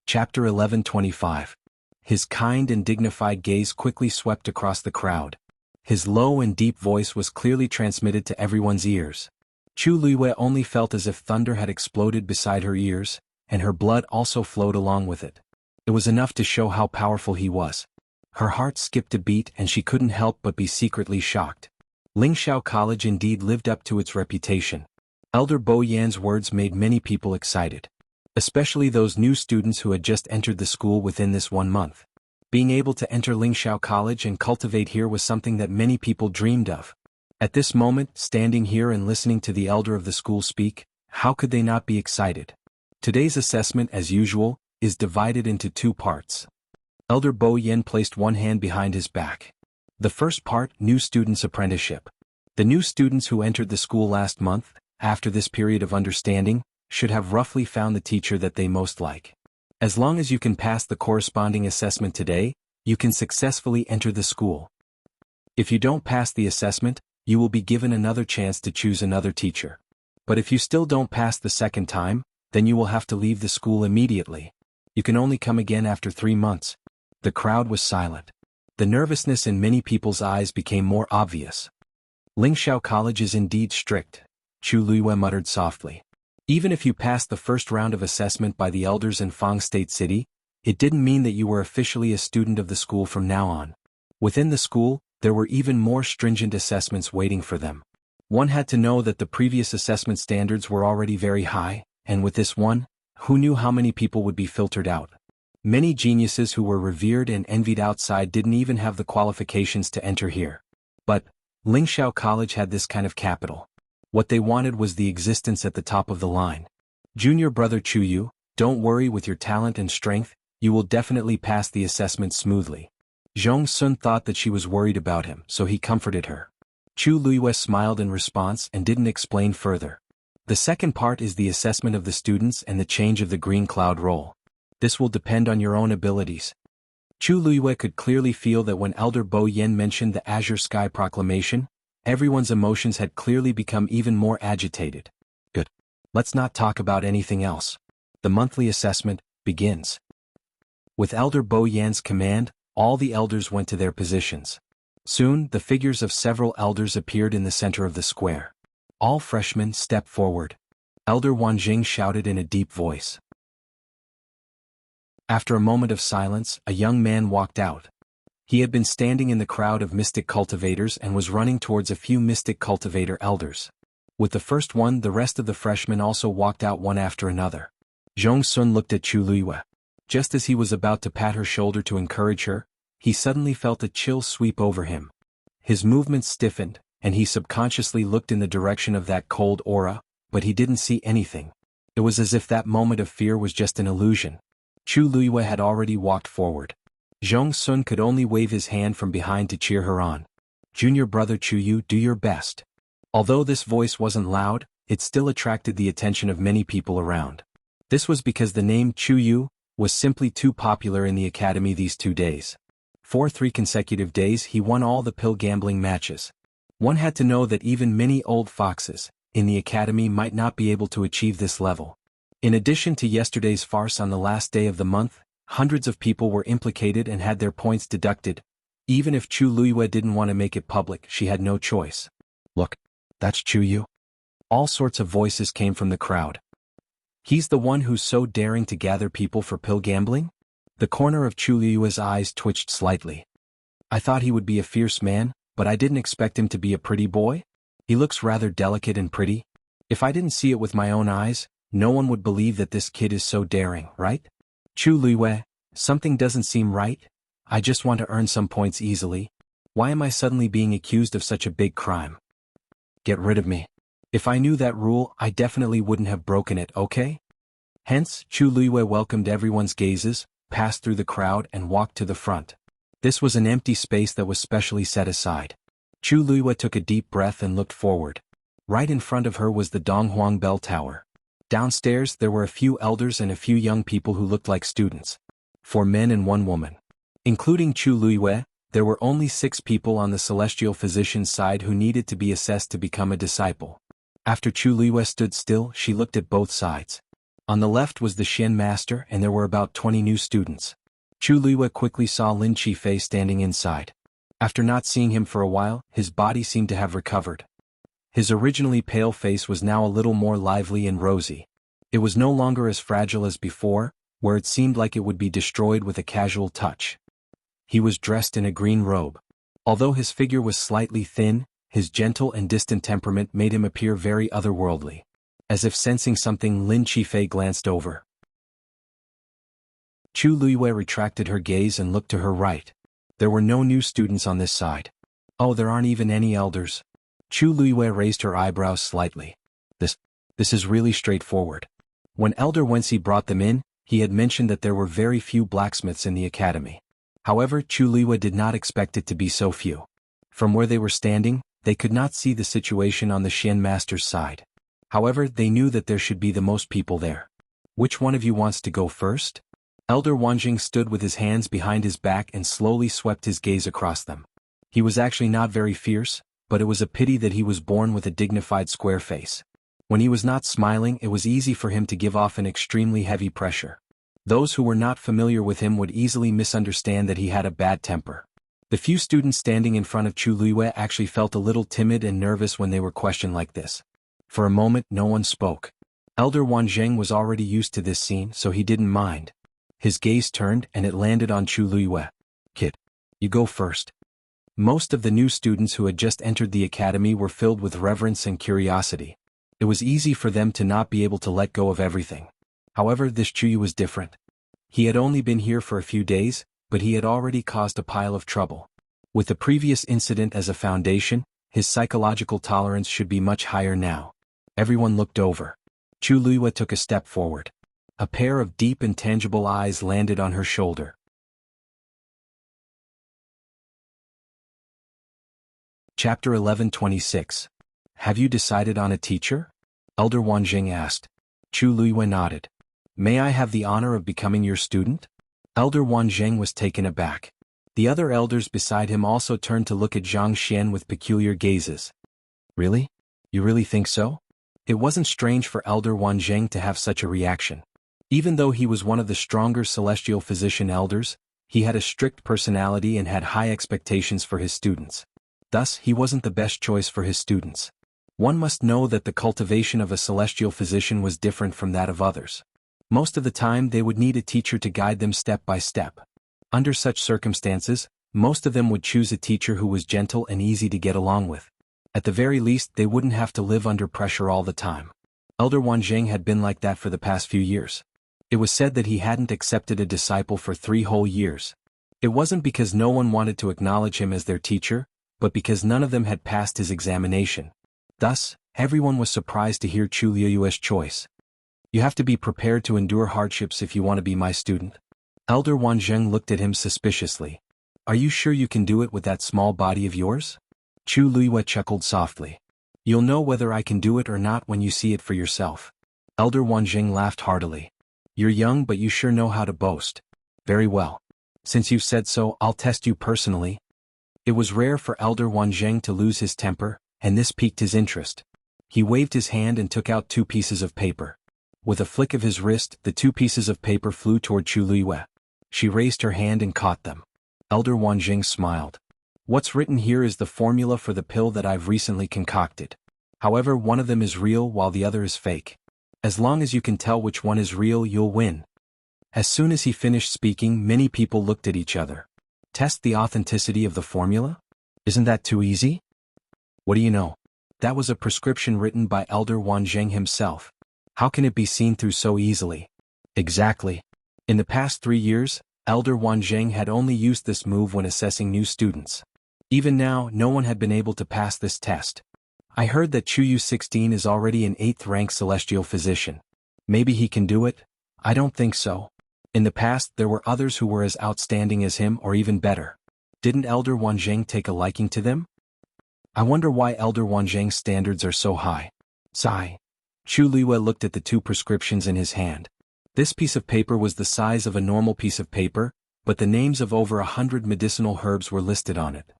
Chapter 11:25. His kind and dignified gaze quickly swept across the crowd. His low and deep voice was clearly transmitted to everyone's ears. Chu Luiyue only felt as if thunder had exploded beside her ears, and her blood also flowed along with it. It was enough to show how powerful he was. Her heart skipped a beat and she couldn't help but be secretly shocked. Lingxiao College indeed lived up to its reputation. Elder Bo Yan's words made many people excited. Especially those new students who had just entered the school within this 1 month. Being able to enter Lingxiao College and cultivate here was something that many people dreamed of. At this moment, standing here and listening to the elder of the school speak, how could they not be excited? Today's assessment, as usual, is divided into 2 parts. Elder Bo Yen placed one hand behind his back. The first part, new students' apprenticeship. The new students who entered the school last month, after this period of understanding, should have roughly found the teacher that they most like. As long as you can pass the corresponding assessment today, you can successfully enter the school. If you don't pass the assessment, you will be given another chance to choose another teacher. But if you still don't pass the second time, then you will have to leave the school immediately. You can only come again after 3 months. The crowd was silent. The nervousness in many people's eyes became more obvious. Lingxiao College is indeed strict, Chu Luiyue muttered softly. Even if you passed the first round of assessment by the elders in Fang State City, it didn't mean that you were officially a student of the school from now on. Within the school, there were even more stringent assessments waiting for them. One had to know that the previous assessment standards were already very high, and with this one, who knew how many people would be filtered out? Many geniuses who were revered and envied outside didn't even have the qualifications to enter here. But Lingxiao College had this kind of capital. What they wanted was the existence at the top of the line. Junior brother Chuyu, don't worry, with your talent and strength, you will definitely pass the assessment smoothly. Zhong Sun thought that she was worried about him, so he comforted her. Chu Luiyue smiled in response and didn't explain further. The second part is the assessment of the students and the change of the green cloud roll. This will depend on your own abilities. Chu Luiyue could clearly feel that when Elder Bo Yen mentioned the Azure Sky Proclamation, everyone's emotions had clearly become even more agitated. Good. Let's not talk about anything else. The monthly assessment begins. With Elder Bo Yan's command, all the elders went to their positions. Soon, the figures of several elders appeared in the center of the square. All freshmen stepped forward. Elder Wanjing shouted in a deep voice. After a moment of silence, a young man walked out. He had been standing in the crowd of mystic cultivators and was running towards a few mystic cultivator elders. With the first one, the rest of the freshmen also walked out one after another. Zhong Sun looked at Chu Luiyue. Just as he was about to pat her shoulder to encourage her, he suddenly felt a chill sweep over him. His movements stiffened, and he subconsciously looked in the direction of that cold aura, but he didn't see anything. It was as if that moment of fear was just an illusion. Chu Luiyue had already walked forward. Zhong Sun could only wave his hand from behind to cheer her on. Junior brother Chuyu, do your best. Although this voice wasn't loud, it still attracted the attention of many people around. This was because the name Chuyu was simply too popular in the academy these 2 days. For 3 consecutive days he won all the pill gambling matches. One had to know that even many old foxes in the academy might not be able to achieve this level. In addition to yesterday's farce on the last day of the month, hundreds of people were implicated and had their points deducted. Even if Chu Luiyue didn't want to make it public, she had no choice. Look, that's Chuyu. All sorts of voices came from the crowd. He's the one who's so daring to gather people for pill gambling? The corner of Chu Luiyue's eyes twitched slightly. I thought he would be a fierce man, but I didn't expect him to be a pretty boy. He looks rather delicate and pretty. If I didn't see it with my own eyes, no one would believe that this kid is so daring, right? Chu Luiyue, something doesn't seem right. I just want to earn some points easily. Why am I suddenly being accused of such a big crime? Get rid of me. If I knew that rule, I definitely wouldn't have broken it, okay? Hence, Chu Luiyue welcomed everyone's gazes, passed through the crowd and walked to the front. This was an empty space that was specially set aside. Chu Luiyue took a deep breath and looked forward. Right in front of her was the Donghuang Bell Tower. Downstairs there were a few elders and a few young people who looked like students. 4 men and 1 woman. Including Chu Luiyue, there were only 6 people on the celestial physician's side who needed to be assessed to become a disciple. After Chu Luiyue stood still, she looked at both sides. On the left was the swordmaster and there were about 20 new students. Chu Luiyue quickly saw Lin Qifei standing inside. After not seeing him for a while, his body seemed to have recovered. His originally pale face was now a little more lively and rosy. It was no longer as fragile as before, where it seemed like it would be destroyed with a casual touch. He was dressed in a green robe. Although his figure was slightly thin, his gentle and distant temperament made him appear very otherworldly. As if sensing something, Lin Qifei glanced over. Chu Luiyue retracted her gaze and looked to her right. There were no new students on this side. Oh, there aren't even any elders. Chu Luiyue raised her eyebrows slightly. This is really straightforward. When Elder Wensi brought them in, he had mentioned that there were very few blacksmiths in the academy. However, Chu Luiyue did not expect it to be so few. From where they were standing, they could not see the situation on the swordmaster's side. However, they knew that there should be the most people there. Which one of you wants to go first? Elder Wanjing stood with his hands behind his back and slowly swept his gaze across them. He was actually not very fierce, but it was a pity that he was born with a dignified square face. When he was not smiling, it was easy for him to give off an extremely heavy pressure. Those who were not familiar with him would easily misunderstand that he had a bad temper. The few students standing in front of Chu Luiyue actually felt a little timid and nervous when they were questioned like this. For a moment, no one spoke. Elder Wanzheng was already used to this scene, so he didn't mind. His gaze turned and it landed on Chu Luiyue. Kid, you go first. Most of the new students who had just entered the academy were filled with reverence and curiosity. It was easy for them to not be able to let go of everything. However, this Chuyu was different. He had only been here for a few days, but he had already caused a pile of trouble. With the previous incident as a foundation, his psychological tolerance should be much higher now. Everyone looked over. Chu Luiyue took a step forward. A pair of deep and tangible eyes landed on her shoulder. Chapter 11:26. Have you decided on a teacher? Elder Wanzheng asked. Chu Luiyue nodded. May I have the honor of becoming your student? Elder Wanzheng was taken aback. The other elders beside him also turned to look at Zhang Xian with peculiar gazes. Really? You really think so? It wasn't strange for Elder Wanzheng to have such a reaction. Even though he was one of the stronger celestial physician elders, he had a strict personality and had high expectations for his students. Thus, he wasn't the best choice for his students. One must know that the cultivation of a celestial physician was different from that of others. Most of the time they would need a teacher to guide them step by step. Under such circumstances, most of them would choose a teacher who was gentle and easy to get along with. At the very least, they wouldn't have to live under pressure all the time. Elder Wanzheng had been like that for the past few years. It was said that he hadn't accepted a disciple for 3 whole years. It wasn't because no one wanted to acknowledge him as their teacher, but because none of them had passed his examination. Thus, everyone was surprised to hear Chu Luiyue's choice. You have to be prepared to endure hardships if you want to be my student. Elder Wanzheng looked at him suspiciously. Are you sure you can do it with that small body of yours? Chu Luiyue chuckled softly. You'll know whether I can do it or not when you see it for yourself. Elder Wanzheng laughed heartily. You're young, but you sure know how to boast. Very well. Since you've said so, I'll test you personally. It was rare for Elder Wanzheng to lose his temper, and this piqued his interest. He waved his hand and took out 2 pieces of paper. With a flick of his wrist, the 2 pieces of paper flew toward Chu Luiyue. She raised her hand and caught them. Elder Wanzheng smiled. What's written here is the formula for the pill that I've recently concocted. However, one of them is real while the other is fake. As long as you can tell which one is real, you'll win. As soon as he finished speaking, many people looked at each other. Test the authenticity of the formula? Isn't that too easy? What do you know? That was a prescription written by Elder Wanzheng himself. How can it be seen through so easily? Exactly. In the past 3 years, Elder Wanzheng had only used this move when assessing new students. Even now, no one had been able to pass this test. I heard that Chuyu 16 is already an 8th rank celestial physician. Maybe he can do it? I don't think so. In the past, there were others who were as outstanding as him or even better. Didn't Elder Wanzheng take a liking to them? I wonder why Elder Wanzheng's standards are so high. Sigh. Chu Luiyue looked at the 2 prescriptions in his hand. This piece of paper was the size of a normal piece of paper, but the names of over 100 medicinal herbs were listed on it.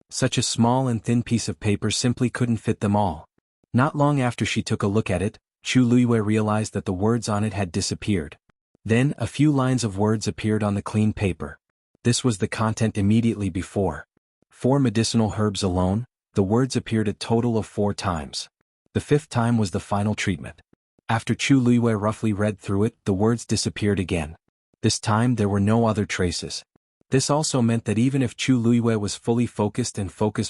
Such a small and thin piece of paper simply couldn't fit them all. Not long after she took a look at it, Chu Luiyue realized that the words on it had disappeared. Then, a few lines of words appeared on the clean paper. This was the content immediately before. 4 medicinal herbs alone, the words appeared a total of 4 times. The 5th time was the final treatment. After Chu Luiyue roughly read through it, the words disappeared again. This time there were no other traces. This also meant that even if Chu Luiyue was fully focused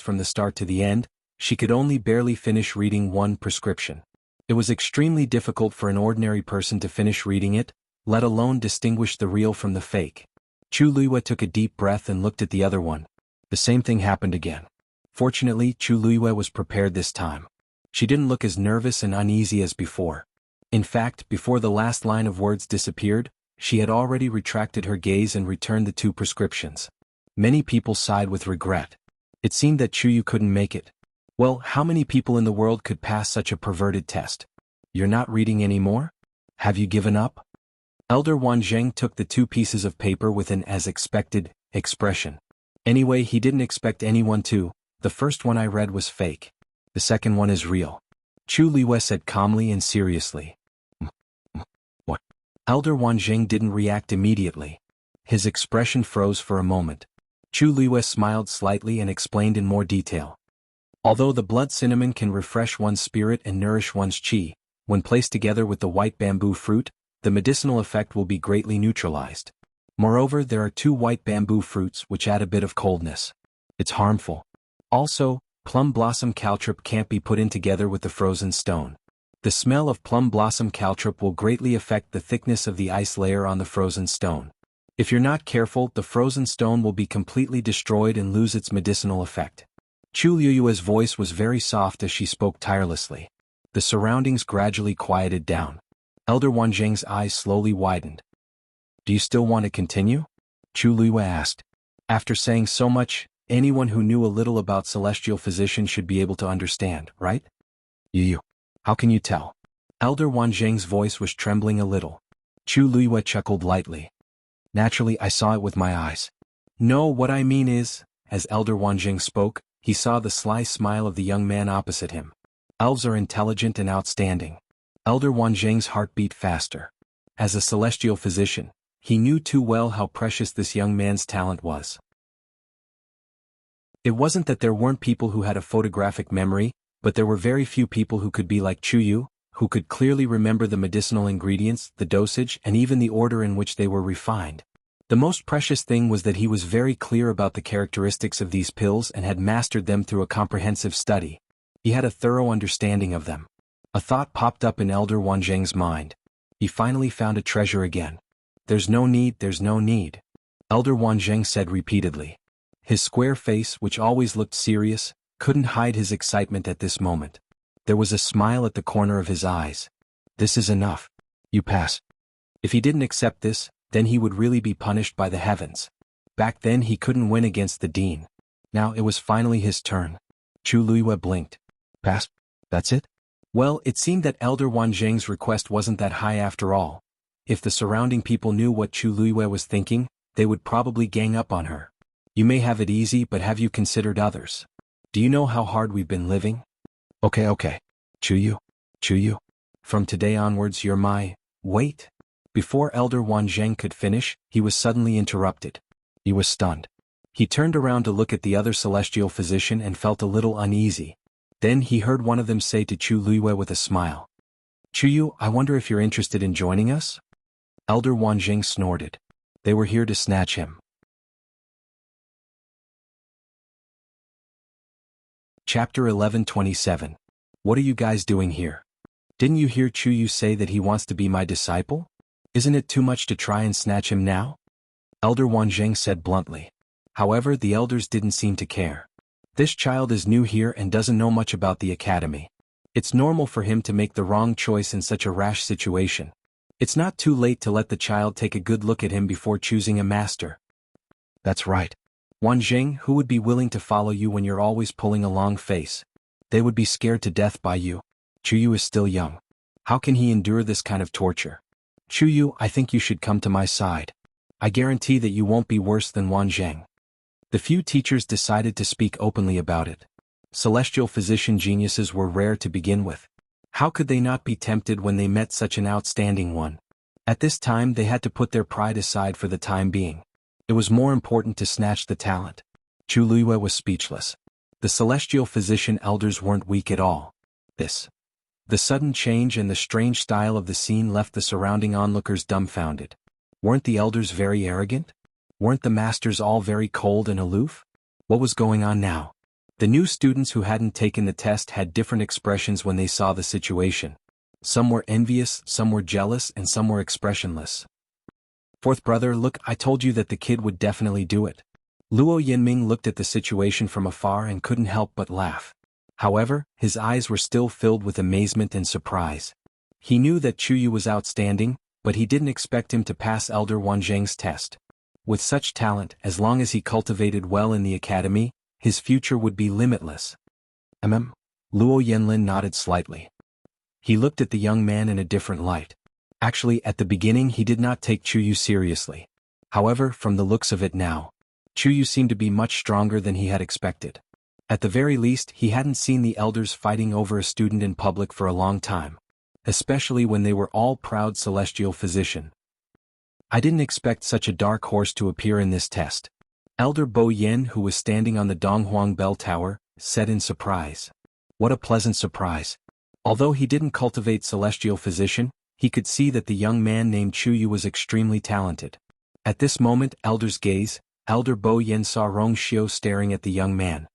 from the start to the end, she could only barely finish reading 1 prescription. It was extremely difficult for an ordinary person to finish reading it, let alone distinguish the real from the fake. Chu Luiyue took a deep breath and looked at the other one. The same thing happened again. Fortunately, Chu Luiyue was prepared this time. She didn't look as nervous and uneasy as before. In fact, before the last line of words disappeared, she had already retracted her gaze and returned the 2 prescriptions. Many people sighed with regret. It seemed that Chuyu couldn't make it. Well, how many people in the world could pass such a perverted test? You're not reading anymore? Have you given up? Elder Wanzheng took the 2 pieces of paper with an as expected expression. Anyway, he didn't expect anyone to. The first one I read was fake. The second one is real. Chu Luiyue said calmly and seriously. What? Elder Wanzheng didn't react immediately. His expression froze for a moment. Chu Luiyue smiled slightly and explained in more detail. Although the blood cinnamon can refresh one's spirit and nourish one's qi, when placed together with the white bamboo fruit, the medicinal effect will be greatly neutralized. Moreover, there are 2 white bamboo fruits which add a bit of coldness. It's harmful. Also, plum blossom caltrop can't be put in together with the frozen stone. The smell of plum blossom caltrop will greatly affect the thickness of the ice layer on the frozen stone. If you're not careful, the frozen stone will be completely destroyed and lose its medicinal effect. Chu Liyue's voice was very soft as she spoke tirelessly. The surroundings gradually quieted down. Elder Wanzheng's eyes slowly widened. Do you still want to continue? Chu Liyue asked. After saying so much, anyone who knew a little about celestial physician should be able to understand, right? Yu, how can you tell? Elder Wanzheng's voice was trembling a little. Chu Liyue chuckled lightly. Naturally, I saw it with my eyes. No, what I mean is, as Elder Wanzheng spoke, he saw the sly smile of the young man opposite him. Elves are intelligent and outstanding. Elder Wanzheng's heart beat faster. As a celestial physician, he knew too well how precious this young man's talent was. It wasn't that there weren't people who had a photographic memory, but there were very few people who could be like Chu Yu, who could clearly remember the medicinal ingredients, the dosage, and even the order in which they were refined. The most precious thing was that he was very clear about the characteristics of these pills and had mastered them through a comprehensive study. He had a thorough understanding of them. A thought popped up in Elder Wanzheng's mind. He finally found a treasure again. There's no need. Elder Wanzheng said repeatedly. His square face, which always looked serious, couldn't hide his excitement at this moment. There was a smile at the corner of his eyes. This is enough. You pass. If he didn't accept this, then he would really be punished by the heavens. Back then he couldn't win against the dean. Now it was finally his turn. Chu Liyue blinked. Pass? That's it? Well, it seemed that Elder Wanzheng's request wasn't that high after all. If the surrounding people knew what Chu Liyue was thinking, they would probably gang up on her. You may have it easy, but have you considered others? Do you know how hard we've been living? Okay. Chu Yu. From today onwards you're my... Wait. Before Elder Wanzheng could finish, he was suddenly interrupted. He was stunned. He turned around to look at the other celestial physician and felt a little uneasy. Then he heard one of them say to Chu Liyue with a smile. Chu Yu, I wonder if you're interested in joining us? Elder Wanzheng snorted. They were here to snatch him. Chapter 11:27. What are you guys doing here? Didn't you hear Chu Yu say that he wants to be my disciple? Isn't it too much to try and snatch him now? Elder Wanzheng said bluntly. However, the elders didn't seem to care. This child is new here and doesn't know much about the academy. It's normal for him to make the wrong choice in such a rash situation. It's not too late to let the child take a good look at him before choosing a master. That's right. Wanzheng, who would be willing to follow you when you're always pulling a long face? They would be scared to death by you. Chu Yu is still young. How can he endure this kind of torture? Chu Yu, I think you should come to my side. I guarantee that you won't be worse than Wanzheng. The few teachers decided to speak openly about it. Celestial physician geniuses were rare to begin with. How could they not be tempted when they met such an outstanding one? At this time they had to put their pride aside for the time being. It was more important to snatch the talent. Chu Liyue was speechless. The celestial physician elders weren't weak at all. The sudden change and the strange style of the scene left the surrounding onlookers dumbfounded. Weren't the elders very arrogant? Weren't the masters all very cold and aloof? What was going on now? The new students who hadn't taken the test had different expressions when they saw the situation. Some were envious, some were jealous, and some were expressionless. Fourth brother, look, I told you that the kid would definitely do it. Luo Yinming looked at the situation from afar and couldn't help but laugh. However, his eyes were still filled with amazement and surprise. He knew that Chu Yu was outstanding, but he didn't expect him to pass Elder Wanzheng's test. With such talent, as long as he cultivated well in the academy, his future would be limitless. Luo Yanlin nodded slightly. He looked at the young man in a different light. Actually, at the beginning he did not take Chu Yu seriously. However, from the looks of it now, Chu Yu seemed to be much stronger than he had expected. At the very least, he hadn't seen the elders fighting over a student in public for a long time, especially when they were all proud celestial physician. I didn't expect such a dark horse to appear in this test. Elder Bo Yen, who was standing on the Donghuang bell tower, said in surprise. What a pleasant surprise. Although he didn't cultivate celestial physician, he could see that the young man named Chu Yu was extremely talented. At this moment, Elder's gaze, Elder Bo Yen saw Rong Xiu staring at the young man.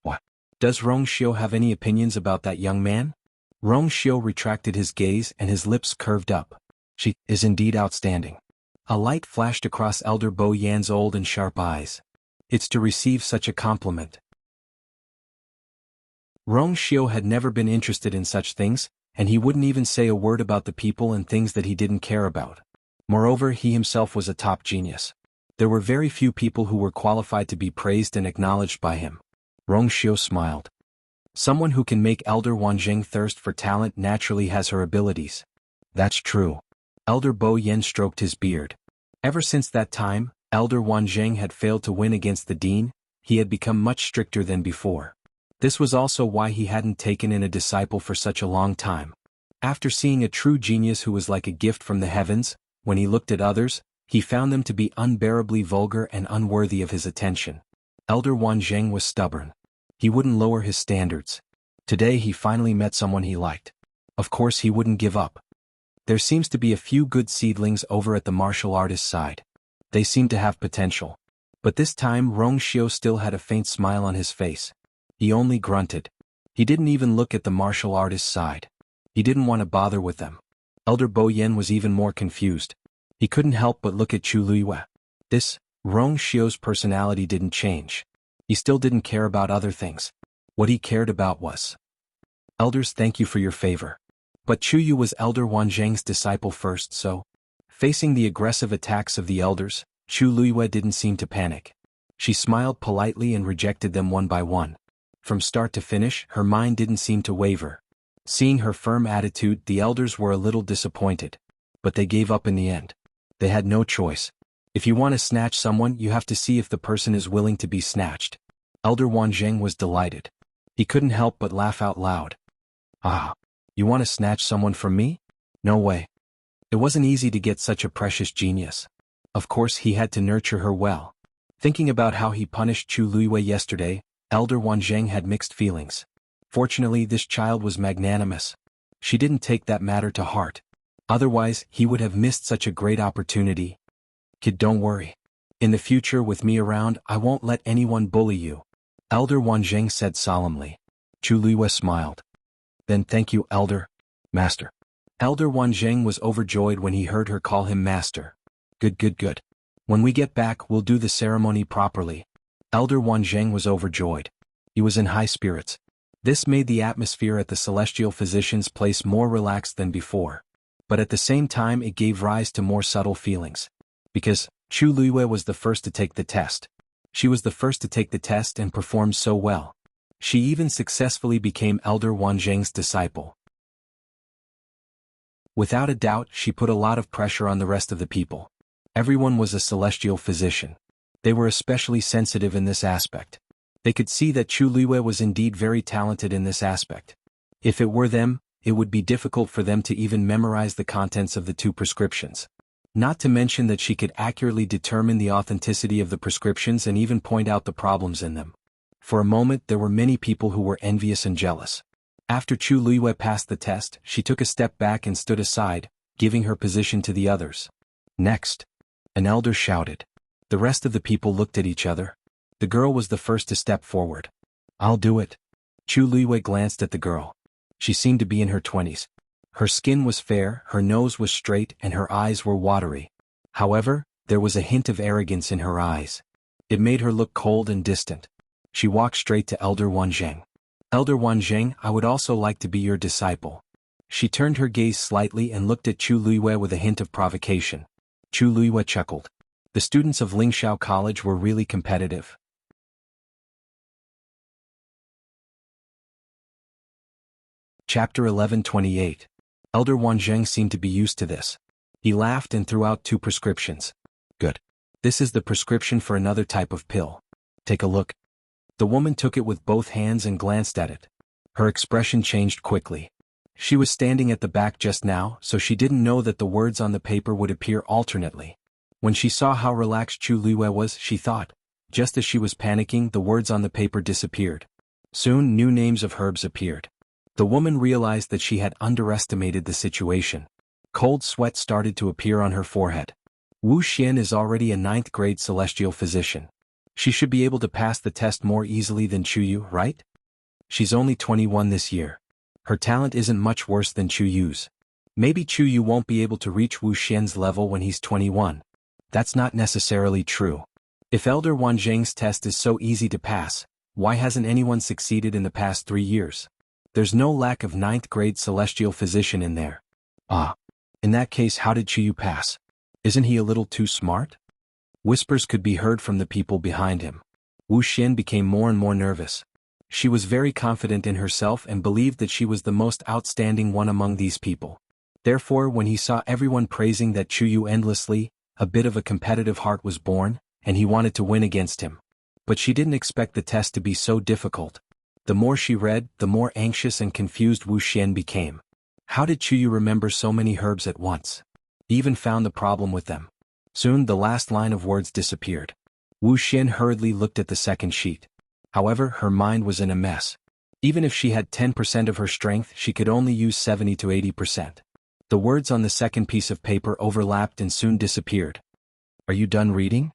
What? Does Rong Xiu have any opinions about that young man? Rong Xiu retracted his gaze and his lips curved up. She is indeed outstanding. A light flashed across Elder Bo Yan's old and sharp eyes. It's to receive such a compliment. Rong Xiu had never been interested in such things, and he wouldn't even say a word about the people and things that he didn't care about. Moreover, he himself was a top genius. There were very few people who were qualified to be praised and acknowledged by him. Rong Xiu smiled. Someone who can make Elder Wanzheng thirst for talent naturally has her abilities. That's true. Elder Bo Yen stroked his beard. Ever since that time, Elder Wanzheng had failed to win against the dean. He had become much stricter than before. This was also why he hadn't taken in a disciple for such a long time. After seeing a true genius who was like a gift from the heavens, when he looked at others, he found them to be unbearably vulgar and unworthy of his attention. Elder Wanzheng was stubborn. He wouldn't lower his standards. Today he finally met someone he liked. Of course he wouldn't give up. There seems to be a few good seedlings over at the martial artist side. They seem to have potential. But this time Rong Xiu still had a faint smile on his face. He only grunted. He didn't even look at the martial artist's side. He didn't want to bother with them. Elder Bo Yen was even more confused. He couldn't help but look at Chu Luiyue. Rong Xiu's personality didn't change. He still didn't care about other things. What he cared about was, "Elders, thank you for your favor." But Chu Yu was Elder Wanzheng's disciple first, so, facing the aggressive attacks of the elders, Chu Luiyue didn't seem to panic. She smiled politely and rejected them one by one. From start to finish, her mind didn't seem to waver. Seeing her firm attitude, the elders were a little disappointed. But they gave up in the end. They had no choice. If you want to snatch someone, you have to see if the person is willing to be snatched. Elder Wanzheng was delighted. He couldn't help but laugh out loud. Ah, you want to snatch someone from me? No way. It wasn't easy to get such a precious genius. Of course he had to nurture her well. Thinking about how he punished Chu Luiyue yesterday, Elder Wanzheng had mixed feelings. Fortunately, this child was magnanimous. She didn't take that matter to heart. Otherwise, he would have missed such a great opportunity. Kid, don't worry. In the future, with me around, I won't let anyone bully you. Elder Wanzheng said solemnly. Chu Luiyue smiled. Then thank you, Elder. Master. Elder Wanzheng was overjoyed when he heard her call him master. Good. When we get back, we'll do the ceremony properly. Elder Wanzheng was overjoyed. He was in high spirits. This made the atmosphere at the celestial physician's place more relaxed than before. But at the same time it gave rise to more subtle feelings. Because Chu Luiyue was the first to take the test. She was the first to take the test and performed so well. She even successfully became Elder Wanzheng's disciple. Without a doubt, she put a lot of pressure on the rest of the people. Everyone was a celestial physician. They were especially sensitive in this aspect. They could see that Chu Luiyue was indeed very talented in this aspect. If it were them, it would be difficult for them to even memorize the contents of the 2 prescriptions. Not to mention that she could accurately determine the authenticity of the prescriptions and even point out the problems in them. For a moment there were many people who were envious and jealous. After Chu Luiyue passed the test, she took a step back and stood aside, giving her position to the others. Next. An elder shouted. The rest of the people looked at each other. The girl was the first to step forward. I'll do it. Chu Luiyue glanced at the girl. She seemed to be in her 20s. Her skin was fair, her nose was straight, and her eyes were watery. However, there was a hint of arrogance in her eyes. It made her look cold and distant. She walked straight to Elder Wanzheng. Elder Wanzheng, I would also like to be your disciple. She turned her gaze slightly and looked at Chu Luiyue with a hint of provocation. Chu Luiyue chuckled. The students of Lingxiao College were really competitive. Chapter 11:28. Elder Wanzheng seemed to be used to this. He laughed and threw out 2 prescriptions. Good. This is the prescription for another type of pill. Take a look. The woman took it with both hands and glanced at it. Her expression changed quickly. She was standing at the back just now, so she didn't know that the words on the paper would appear alternately. When she saw how relaxed Chu Luiyue was, she thought. Just as she was panicking, the words on the paper disappeared. Soon new names of herbs appeared. The woman realized that she had underestimated the situation. Cold sweat started to appear on her forehead. Wu Xian is already a 9th grade celestial physician. She should be able to pass the test more easily than Chuyu, right? She's only 21 this year. Her talent isn't much worse than Chuyu's. Maybe Chuyu won't be able to reach Wu Xian's level when he's 21. That's not necessarily true. If Elder Wanzheng's test is so easy to pass, why hasn't anyone succeeded in the past 3 years? There's no lack of 9th grade celestial physician in there. Ah. In that case, how did Chuyu pass? Isn't he a little too smart? Whispers could be heard from the people behind him. Wu Xian became more and more nervous. She was very confident in herself and believed that she was the most outstanding one among these people. Therefore, when he saw everyone praising that Chuyu endlessly, a bit of a competitive heart was born, and he wanted to win against him. But she didn't expect the test to be so difficult. The more she read, the more anxious and confused Wu Xian became. How did Chuyu remember so many herbs at once? He even found the problem with them. Soon the last line of words disappeared. Wu Xian hurriedly looked at the second sheet. However, her mind was in a mess. Even if she had 10% of her strength, she could only use 70 to 80%. The words on the second piece of paper overlapped and soon disappeared. Are you done reading?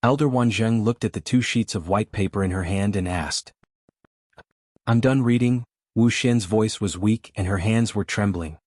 Elder Wanzheng looked at the 2 sheets of white paper in her hand and asked. I'm done reading. Wu Xian's voice was weak and her hands were trembling.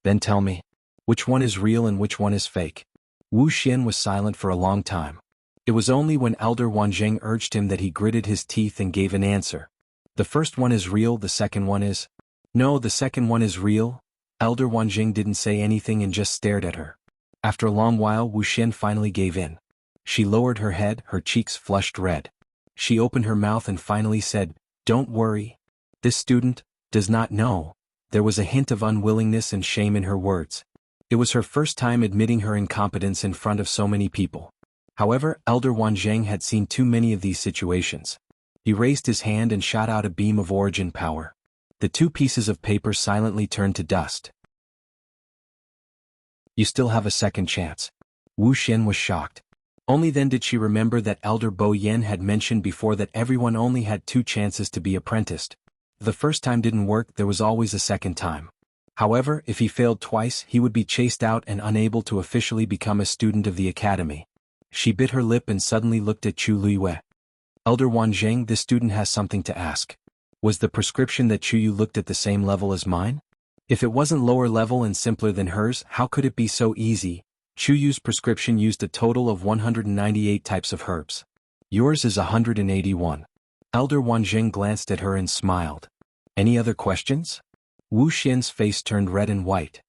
Then tell me, which one is real and which one is fake? Wu Xian was silent for a long time. It was only when Elder Wanzheng urged him that he gritted his teeth and gave an answer. The first one is real, the second one is... No, the second one is real. Elder Wanzheng didn't say anything and just stared at her. After a long while, Wu Xian finally gave in. She lowered her head, her cheeks flushed red. She opened her mouth and finally said, Don't worry. This student does not know. There was a hint of unwillingness and shame in her words. It was her first time admitting her incompetence in front of so many people. However, Elder Wanzheng had seen too many of these situations. He raised his hand and shot out a beam of origin power. The 2 pieces of paper silently turned to dust. You still have a second chance. Wu Xian was shocked. Only then did she remember that Elder Bo Yen had mentioned before that everyone only had 2 chances to be apprenticed. If the first time didn't work, there was always a second time. However, if he failed twice, he would be chased out and unable to officially become a student of the academy. She bit her lip and suddenly looked at Chu Luiyue. Elder Wanzheng, this student has something to ask. Was the prescription that Chuyu looked at the same level as mine? If it wasn't lower level and simpler than hers, how could it be so easy? Chuyu's prescription used a total of 198 types of herbs. Yours is 181. Elder Wanzheng glanced at her and smiled. Any other questions? Wu Xian's face turned red and white.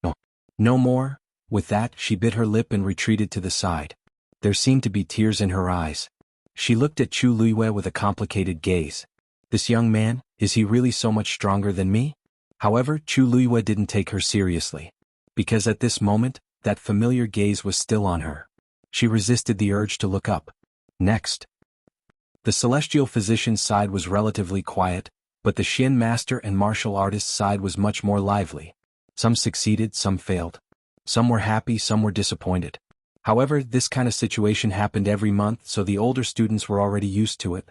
No. No more? With that, she bit her lip and retreated to the side. There seemed to be tears in her eyes. She looked at Chu Luiyue with a complicated gaze. This young man, is he really so much stronger than me? However, Chu Luiyue didn't take her seriously. Because at this moment, that familiar gaze was still on her. She resisted the urge to look up. Next. The celestial physician's side was relatively quiet, but the Xian master and martial artist's side was much more lively. Some succeeded, some failed. Some were happy, some were disappointed. However, this kind of situation happened every month, so the older students were already used to it.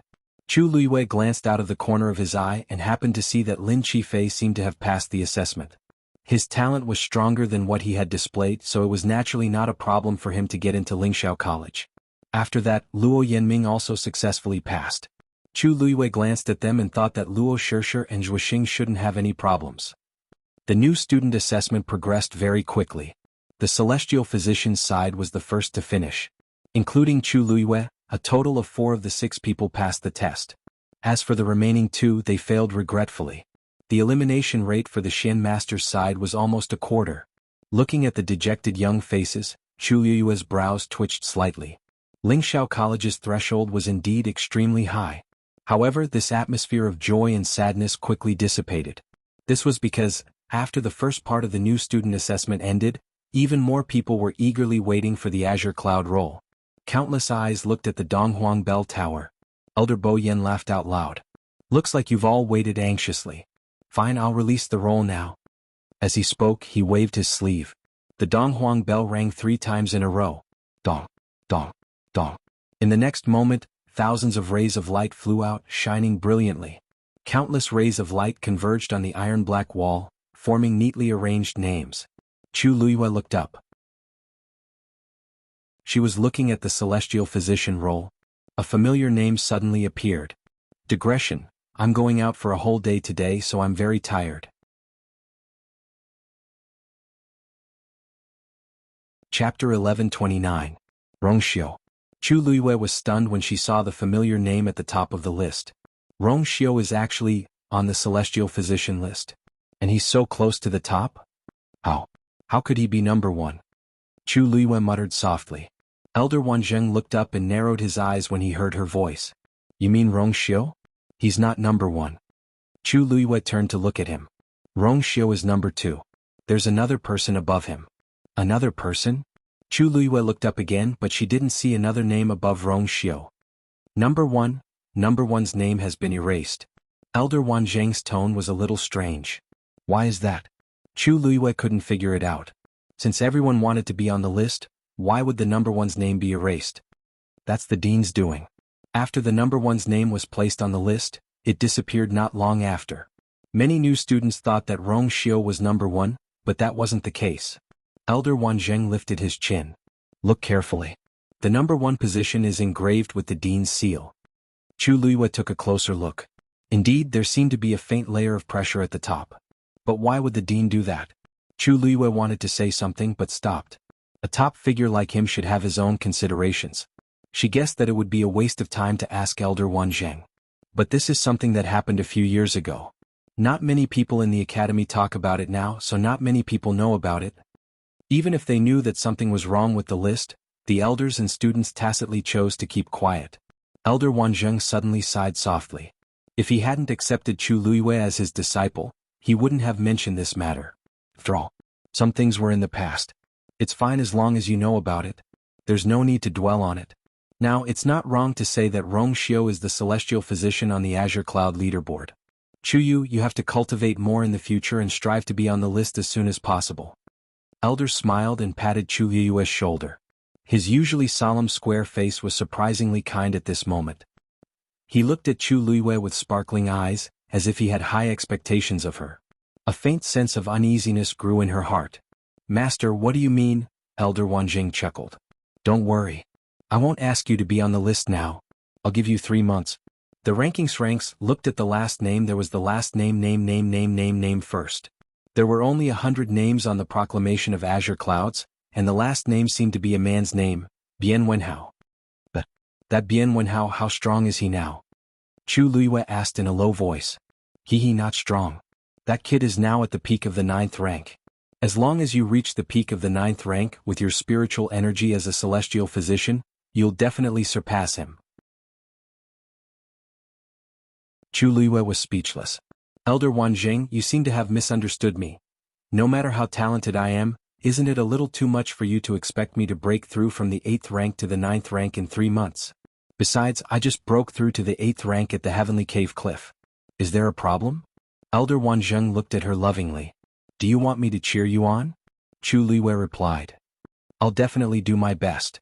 Chu Luiyue glanced out of the corner of his eye and happened to see that Lin Qifei seemed to have passed the assessment. His talent was stronger than what he had displayed, so it was naturally not a problem for him to get into Lingxiao College. After that, Luo Yanming also successfully passed. Chu Luiyue glanced at them and thought that Luo Shishir and Zhuoxing shouldn't have any problems. The new student assessment progressed very quickly. The celestial physician's side was the first to finish. Including Chu Luiyue, a total of 4 of the 6 people passed the test. As for the remaining 2, they failed regretfully. The elimination rate for the Xian master's side was almost a quarter. Looking at the dejected young faces, Chu Luiyue's brows twitched slightly. Lingxiao College's threshold was indeed extremely high. However, this atmosphere of joy and sadness quickly dissipated. This was because, after the first part of the new student assessment ended, even more people were eagerly waiting for the azure cloud roll. Countless eyes looked at the Donghuang Bell Tower. Elder Bo Yen laughed out loud. Looks like you've all waited anxiously. Fine, I'll release the roll now. As he spoke, he waved his sleeve. The Donghuang Bell rang 3 times in a row. Dong, dong, dong. In the next moment, thousands of rays of light flew out, shining brilliantly. Countless rays of light converged on the iron-black wall, forming neatly arranged names. Chu Luiyue looked up. She was looking at the celestial physician roll. A familiar name suddenly appeared. Digression. I'm going out for a whole day today, so I'm very tired. Chapter 1129. Rongxiu. Chu Luiyue was stunned when she saw the familiar name at the top of the list. Rongxiu is actually on the celestial physician list. And he's so close to the top? How could he be number one? Chu Luiyue muttered softly. Elder Wanzheng looked up and narrowed his eyes when he heard her voice. You mean Rongxiu? He's not number one. Chu Luiyue turned to look at him. Rongxiu is number two. There's another person above him. Another person? Chu Luiyue looked up again, but she didn't see another name above Rongxiu. Number one's name has been erased. Elder Wanzheng's tone was a little strange. Why is that? Chu Luiyue couldn't figure it out. Since everyone wanted to be on the list, why would the number one's name be erased? That's the dean's doing. After the number one's name was placed on the list, it disappeared not long after. Many new students thought that Rongxiu was number one, but that wasn't the case. Elder Wanzheng lifted his chin. Look carefully. The number one position is engraved with the dean's seal. Chu Luiyue took a closer look. Indeed, there seemed to be a faint layer of pressure at the top. But why would the dean do that? Chu Luiyue wanted to say something but stopped. A top figure like him should have his own considerations. She guessed that it would be a waste of time to ask Elder Wanzheng. But this is something that happened a few years ago. Not many people in the academy talk about it now, so not many people know about it. Even if they knew that something was wrong with the list, the elders and students tacitly chose to keep quiet. Elder Wanzheng suddenly sighed softly. If he hadn't accepted Chu Luiyue as his disciple, he wouldn't have mentioned this matter. After all, some things were in the past. It's fine as long as you know about it. There's no need to dwell on it. Now, it's not wrong to say that Rongxiu is the celestial physician on the Azure Cloud leaderboard. Chuyu, you have to cultivate more in the future and strive to be on the list as soon as possible. Elder smiled and patted Chu Luiyue's shoulder. His usually solemn square face was surprisingly kind at this moment. He looked at Chu Luiyue with sparkling eyes, as if he had high expectations of her. A faint sense of uneasiness grew in her heart. Master, what do you mean? Elder Wanzheng chuckled. Don't worry. I won't ask you to be on the list now. I'll give you 3 months. The ranks looked at the last name. There was the last name first. There were only 100 names on the proclamation of Azure Clouds, and the last name seemed to be a man's name, Bian Wenhao. But that Bian Wenhao, how strong is he now? Chu Luiyue asked in a low voice. He not strong. That kid is now at the peak of the 9th rank. As long as you reach the peak of the 9th rank with your spiritual energy as a celestial physician, you'll definitely surpass him. Chu Luiyue was speechless. Elder Wanzheng, you seem to have misunderstood me. No matter how talented I am, isn't it a little too much for you to expect me to break through from the 8th rank to the 9th rank in 3 months? Besides, I just broke through to the 8th rank at the Heavenly Cave Cliff. Is there a problem? Elder Wanzheng looked at her lovingly. Do you want me to cheer you on? Chu Luiyue replied. I'll definitely do my best.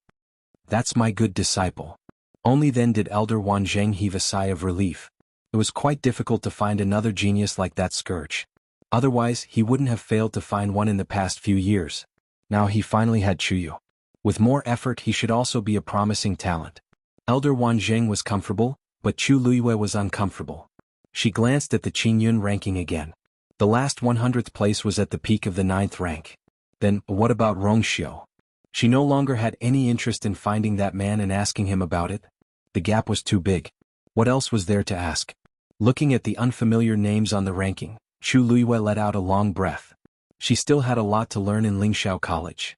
That's my good disciple. Only then did Elder Wanzheng heave a sigh of relief. It was quite difficult to find another genius like that scourge. Otherwise, he wouldn't have failed to find one in the past few years. Now he finally had Chuyu. With more effort, he should also be a promising talent. Elder Wanzheng was comfortable, but Chu Luiyue was uncomfortable. She glanced at the Qingyun ranking again. The last 100th place was at the peak of the 9th rank. Then, what about Rongxiu? She no longer had any interest in finding that man and asking him about it. The gap was too big. What else was there to ask? Looking at the unfamiliar names on the ranking, Chu Luiyue let out a long breath. She still had a lot to learn in Lingxiao College.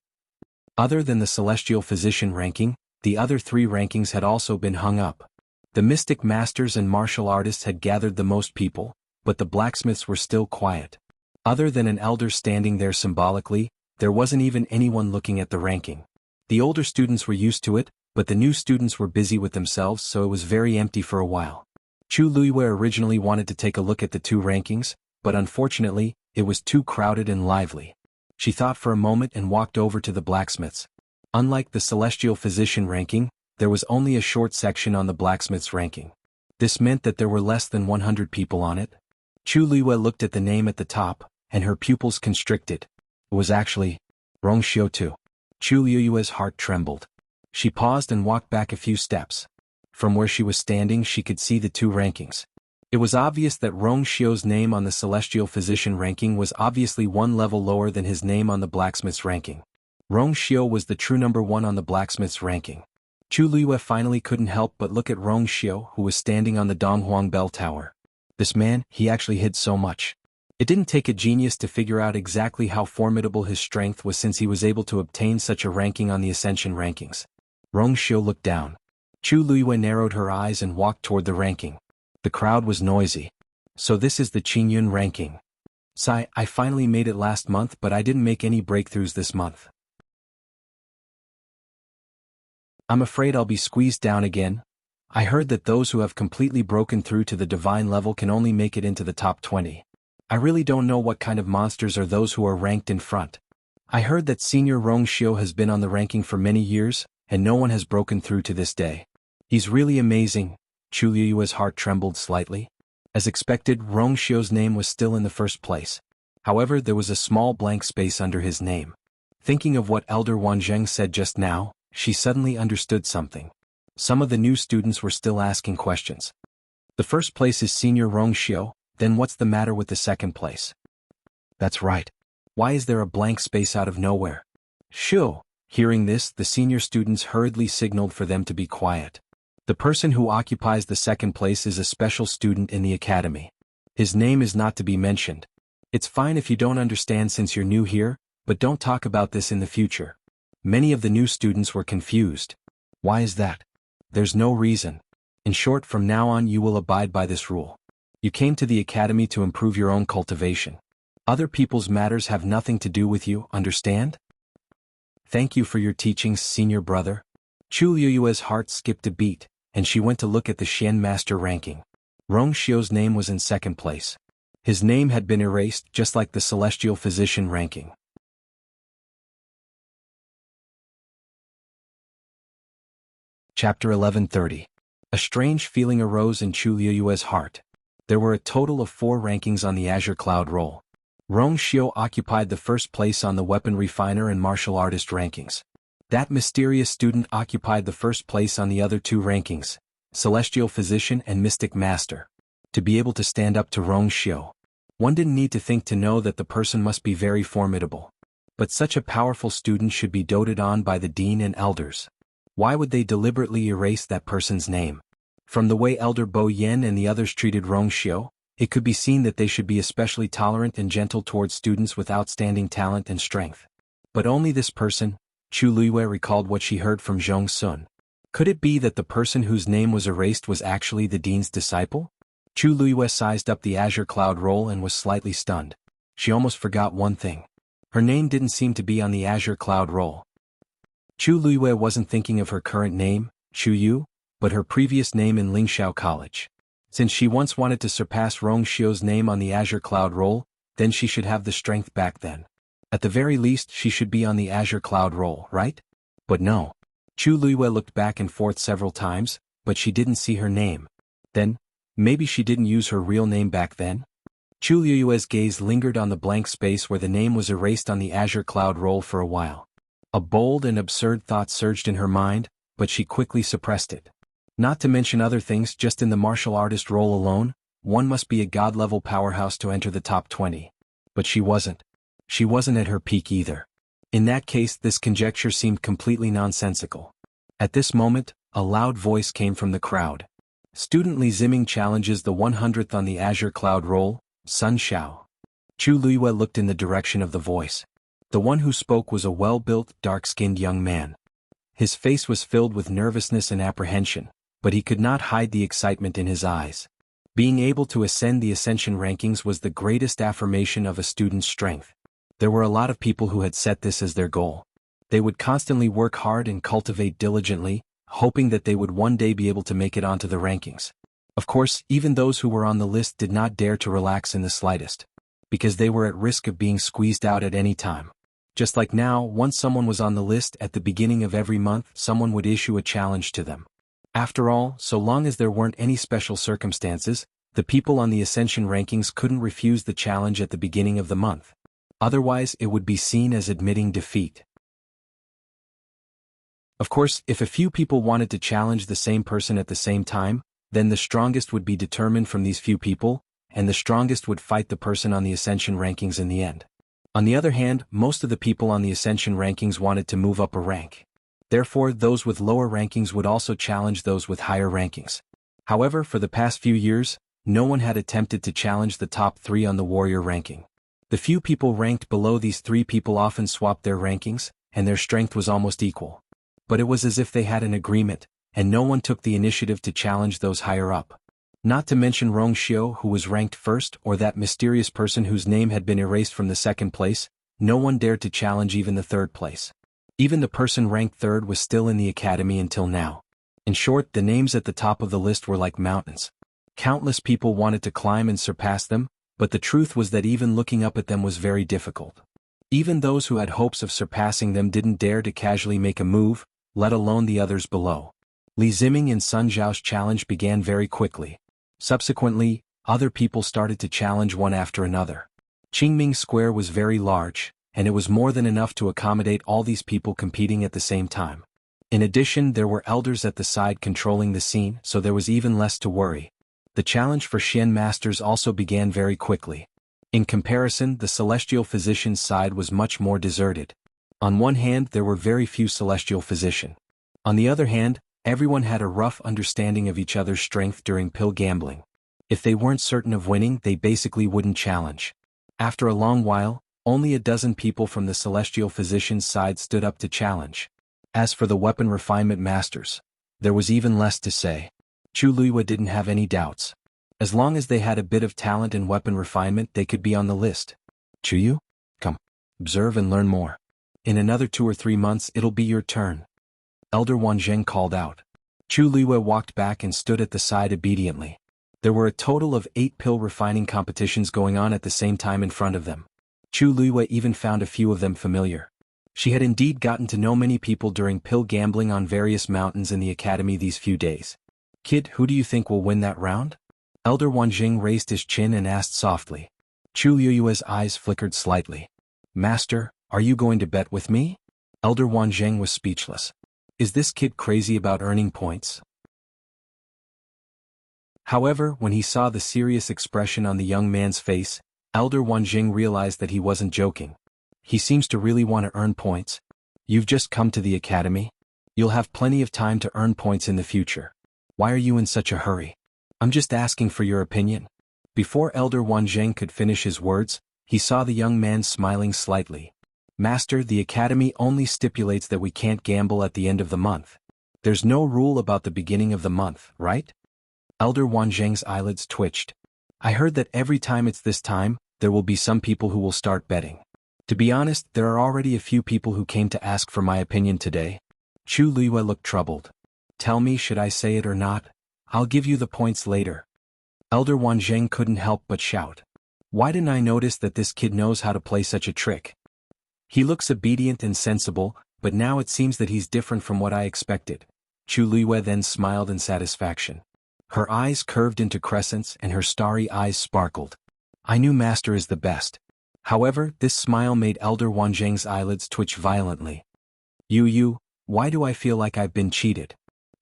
Other than the celestial physician ranking, the other 3 rankings had also been hung up. The mystic masters and martial artists had gathered the most people, but the blacksmiths were still quiet. Other than an elder standing there symbolically, there wasn't even anyone looking at the ranking. The older students were used to it, but the new students were busy with themselves, so it was very empty for a while. Chu Luiyue originally wanted to take a look at the 2 rankings, but unfortunately, it was too crowded and lively. She thought for a moment and walked over to the blacksmiths. Unlike the celestial physician ranking, there was only a short section on the blacksmith's ranking. This meant that there were less than 100 people on it. Chu Liwei looked at the name at the top, and her pupils constricted. It was actually Rongxiu too. Chu Liwei's heart trembled. She paused and walked back a few steps. From where she was standing she could see the two rankings. It was obvious that Rongxiu's name on the celestial physician ranking was obviously one level lower than his name on the blacksmith's ranking. Rongxiu was the true number one on the blacksmith's ranking. Chu Liwei finally couldn't help but look at Rongxiu, who was standing on the Donghuang bell tower. This man, he actually hid so much. It didn't take a genius to figure out exactly how formidable his strength was since he was able to obtain such a ranking on the ascension rankings. Rongxiu looked down. Chu Liwei narrowed her eyes and walked toward the ranking. The crowd was noisy. So this is the Qingyun ranking. Sigh, I finally made it last month but I didn't make any breakthroughs this month. I'm afraid I'll be squeezed down again. I heard that those who have completely broken through to the divine level can only make it into the top 20. I really don't know what kind of monsters are those who are ranked in front. I heard that Senior Rongxiu has been on the ranking for many years, and no one has broken through to this day. He's really amazing. Chu Liwei's heart trembled slightly. As expected, Rongxiu's name was still in the first place. However, there was a small blank space under his name. Thinking of what Elder Wanzheng said just now, she suddenly understood something. Some of the new students were still asking questions. The first place is Senior Rongxiu, then what's the matter with the second place? That's right. Why is there a blank space out of nowhere? Shoo! Hearing this, the senior students hurriedly signaled for them to be quiet. The person who occupies the second place is a special student in the academy. His name is not to be mentioned. It's fine if you don't understand since you're new here, but don't talk about this in the future. Many of the new students were confused. Why is that? There's no reason. In short, from now on you will abide by this rule. You came to the academy to improve your own cultivation. Other people's matters have nothing to do with you, understand? Thank you for your teachings, senior brother. Chu Liwei's heart skipped a beat, and she went to look at the Xianmaster ranking. Rongxiu's name was in second place. His name had been erased just like the celestial physician ranking. Chapter 1130. A strange feeling arose in Chu Liwei's heart. There were a total of 4 rankings on the Azure Cloud roll. Rongxiu occupied the first place on the weapon refiner and martial artist rankings. That mysterious student occupied the first place on the other 2 rankings, Celestial Physician and Mystic Master. To be able to stand up to Rongxiu, one didn't need to think to know that the person must be very formidable. But such a powerful student should be doted on by the dean and elders. Why would they deliberately erase that person's name? From the way Elder Bo Yen and the others treated Rongxiu, it could be seen that they should be especially tolerant and gentle towards students with outstanding talent and strength. But only this person, Chu Liwei recalled what she heard from Zhong Sun. Could it be that the person whose name was erased was actually the dean's disciple? Chu Liwei sized up the Azure Cloud roll and was slightly stunned. She almost forgot one thing. Her name didn't seem to be on the Azure Cloud roll. Chu Liwei wasn't thinking of her current name, Chu Yu, but her previous name in Lingxiao College. Since she once wanted to surpass Rongxiu's name on the Azure Cloud roll, then she should have the strength back then. At the very least she should be on the Azure Cloud roll, right? But no. Chu Liwei looked back and forth several times, but she didn't see her name. Then, maybe she didn't use her real name back then? Chu Liwei's gaze lingered on the blank space where the name was erased on the Azure Cloud roll for a while. A bold and absurd thought surged in her mind, but she quickly suppressed it. Not to mention other things, just in the martial artist role alone, one must be a god-level powerhouse to enter the top 20. But she wasn't. She wasn't at her peak either. In that case, this conjecture seemed completely nonsensical. At this moment, a loud voice came from the crowd. Student Li Ziming challenges the 100th on the Azure Cloud roll, Sun Xiao. Chu Liwei looked in the direction of the voice. The one who spoke was a well-built, dark-skinned young man. His face was filled with nervousness and apprehension, but he could not hide the excitement in his eyes. Being able to ascend the ascension rankings was the greatest affirmation of a student's strength. There were a lot of people who had set this as their goal. They would constantly work hard and cultivate diligently, hoping that they would one day be able to make it onto the rankings. Of course, even those who were on the list did not dare to relax in the slightest, because they were at risk of being squeezed out at any time. Just like now, once someone was on the list at the beginning of every month, someone would issue a challenge to them. After all, so long as there weren't any special circumstances, the people on the ascension rankings couldn't refuse the challenge at the beginning of the month. Otherwise, it would be seen as admitting defeat. Of course, if a few people wanted to challenge the same person at the same time, then the strongest would be determined from these few people, and the strongest would fight the person on the ascension rankings in the end. On the other hand, most of the people on the ascension rankings wanted to move up a rank. Therefore, those with lower rankings would also challenge those with higher rankings. However, for the past few years, no one had attempted to challenge the top 3 on the warrior ranking. The few people ranked below these 3 people often swapped their rankings, and their strength was almost equal. But it was as if they had an agreement, and no one took the initiative to challenge those higher up. Not to mention Rongxiu, who was ranked first, or that mysterious person whose name had been erased from the second place, no one dared to challenge even the third place. Even the person ranked third was still in the academy until now. In short, the names at the top of the list were like mountains. Countless people wanted to climb and surpass them, but the truth was that even looking up at them was very difficult. Even those who had hopes of surpassing them didn't dare to casually make a move, let alone the others below. Li Ziming and Sun Zhao's challenge began very quickly. Subsequently, other people started to challenge one after another. Qingming Square was very large, and it was more than enough to accommodate all these people competing at the same time. In addition, there were elders at the side controlling the scene, so there was even less to worry. The challenge for Xian masters also began very quickly. In comparison, the celestial physician's side was much more deserted. On one hand, there were very few celestial physicians. On the other hand, everyone had a rough understanding of each other's strength during pill gambling. If they weren't certain of winning, they basically wouldn't challenge. After a long while, only a dozen people from the celestial physician's side stood up to challenge. As for the weapon refinement masters, there was even less to say. Chu Luiwa didn't have any doubts. As long as they had a bit of talent in weapon refinement, they could be on the list. Chuyu? Come. Observe and learn more. In another 2 or 3 months it'll be your turn. Elder Wanzheng called out. Chu Luiwa walked back and stood at the side obediently. There were a total of 8 pill refining competitions going on at the same time in front of them. Chu Luiwa even found a few of them familiar. She had indeed gotten to know many people during pill gambling on various mountains in the academy these few days. Kid, who do you think will win that round? Elder Wanjing raised his chin and asked softly. Chu Luiwa's eyes flickered slightly. Master, are you going to bet with me? Elder Wanjing was speechless. Is this kid crazy about earning points? However, when he saw the serious expression on the young man's face, Elder Wanjing realized that he wasn't joking. He seems to really want to earn points. You've just come to the academy. You'll have plenty of time to earn points in the future. Why are you in such a hurry? I'm just asking for your opinion. Before Elder Wanzheng could finish his words, he saw the young man smiling slightly. Master, the academy only stipulates that we can't gamble at the end of the month. There's no rule about the beginning of the month, right? Elder Wanzheng's eyelids twitched. I heard that every time it's this time, there will be some people who will start betting. To be honest, there are already a few people who came to ask for my opinion today. Chu Luiwa looked troubled. Tell me, should I say it or not? I'll give you the points later. Elder Wanzheng couldn't help but shout. Why didn't I notice that this kid knows how to play such a trick? He looks obedient and sensible, but now it seems that he's different from what I expected. Chu Luiwa then smiled in satisfaction. Her eyes curved into crescents and her starry eyes sparkled. I knew Master is the best. However, this smile made Elder Wanzheng's eyelids twitch violently. You, why do I feel like I've been cheated?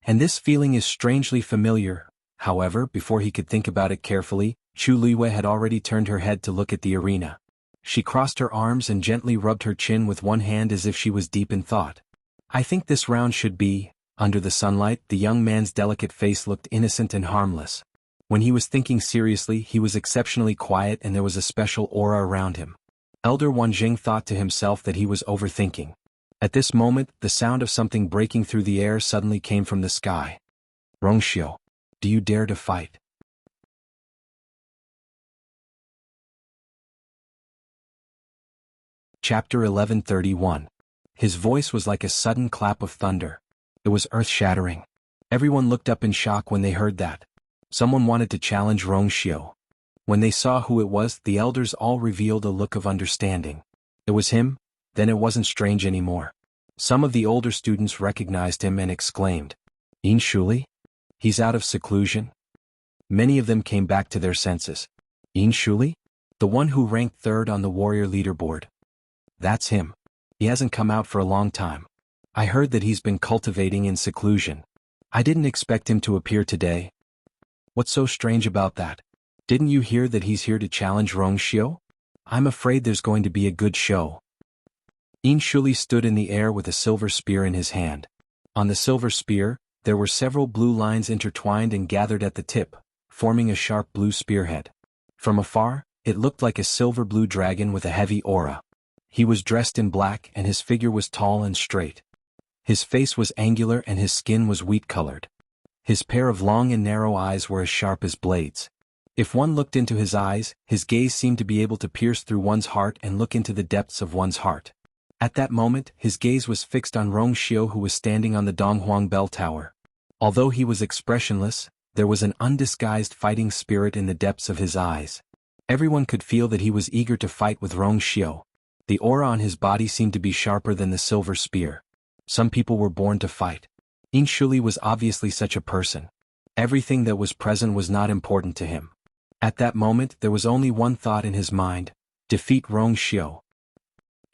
And this feeling is strangely familiar. However, before he could think about it carefully, Chu Luiwa had already turned her head to look at the arena. She crossed her arms and gently rubbed her chin with one hand as if she was deep in thought. I think this round should be. Under the sunlight, the young man's delicate face looked innocent and harmless. When he was thinking seriously, he was exceptionally quiet and there was a special aura around him. Elder Wanjing thought to himself that he was overthinking. At this moment, the sound of something breaking through the air suddenly came from the sky. Rongxiu, do you dare to fight? Chapter 1131. His voice was like a sudden clap of thunder. It was earth-shattering. Everyone looked up in shock when they heard that. Someone wanted to challenge Rongxiu. When they saw who it was, the elders all revealed a look of understanding. It was him? Then it wasn't strange anymore. Some of the older students recognized him and exclaimed, In Shuli? He's out of seclusion? Many of them came back to their senses. Shuli? The one who ranked third on the warrior leaderboard. That's him. He hasn't come out for a long time. I heard that he's been cultivating in seclusion. I didn't expect him to appear today. What's so strange about that? Didn't you hear that he's here to challenge Rongxiu? I'm afraid there's going to be a good show. Shuli stood in the air with a silver spear in his hand. On the silver spear, there were several blue lines intertwined and gathered at the tip, forming a sharp blue spearhead. From afar, it looked like a silver-blue dragon with a heavy aura. He was dressed in black and his figure was tall and straight. His face was angular and his skin was wheat-colored. His pair of long and narrow eyes were as sharp as blades. If one looked into his eyes, his gaze seemed to be able to pierce through one's heart and look into the depths of one's heart. At that moment, his gaze was fixed on Rongxiu, who was standing on the Donghuang bell tower. Although he was expressionless, there was an undisguised fighting spirit in the depths of his eyes. Everyone could feel that he was eager to fight with Rongxiu. The aura on his body seemed to be sharper than the silver spear. Some people were born to fight. Shuli was obviously such a person. Everything that was present was not important to him. At that moment there was only one thought in his mind: defeat Rongxiu.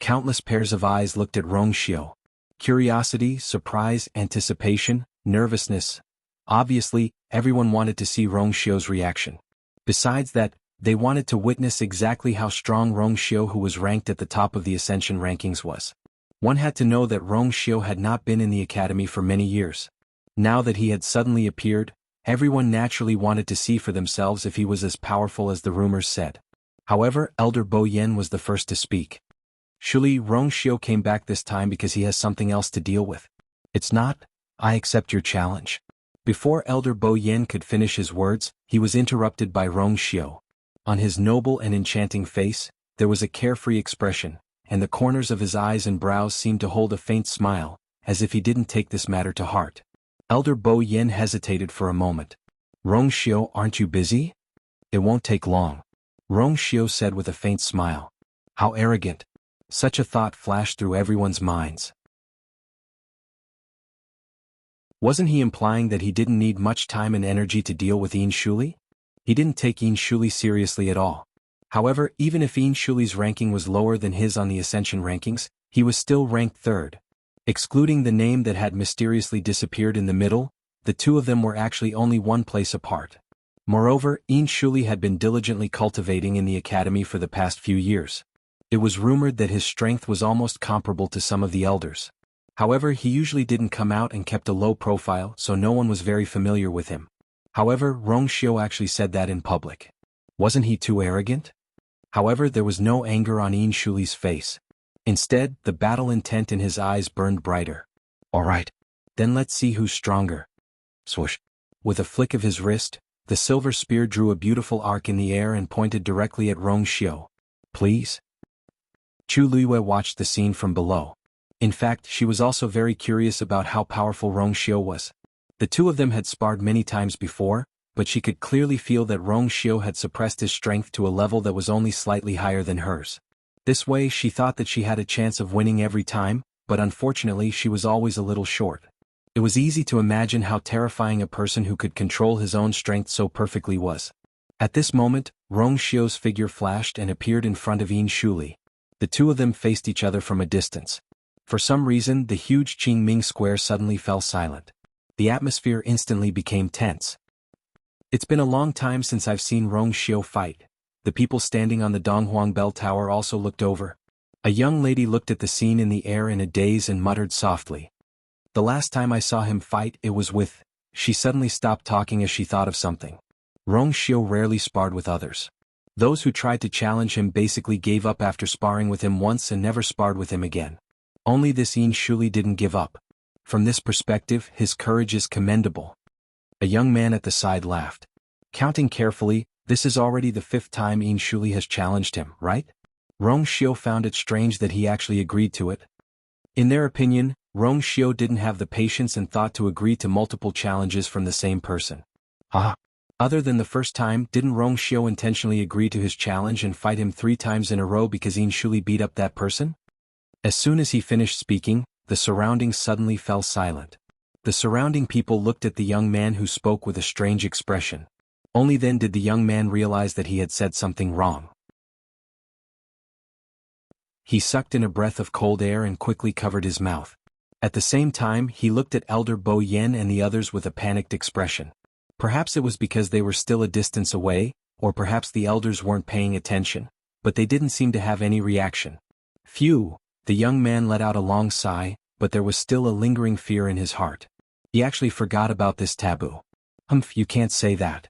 Countless pairs of eyes looked at Rongxiu. Curiosity, surprise, anticipation, nervousness. Obviously, everyone wanted to see Rongxiu's reaction. Besides that, they wanted to witness exactly how strong Rongxiu, who was ranked at the top of the Ascension rankings, was. One had to know that Rongxiu had not been in the academy for many years. Now that he had suddenly appeared, everyone naturally wanted to see for themselves if he was as powerful as the rumors said. However, Elder Bo Yen was the first to speak. Shuli, Rongxiu came back this time because he has something else to deal with. It's not, I accept your challenge. Before Elder Bo Yen could finish his words, he was interrupted by Rongxiu. On his noble and enchanting face, there was a carefree expression, and the corners of his eyes and brows seemed to hold a faint smile, as if he didn't take this matter to heart. Elder Bo Yen hesitated for a moment. Rongxiu, aren't you busy? It won't take long. Rongxiu said with a faint smile. How arrogant. Such a thought flashed through everyone's minds. Wasn't he implying that he didn't need much time and energy to deal with Shuli? He didn't take Shuli seriously at all. However, even if Shuli's ranking was lower than his on the Ascension rankings, he was still ranked third. Excluding the name that had mysteriously disappeared in the middle, the two of them were actually only one place apart. Moreover, Shuli had been diligently cultivating in the academy for the past few years. It was rumored that his strength was almost comparable to some of the elders. However, he usually didn't come out and kept a low profile, so no one was very familiar with him. However, Rongxiu actually said that in public. Wasn't he too arrogant? However, there was no anger on Shuli's face. Instead, the battle intent in his eyes burned brighter. All right. Then let's see who's stronger. Swoosh. With a flick of his wrist, the silver spear drew a beautiful arc in the air and pointed directly at Rongxiu. Please? Chu Luiyue watched the scene from below. In fact, she was also very curious about how powerful Rongxiu was. The two of them had sparred many times before, but she could clearly feel that Rongxiu had suppressed his strength to a level that was only slightly higher than hers. This way she thought that she had a chance of winning every time, but unfortunately she was always a little short. It was easy to imagine how terrifying a person who could control his own strength so perfectly was. At this moment, Rongxiu's figure flashed and appeared in front of Shuli. The two of them faced each other from a distance. For some reason, the huge Qingming Square suddenly fell silent. The atmosphere instantly became tense. It's been a long time since I've seen Rongxiu fight. The people standing on the Donghuang bell tower also looked over. A young lady looked at the scene in the air in a daze and muttered softly. The last time I saw him fight, it was with... She suddenly stopped talking as she thought of something. Rongxiu rarely sparred with others. Those who tried to challenge him basically gave up after sparring with him once and never sparred with him again. Only this Shuli didn't give up. From this perspective, his courage is commendable. A young man at the side laughed. Counting carefully, this is already the 5th time Shuli has challenged him, right? Rongxiu found it strange that he actually agreed to it. In their opinion, Rongxiu didn't have the patience and thought to agree to multiple challenges from the same person. Other than the first time, didn't Rongxiu intentionally agree to his challenge and fight him 3 times in a row because Shuli beat up that person? As soon as he finished speaking, the surroundings suddenly fell silent. The surrounding people looked at the young man who spoke with a strange expression. Only then did the young man realize that he had said something wrong. He sucked in a breath of cold air and quickly covered his mouth. At the same time, he looked at Elder Bo Yen and the others with a panicked expression. Perhaps it was because they were still a distance away, or perhaps the elders weren't paying attention, but they didn't seem to have any reaction. Phew, the young man let out a long sigh, but there was still a lingering fear in his heart. He actually forgot about this taboo. Humph, you can't say that.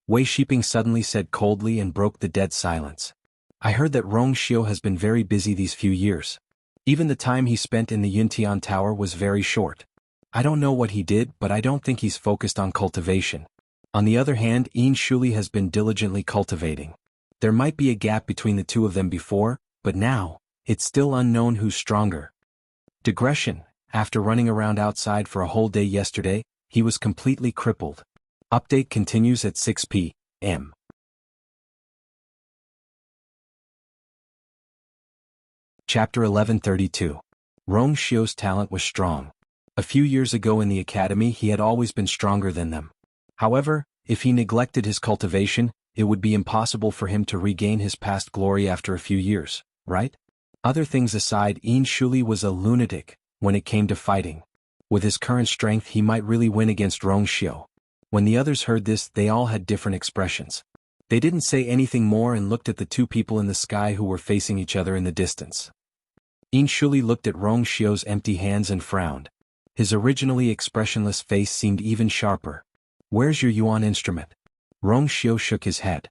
Wei Shiping suddenly said coldly and broke the dead silence. I heard that Rongxiu has been very busy these few years. Even the time he spent in the Yuntian Tower was very short. I don't know what he did, but I don't think he's focused on cultivation. On the other hand, Yin Shuli has been diligently cultivating. There might be a gap between the two of them before, but now, it's still unknown who's stronger. Digression: after running around outside for a whole day yesterday, he was completely crippled. Update continues at 6 p.m. Chapter 1132. Rongxiu's talent was strong. A few years ago in the academy he had always been stronger than them. However, if he neglected his cultivation, it would be impossible for him to regain his past glory after a few years, right? Other things aside, Yin Shuli was a lunatic when it came to fighting. With his current strength he might really win against Rongxiu. When the others heard this, they all had different expressions. They didn't say anything more and looked at the two people in the sky who were facing each other in the distance. Yin Shuli looked at Rongxiu's empty hands and frowned. His originally expressionless face seemed even sharper. Where's your yuan instrument? Rongxiu shook his head.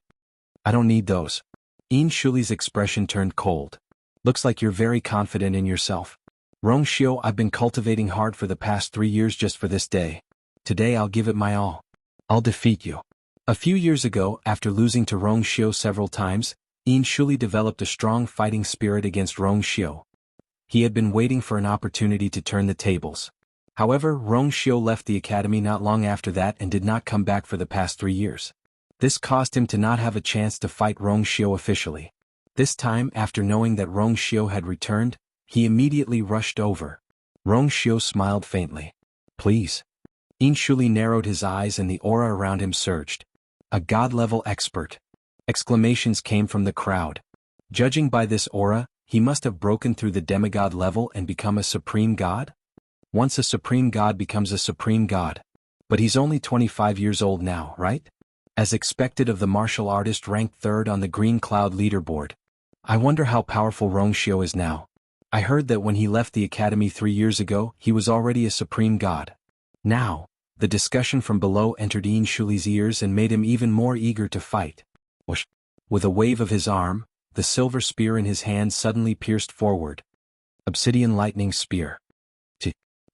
I don't need those. Yin Shuli's expression turned cold. Looks like you're very confident in yourself. Rongxiu, I've been cultivating hard for the past 3 years just for this day. Today I'll give it my all. I'll defeat you. A few years ago, after losing to Rongxiu several times, Yin Shuli developed a strong fighting spirit against Rongxiu. He had been waiting for an opportunity to turn the tables. However, Rongxiu left the academy not long after that and did not come back for the past 3 years. This caused him to not have a chance to fight Rongxiu officially. This time, after knowing that Rongxiu had returned, he immediately rushed over. Rongxiu smiled faintly. Please. Yin Shuli narrowed his eyes and the aura around him surged. A god-level expert. Exclamations came from the crowd. Judging by this aura, he must have broken through the demigod level and become a supreme god? Once a supreme god becomes a supreme god. But he's only 25 years old now, right? As expected of the martial artist ranked 3rd on the Green Cloud leaderboard. I wonder how powerful Rongxiu is now. I heard that when he left the academy 3 years ago, he was already a supreme god. Now, the discussion from below entered Yin Shuli's ears and made him even more eager to fight. Whoosh! With a wave of his arm, the silver spear in his hand suddenly pierced forward. Obsidian lightning spear.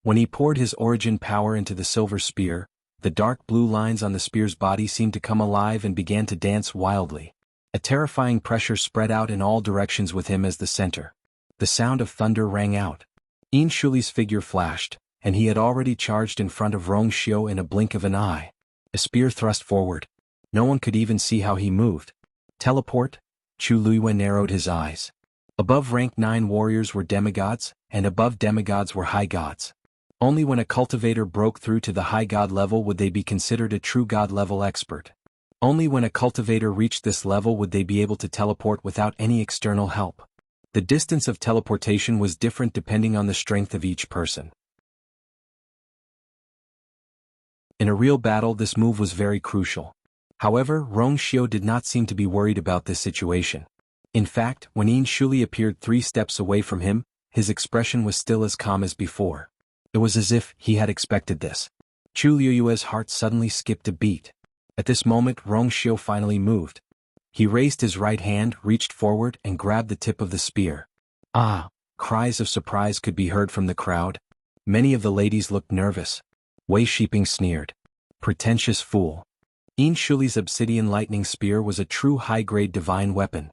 When he poured his origin power into the silver spear, the dark blue lines on the spear's body seemed to come alive and began to dance wildly. A terrifying pressure spread out in all directions with him as the center. The sound of thunder rang out. Yin Shuli's figure flashed, and he had already charged in front of Rongxiu in a blink of an eye. A spear thrust forward. No one could even see how he moved. Teleport? Chu Luiyue narrowed his eyes. Above rank 9 warriors were demigods, and above demigods were high gods. Only when a cultivator broke through to the high god level would they be considered a true god level expert. Only when a cultivator reached this level would they be able to teleport without any external help. The distance of teleportation was different depending on the strength of each person. In a real battle, this move was very crucial. However, Rongxiu did not seem to be worried about this situation. In fact, when Yin Shuli appeared 3 steps away from him, his expression was still as calm as before. It was as if he had expected this. Chu Luiyue's heart suddenly skipped a beat. At this moment, Rongxiu finally moved. He raised his right hand, reached forward, and grabbed the tip of the spear. Ah! Cries of surprise could be heard from the crowd. Many of the ladies looked nervous. Wei Shiping sneered. Pretentious fool. Yin Shuli's obsidian lightning spear was a true high-grade divine weapon.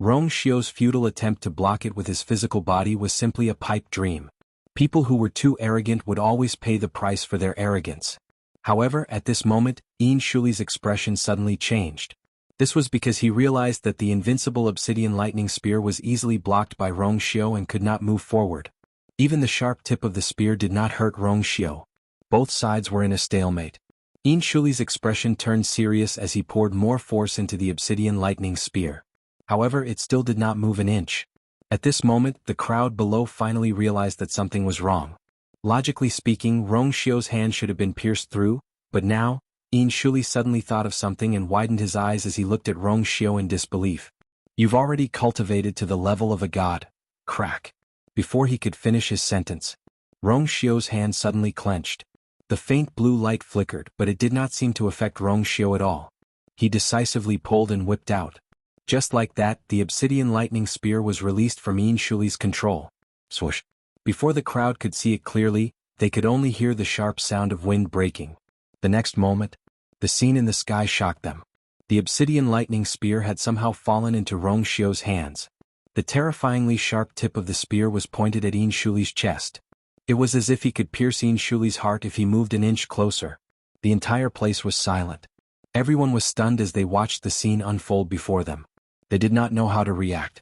Rongxiu's futile attempt to block it with his physical body was simply a pipe dream. People who were too arrogant would always pay the price for their arrogance. However, at this moment, Yin Shuli's expression suddenly changed. This was because he realized that the invincible obsidian lightning spear was easily blocked by Rongxiu and could not move forward. Even the sharp tip of the spear did not hurt Rongxiu. Both sides were in a stalemate. Shuli's expression turned serious as he poured more force into the obsidian lightning spear. However, it still did not move an inch. At this moment, the crowd below finally realized that something was wrong. Logically speaking, Rongxiu's hand should have been pierced through, but now, Shuli suddenly thought of something and widened his eyes as he looked at Rongxiu in disbelief. You've already cultivated to the level of a god. Crack. Before he could finish his sentence, Rongxiu's hand suddenly clenched. The faint blue light flickered, but it did not seem to affect Rongxiu at all. He decisively pulled and whipped out. Just like that, the obsidian lightning spear was released from Shuli's control. Swoosh. Before the crowd could see it clearly, they could only hear the sharp sound of wind breaking. The next moment, the scene in the sky shocked them. The obsidian lightning spear had somehow fallen into Rongxiu's hands. The terrifyingly sharp tip of the spear was pointed at Shuli's chest. It was as if he could pierce Shuli's heart if he moved an inch closer. The entire place was silent. Everyone was stunned as they watched the scene unfold before them. They did not know how to react.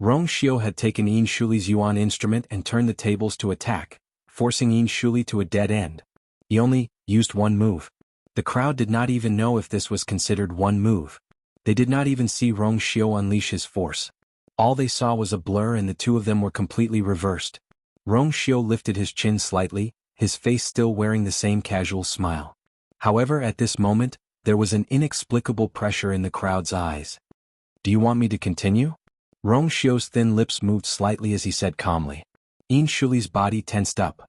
Rongxiu had taken Shuli's yuan instrument and turned the tables to attack, forcing Shuli to a dead end. He only used one move. The crowd did not even know if this was considered one move. They did not even see Rongxiu unleash his force. All they saw was a blur and the two of them were completely reversed. Rongxiu lifted his chin slightly, his face still wearing the same casual smile. However, at this moment, there was an inexplicable pressure in the crowd's eyes. Do you want me to continue? Rongxiu's thin lips moved slightly as he said calmly. Shuli's body tensed up.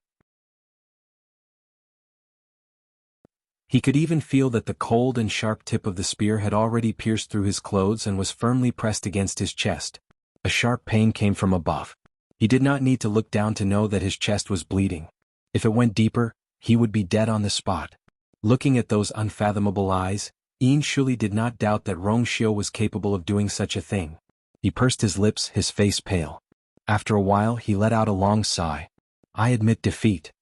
He could even feel that the cold and sharp tip of the spear had already pierced through his clothes and was firmly pressed against his chest. A sharp pain came from above. He did not need to look down to know that his chest was bleeding. If it went deeper, he would be dead on the spot. Looking at those unfathomable eyes, Shuli did not doubt that Rongxiu was capable of doing such a thing. He pursed his lips, his face pale. After a while, he let out a long sigh. I admit defeat.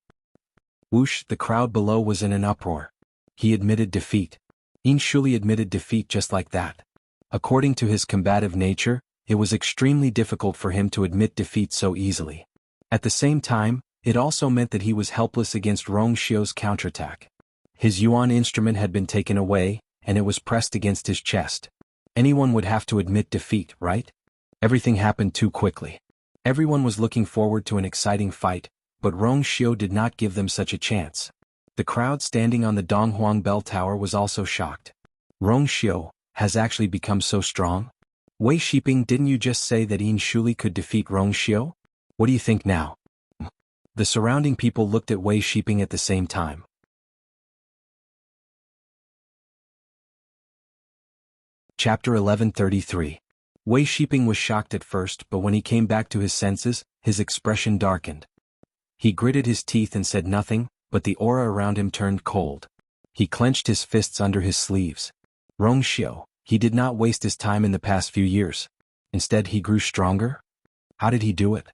Whoosh, the crowd below was in an uproar. He admitted defeat. Shuli admitted defeat just like that. According to his combative nature, it was extremely difficult for him to admit defeat so easily. At the same time, it also meant that he was helpless against Rongxiu's counterattack. His yuan instrument had been taken away, and it was pressed against his chest. Anyone would have to admit defeat, right? Everything happened too quickly. Everyone was looking forward to an exciting fight, but Rongxiu did not give them such a chance. The crowd standing on the Donghuang bell tower was also shocked. Rongxiu has actually become so strong? Wei Shiping, didn't you just say that Shuli could defeat Rongxiu? What do you think now? The surrounding people looked at Wei Shiping at the same time. Chapter 1133. Wei Shiping was shocked at first, but when he came back to his senses, his expression darkened. He gritted his teeth and said nothing, but the aura around him turned cold. He clenched his fists under his sleeves. Rongxiu, he did not waste his time in the past few years. Instead, he grew stronger? How did he do it?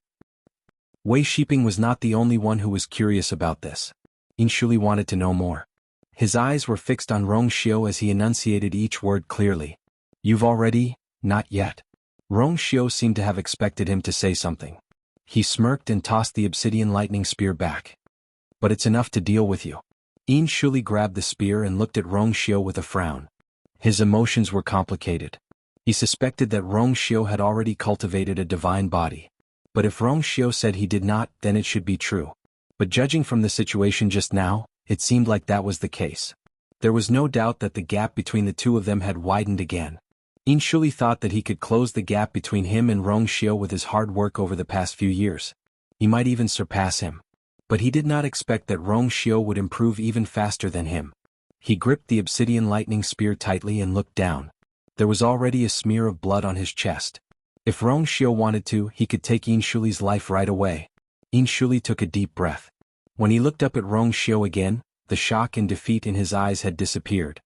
Wei Shiping was not the only one who was curious about this. Shuli wanted to know more. His eyes were fixed on Rongxiu as he enunciated each word clearly. You've already? Not yet. Rongxiu seemed to have expected him to say something. He smirked and tossed the obsidian lightning spear back. But it's enough to deal with you. Shuli grabbed the spear and looked at Rongxiu with a frown. His emotions were complicated. He suspected that Rongxiu had already cultivated a divine body. But if Rongxiu said he did not, then it should be true. But judging from the situation just now, it seemed like that was the case. There was no doubt that the gap between the two of them had widened again. Shuli thought that he could close the gap between him and Rongxiu with his hard work over the past few years. He might even surpass him. But he did not expect that Rongxiu would improve even faster than him. He gripped the obsidian lightning spear tightly and looked down. There was already a smear of blood on his chest. If Rongxiu wanted to, he could take Shuli's life right away. Shuli took a deep breath. When he looked up at Rongxiu again, the shock and defeat in his eyes had disappeared.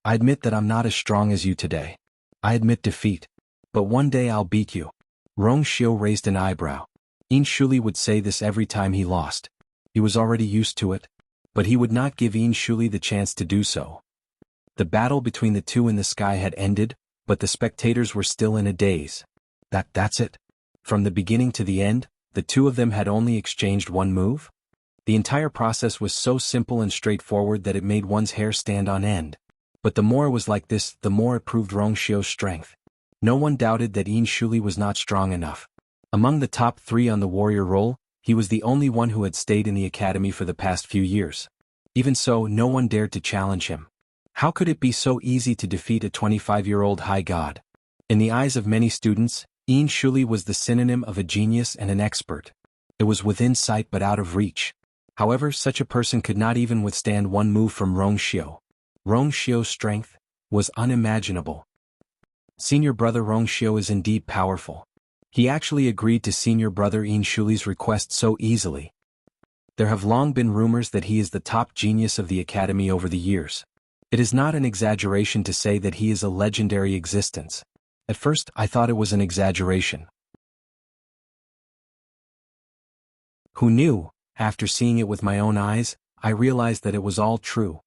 I admit that I'm not as strong as you today. I admit defeat. But one day I'll beat you. Rongxiu raised an eyebrow. Shuli would say this every time he lost. He was already used to it. But he would not give Shuli the chance to do so. The battle between the two in the sky had ended, but the spectators were still in a daze. That's it? From the beginning to the end, the two of them had only exchanged one move? The entire process was so simple and straightforward that it made one's hair stand on end. But the more it was like this, the more it proved Rongxiao's strength. No one doubted that Shuli was not strong enough. Among the top 3 on the warrior roll, he was the only one who had stayed in the academy for the past few years. Even so, no one dared to challenge him. How could it be so easy to defeat a 25-year-old high god? In the eyes of many students, Shuli was the synonym of a genius and an expert. It was within sight but out of reach. However, such a person could not even withstand one move from Rongxiao. Rongxiao's strength was unimaginable. Senior brother Rongxiao is indeed powerful. He actually agreed to senior brother Shuli's request so easily. There have long been rumors that he is the top genius of the academy over the years. It is not an exaggeration to say that he is a legendary existence. At first, I thought it was an exaggeration. Who knew? After seeing it with my own eyes, I realized that it was all true.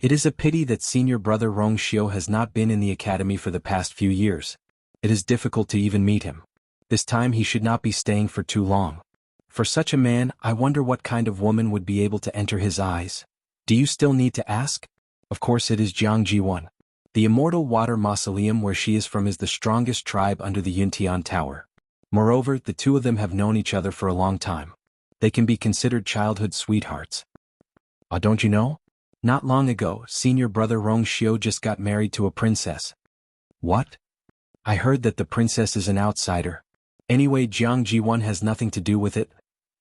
It is a pity that senior brother Rongxiao has not been in the academy for the past few years. It is difficult to even meet him. This time he should not be staying for too long. For such a man, I wonder what kind of woman would be able to enter his eyes. Do you still need to ask? Of course it is Jianghu. The immortal water mausoleum where she is from is the strongest tribe under the Yuntian Tower. Moreover, the two of them have known each other for a long time. They can be considered childhood sweethearts. Don't you know? Not long ago, senior brother Rongxiao just got married to a princess. What? I heard that the princess is an outsider. Anyway, Jianghu has nothing to do with it.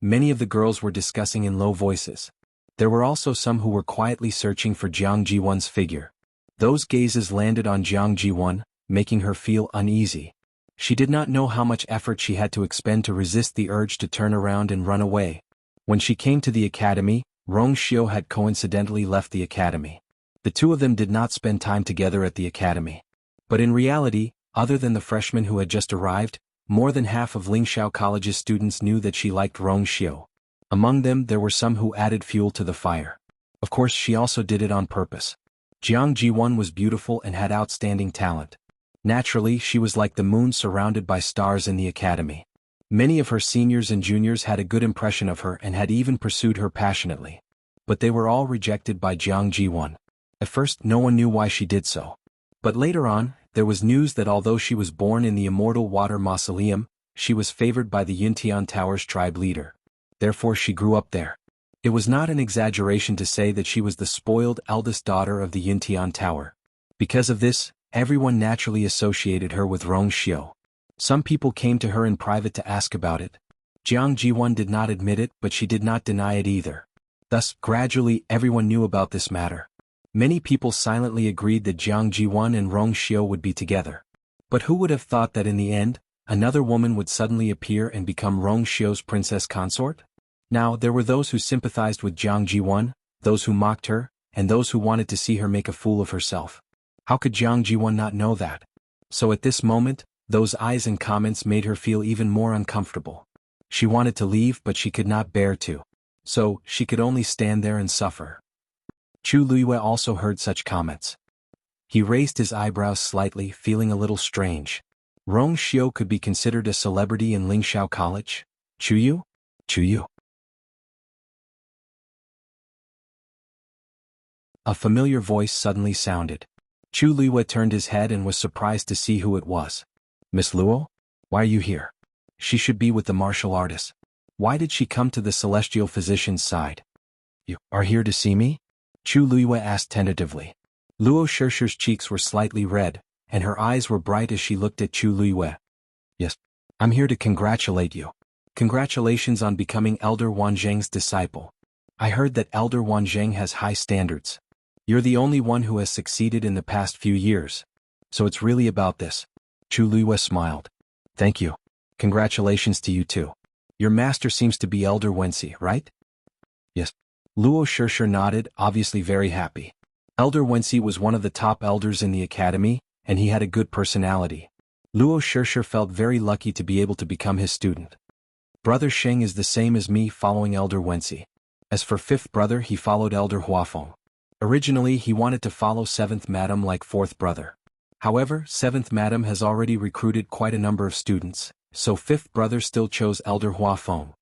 Many of the girls were discussing in low voices. There were also some who were quietly searching for Jianghu's figure. Those gazes landed on Jianghu, making her feel uneasy. She did not know how much effort she had to expend to resist the urge to turn around and run away. When she came to the academy, Rongxiao had coincidentally left the academy. The two of them did not spend time together at the academy. But in reality, other than the freshmen who had just arrived, more than half of Lingxiao College's students knew that she liked Rongxiao. Among them there were some who added fuel to the fire. Of course she also did it on purpose. Jianghu was beautiful and had outstanding talent. Naturally, she was like the moon surrounded by stars in the academy. Many of her seniors and juniors had a good impression of her and had even pursued her passionately. But they were all rejected by Jianghu. At first, no one knew why she did so. But later on, there was news that although she was born in the immortal water mausoleum, she was favored by the Yuntian Tower's tribe leader. Therefore she grew up there. It was not an exaggeration to say that she was the spoiled eldest daughter of the Yuntian Tower. Because of this, everyone naturally associated her with Rongxiao. Some people came to her in private to ask about it. Jianghu did not admit it, but she did not deny it either. Thus, gradually everyone knew about this matter. Many people silently agreed that Jianghu and Rongxiao would be together. But who would have thought that in the end, another woman would suddenly appear and become Rongxiao's princess consort? Now, there were those who sympathized with Jianghu, those who mocked her, and those who wanted to see her make a fool of herself. How could Jianghu not know that? So at this moment, those eyes and comments made her feel even more uncomfortable. She wanted to leave but she could not bear to. So, she could only stand there and suffer. Chu Luiyue also heard such comments. He raised his eyebrows slightly, feeling a little strange. Rongxiao could be considered a celebrity in Lingxiao College? Chuyu? Chuyu. A familiar voice suddenly sounded. Chu Luiyue turned his head and was surprised to see who it was. Miss Luo? Why are you here? She should be with the martial artists. Why did she come to the celestial physician's side? You are here to see me? Chu Luiyue asked tentatively. Luo Shishir's cheeks were slightly red, and her eyes were bright as she looked at Chu Luiyue. Yes, I'm here to congratulate you. Congratulations on becoming Elder Wanzheng's disciple. I heard that Elder Wanzheng has high standards. You're the only one who has succeeded in the past few years. So it's really about this. Chu Luiyue smiled. Thank you. Congratulations to you too. Your master seems to be Elder Wensi, right? Yes. Luo Shishir nodded, obviously very happy. Elder Wensi was one of the top elders in the academy, and he had a good personality. Luo Shishir felt very lucky to be able to become his student. Brother Sheng is the same as me, following Elder Wensi. As for fifth brother, he followed Elder Huafeng. Originally he wanted to follow seventh madam like fourth brother. However, seventh madam has already recruited quite a number of students, so fifth brother still chose Elder Huafeng.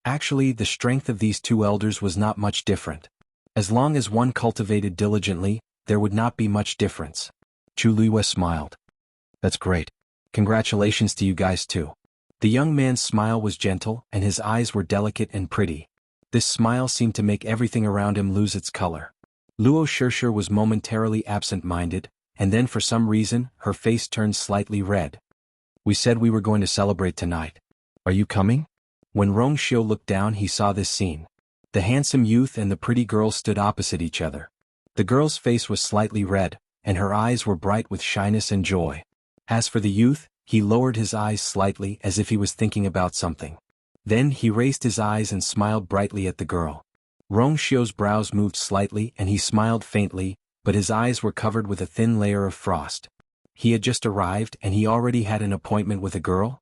Actually, the strength of these two elders was not much different. As long as one cultivated diligently, there would not be much difference. Chu Luiyue smiled. That's great. Congratulations to you guys too. The young man's smile was gentle, and his eyes were delicate and pretty. This smile seemed to make everything around him lose its color. Luo Shishir was momentarily absent-minded, and then for some reason, her face turned slightly red. We said we were going to celebrate tonight. Are you coming? When Rong Xiu looked down, he saw this scene. The handsome youth and the pretty girl stood opposite each other. The girl's face was slightly red, and her eyes were bright with shyness and joy. As for the youth, he lowered his eyes slightly as if he was thinking about something. Then he raised his eyes and smiled brightly at the girl. Rong Xiu's brows moved slightly and he smiled faintly, but his eyes were covered with a thin layer of frost. He had just arrived and he already had an appointment with a girl?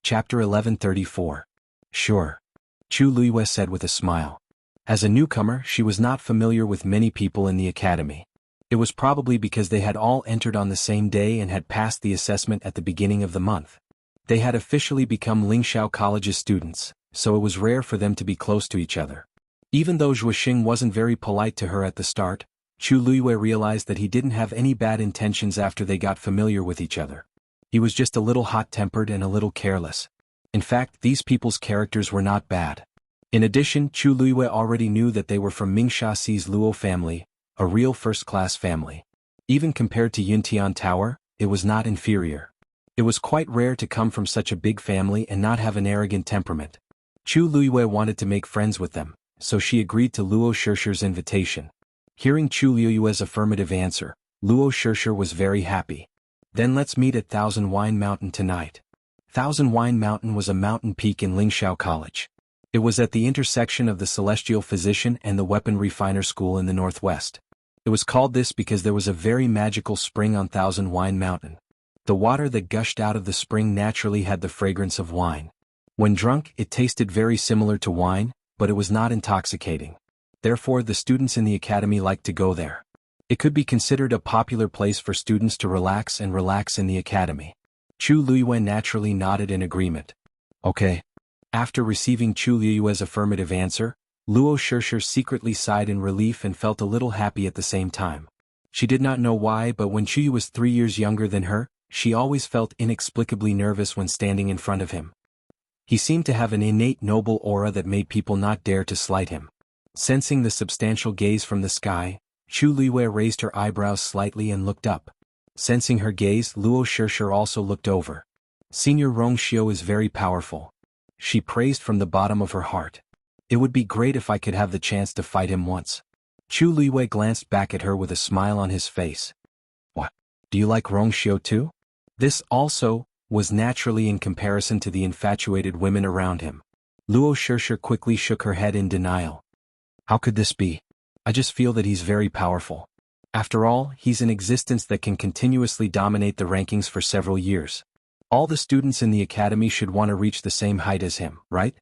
Chapter 1134. Sure. Chu Luiyue said with a smile. As a newcomer, she was not familiar with many people in the academy. It was probably because they had all entered on the same day and had passed the assessment at the beginning of the month. They had officially become Lingxiao College's students, so it was rare for them to be close to each other. Even though Zhuoxing wasn't very polite to her at the start, Chu Luiyue realized that he didn't have any bad intentions after they got familiar with each other. He was just a little hot-tempered and a little careless. In fact, these people's characters were not bad. In addition, Chu Luiyue already knew that they were from Mingxia's Luo family, a real first-class family. Even compared to Yuntian Tower, it was not inferior. It was quite rare to come from such a big family and not have an arrogant temperament. Chu Luiyue wanted to make friends with them, so she agreed to Luo Shishir's invitation. Hearing Chu Luiyue's affirmative answer, Luo Shishir was very happy. Then let's meet at Thousand Wine Mountain tonight. Thousand Wine Mountain was a mountain peak in Lingxiao College. It was at the intersection of the Celestial Physician and the Weapon Refiner School in the northwest. It was called this because there was a very magical spring on Thousand Wine Mountain. The water that gushed out of the spring naturally had the fragrance of wine. When drunk, it tasted very similar to wine, but it was not intoxicating. Therefore, the students in the academy liked to go there. It could be considered a popular place for students to relax in the academy. Chu Luiyue naturally nodded in agreement. Okay. After receiving Chu Luiyue's affirmative answer, Luo Shishir secretly sighed in relief and felt a little happy at the same time. She did not know why, but when Chu Yu was 3 years younger than her, she always felt inexplicably nervous when standing in front of him. He seemed to have an innate noble aura that made people not dare to slight him. Sensing the substantial gaze from the sky, Chu Luiyue raised her eyebrows slightly and looked up. Sensing her gaze, Luo Shishir also looked over. Senior Rong Xiu is very powerful. She praised from the bottom of her heart. It would be great if I could have the chance to fight him once. Chu Luiyue glanced back at her with a smile on his face. What? Do you like Rong Xiu too? This also was naturally in comparison to the infatuated women around him. Luo Shishir quickly shook her head in denial. How could this be? I just feel that he's very powerful. After all, he's an existence that can continuously dominate the rankings for several years. All the students in the academy should want to reach the same height as him, right?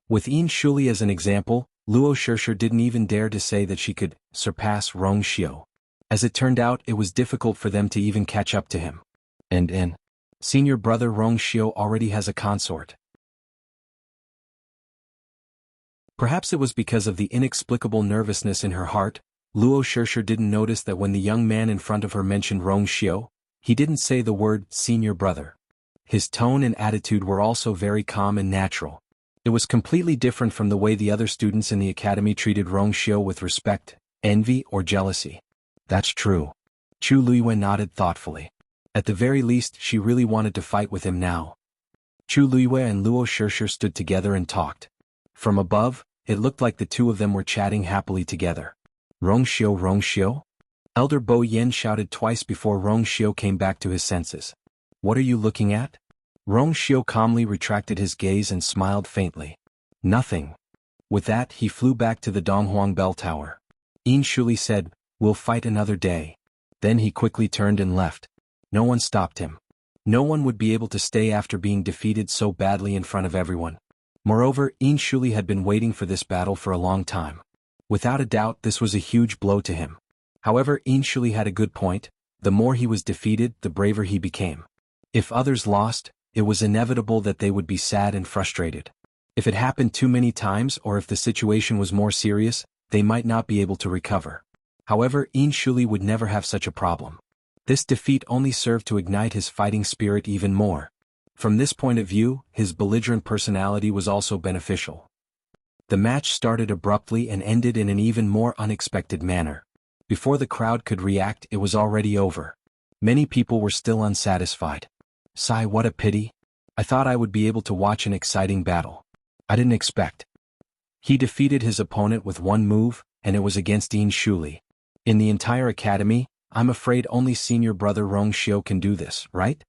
With Yin Shuli as an example, Luo Shishir didn't even dare to say that she could surpass Rong Xiu. As it turned out, it was difficult for them to even catch up to him. And senior brother Rong Xiu already has a consort. Perhaps it was because of the inexplicable nervousness in her heart, Luo Shishir didn't notice that when the young man in front of her mentioned Rong Xiu, he didn't say the word senior brother. His tone and attitude were also very calm and natural. It was completely different from the way the other students in the academy treated Rong Xiu with respect, envy, or jealousy. That's true. Chu Luiyue nodded thoughtfully. At the very least, she really wanted to fight with him now. Chu Luiyue and Luo Shishir stood together and talked. From above, it looked like the two of them were chatting happily together. Rong Xiu, Rong Xiu? Elder Bo Yen shouted twice before Rong Xiu came back to his senses. What are you looking at? Rong Xiu calmly retracted his gaze and smiled faintly. Nothing. With that, he flew back to the Donghuang bell tower. Yin Shuli said, "We'll fight another day." Then he quickly turned and left. No one stopped him. No one would be able to stay after being defeated so badly in front of everyone. Moreover, Yin Shuli had been waiting for this battle for a long time. Without a doubt, this was a huge blow to him. However, Yin Shuli had a good point. The more he was defeated, the braver he became. If others lost, it was inevitable that they would be sad and frustrated. If it happened too many times or if the situation was more serious, they might not be able to recover. However, Shuli would never have such a problem. This defeat only served to ignite his fighting spirit even more. From this point of view, his belligerent personality was also beneficial. The match started abruptly and ended in an even more unexpected manner. Before the crowd could react, it was already over. Many people were still unsatisfied. Sigh, what a pity. I thought I would be able to watch an exciting battle. I didn't expect. He defeated his opponent with one move, and it was against Shuli. In the entire academy, I'm afraid only senior brother Rongxiu can do this, right?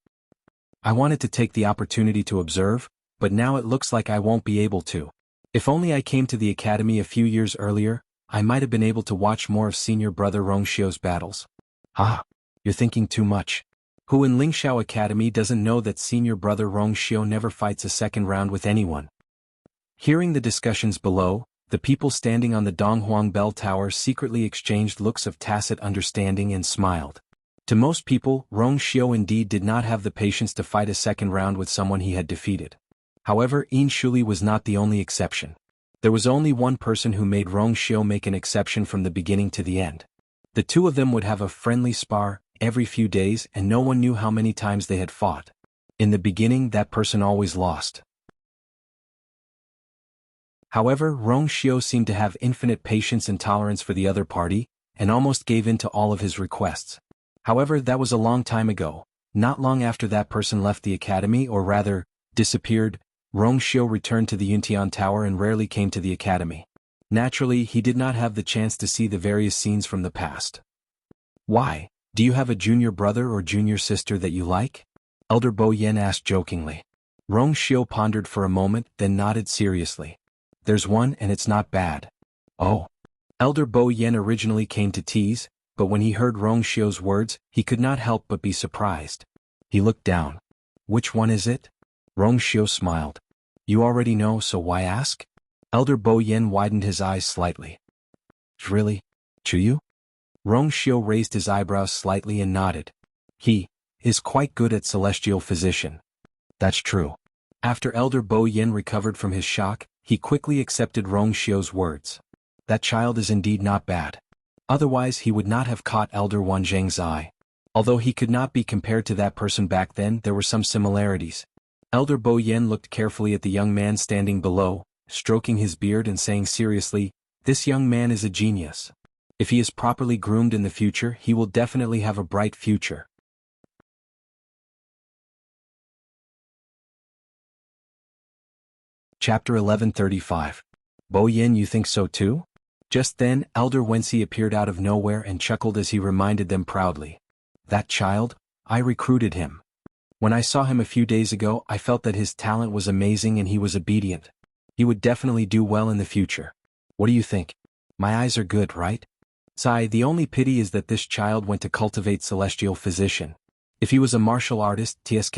I wanted to take the opportunity to observe, but now it looks like I won't be able to. If only I came to the academy a few years earlier, I might have been able to watch more of senior brother Rongxiu's battles. Ah, you're thinking too much. Who in Lingxiao Academy doesn't know that senior brother Rongxiu never fights a second round with anyone? Hearing the discussions below, the people standing on the Donghuang Bell Tower secretly exchanged looks of tacit understanding and smiled. To most people, Rongxiu indeed did not have the patience to fight a second round with someone he had defeated. However, Shuli was not the only exception. There was only one person who made Rongxiu make an exception from the beginning to the end. The two of them would have a friendly spar every few days and no one knew how many times they had fought. In the beginning, that person always lost. However, Rongxiu seemed to have infinite patience and tolerance for the other party, and almost gave in to all of his requests. However, that was a long time ago. Not long after that person left the academy, or rather, disappeared, Rongxiu returned to the Yuntian Tower and rarely came to the academy. Naturally, he did not have the chance to see the various scenes from the past. Why? Do you have a junior brother or junior sister that you like? Elder Bo Yen asked jokingly. Rongxiu pondered for a moment, then nodded seriously. There's one and it's not bad. Oh. Elder Bo Yen originally came to tease, but when he heard Rongxiu's words, he could not help but be surprised. He looked down. Which one is it? Rongxiu smiled. You already know, so why ask? Elder Bo Yen widened his eyes slightly. Really? Chuyu? Rongxiu raised his eyebrows slightly and nodded. He is quite good at celestial physician. That's true. After Elder Bo Yen recovered from his shock, he quickly accepted Rongxiu's words. That child is indeed not bad. Otherwise he would not have caught Elder Wanzheng's eye. Although he could not be compared to that person back then, there were some similarities. Elder Bo Yen looked carefully at the young man standing below, stroking his beard and saying seriously, this young man is a genius. If he is properly groomed in the future, he will definitely have a bright future. Chapter 1135. Bo Yen, you think so too? Just then, Elder Wensi appeared out of nowhere and chuckled as he reminded them proudly. That child? I recruited him. When I saw him a few days ago, I felt that his talent was amazing and he was obedient. He would definitely do well in the future. What do you think? My eyes are good, right? Sigh, the only pity is that this child went to cultivate celestial physician. If he was a martial artist, tsk,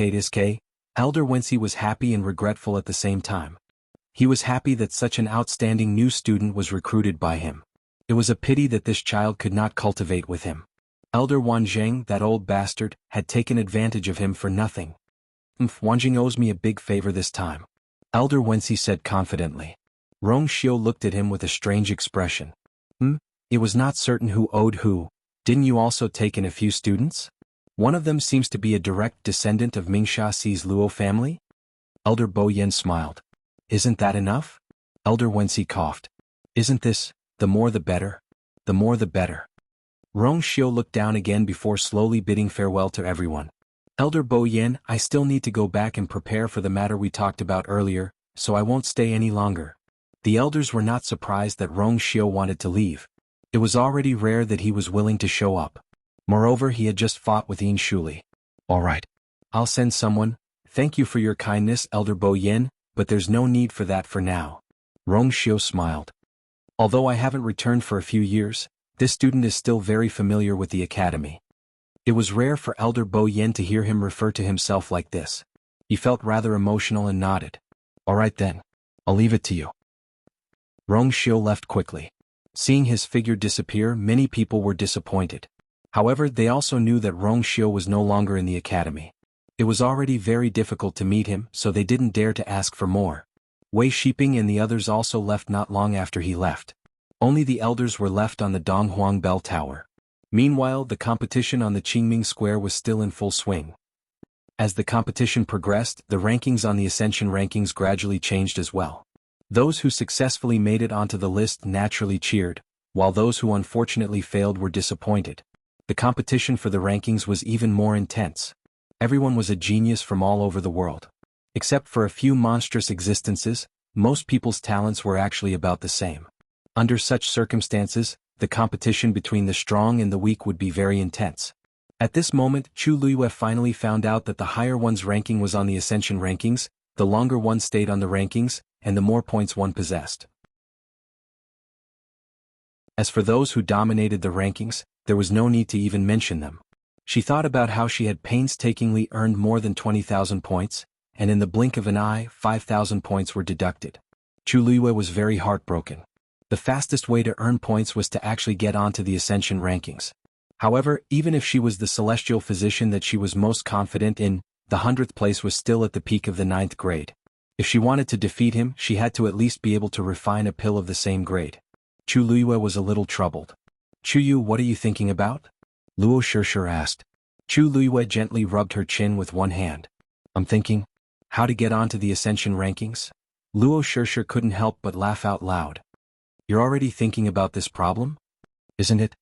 Elder Wensi was happy and regretful at the same time. He was happy that such an outstanding new student was recruited by him. It was a pity that this child could not cultivate with him. Elder Wanzheng, that old bastard, had taken advantage of him for nothing. Wanzheng owes me a big favor this time. Elder Wensi said confidently. Rongxiu looked at him with a strange expression. It was not certain who owed who. Didn't you also take in a few students? One of them seems to be a direct descendant of Mingxia's Luo family? Elder Bo Yen smiled. Isn't that enough? Elder Wensi coughed. Isn't this, the more the better? The more the better. Rongxiu looked down again before slowly bidding farewell to everyone. Elder Bo Yen, I still need to go back and prepare for the matter we talked about earlier, so I won't stay any longer. The elders were not surprised that Rongxiu wanted to leave. It was already rare that he was willing to show up. Moreover, he had just fought with Shuli. All right. I'll send someone. Thank you for your kindness, Elder Bo Yen, but there's no need for that for now. Rongxiu smiled. Although I haven't returned for a few years, this student is still very familiar with the academy. It was rare for Elder Bo Yen to hear him refer to himself like this. He felt rather emotional and nodded. All right then. I'll leave it to you. Rongxiu left quickly. Seeing his figure disappear, many people were disappointed. However, they also knew that Rongxiu was no longer in the academy. It was already very difficult to meet him, so they didn't dare to ask for more. Wei Shiping and the others also left not long after he left. Only the elders were left on the Donghuang Bell Tower. Meanwhile, the competition on the Qingming Square was still in full swing. As the competition progressed, the rankings on the Ascension rankings gradually changed as well. Those who successfully made it onto the list naturally cheered, while those who unfortunately failed were disappointed. The competition for the rankings was even more intense. Everyone was a genius from all over the world. Except for a few monstrous existences, most people's talents were actually about the same. Under such circumstances, the competition between the strong and the weak would be very intense. At this moment, Chu Luiyue finally found out that the higher one's ranking was on the Ascension rankings, the longer one stayed on the rankings, and the more points one possessed. As for those who dominated the rankings, there was no need to even mention them. She thought about how she had painstakingly earned more than 20,000 points, and in the blink of an eye, 5,000 points were deducted. Chu Luiyue was very heartbroken. The fastest way to earn points was to actually get onto the Ascension rankings. However, even if she was the celestial physician that she was most confident in, the 100th place was still at the peak of the 9th grade. If she wanted to defeat him, she had to at least be able to refine a pill of the same grade. Chu Luiyue was a little troubled. Chu Yu, what are you thinking about? Luo Shishir asked. Chu Luiyue gently rubbed her chin with one hand. I'm thinking, how to get onto the Ascension rankings? Luo Shishir couldn't help but laugh out loud. You're already thinking about this problem? Isn't it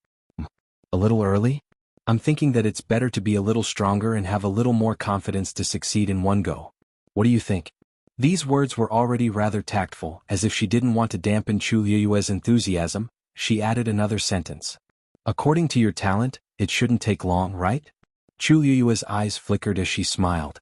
a little early? I'm thinking that it's better to be a little stronger and have a little more confidence to succeed in one go. What do you think? These words were already rather tactful, as if she didn't want to dampen Chu Luiyue's enthusiasm. She added another sentence. According to your talent, it shouldn't take long, right? Chu Luiyue's eyes flickered as she smiled.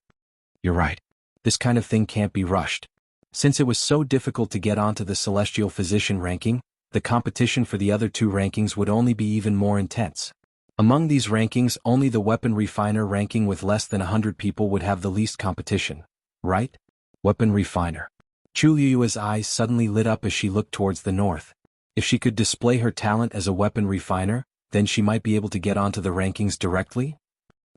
You're right. This kind of thing can't be rushed. Since it was so difficult to get onto the Celestial Physician ranking, the competition for the other two rankings would only be even more intense. Among these rankings, only the Weapon Refiner ranking with less than 100 people would have the least competition. Right? Weapon Refiner. Chu Luiyue's eyes suddenly lit up as she looked towards the north. If she could display her talent as a weapon refiner, then she might be able to get onto the rankings directly?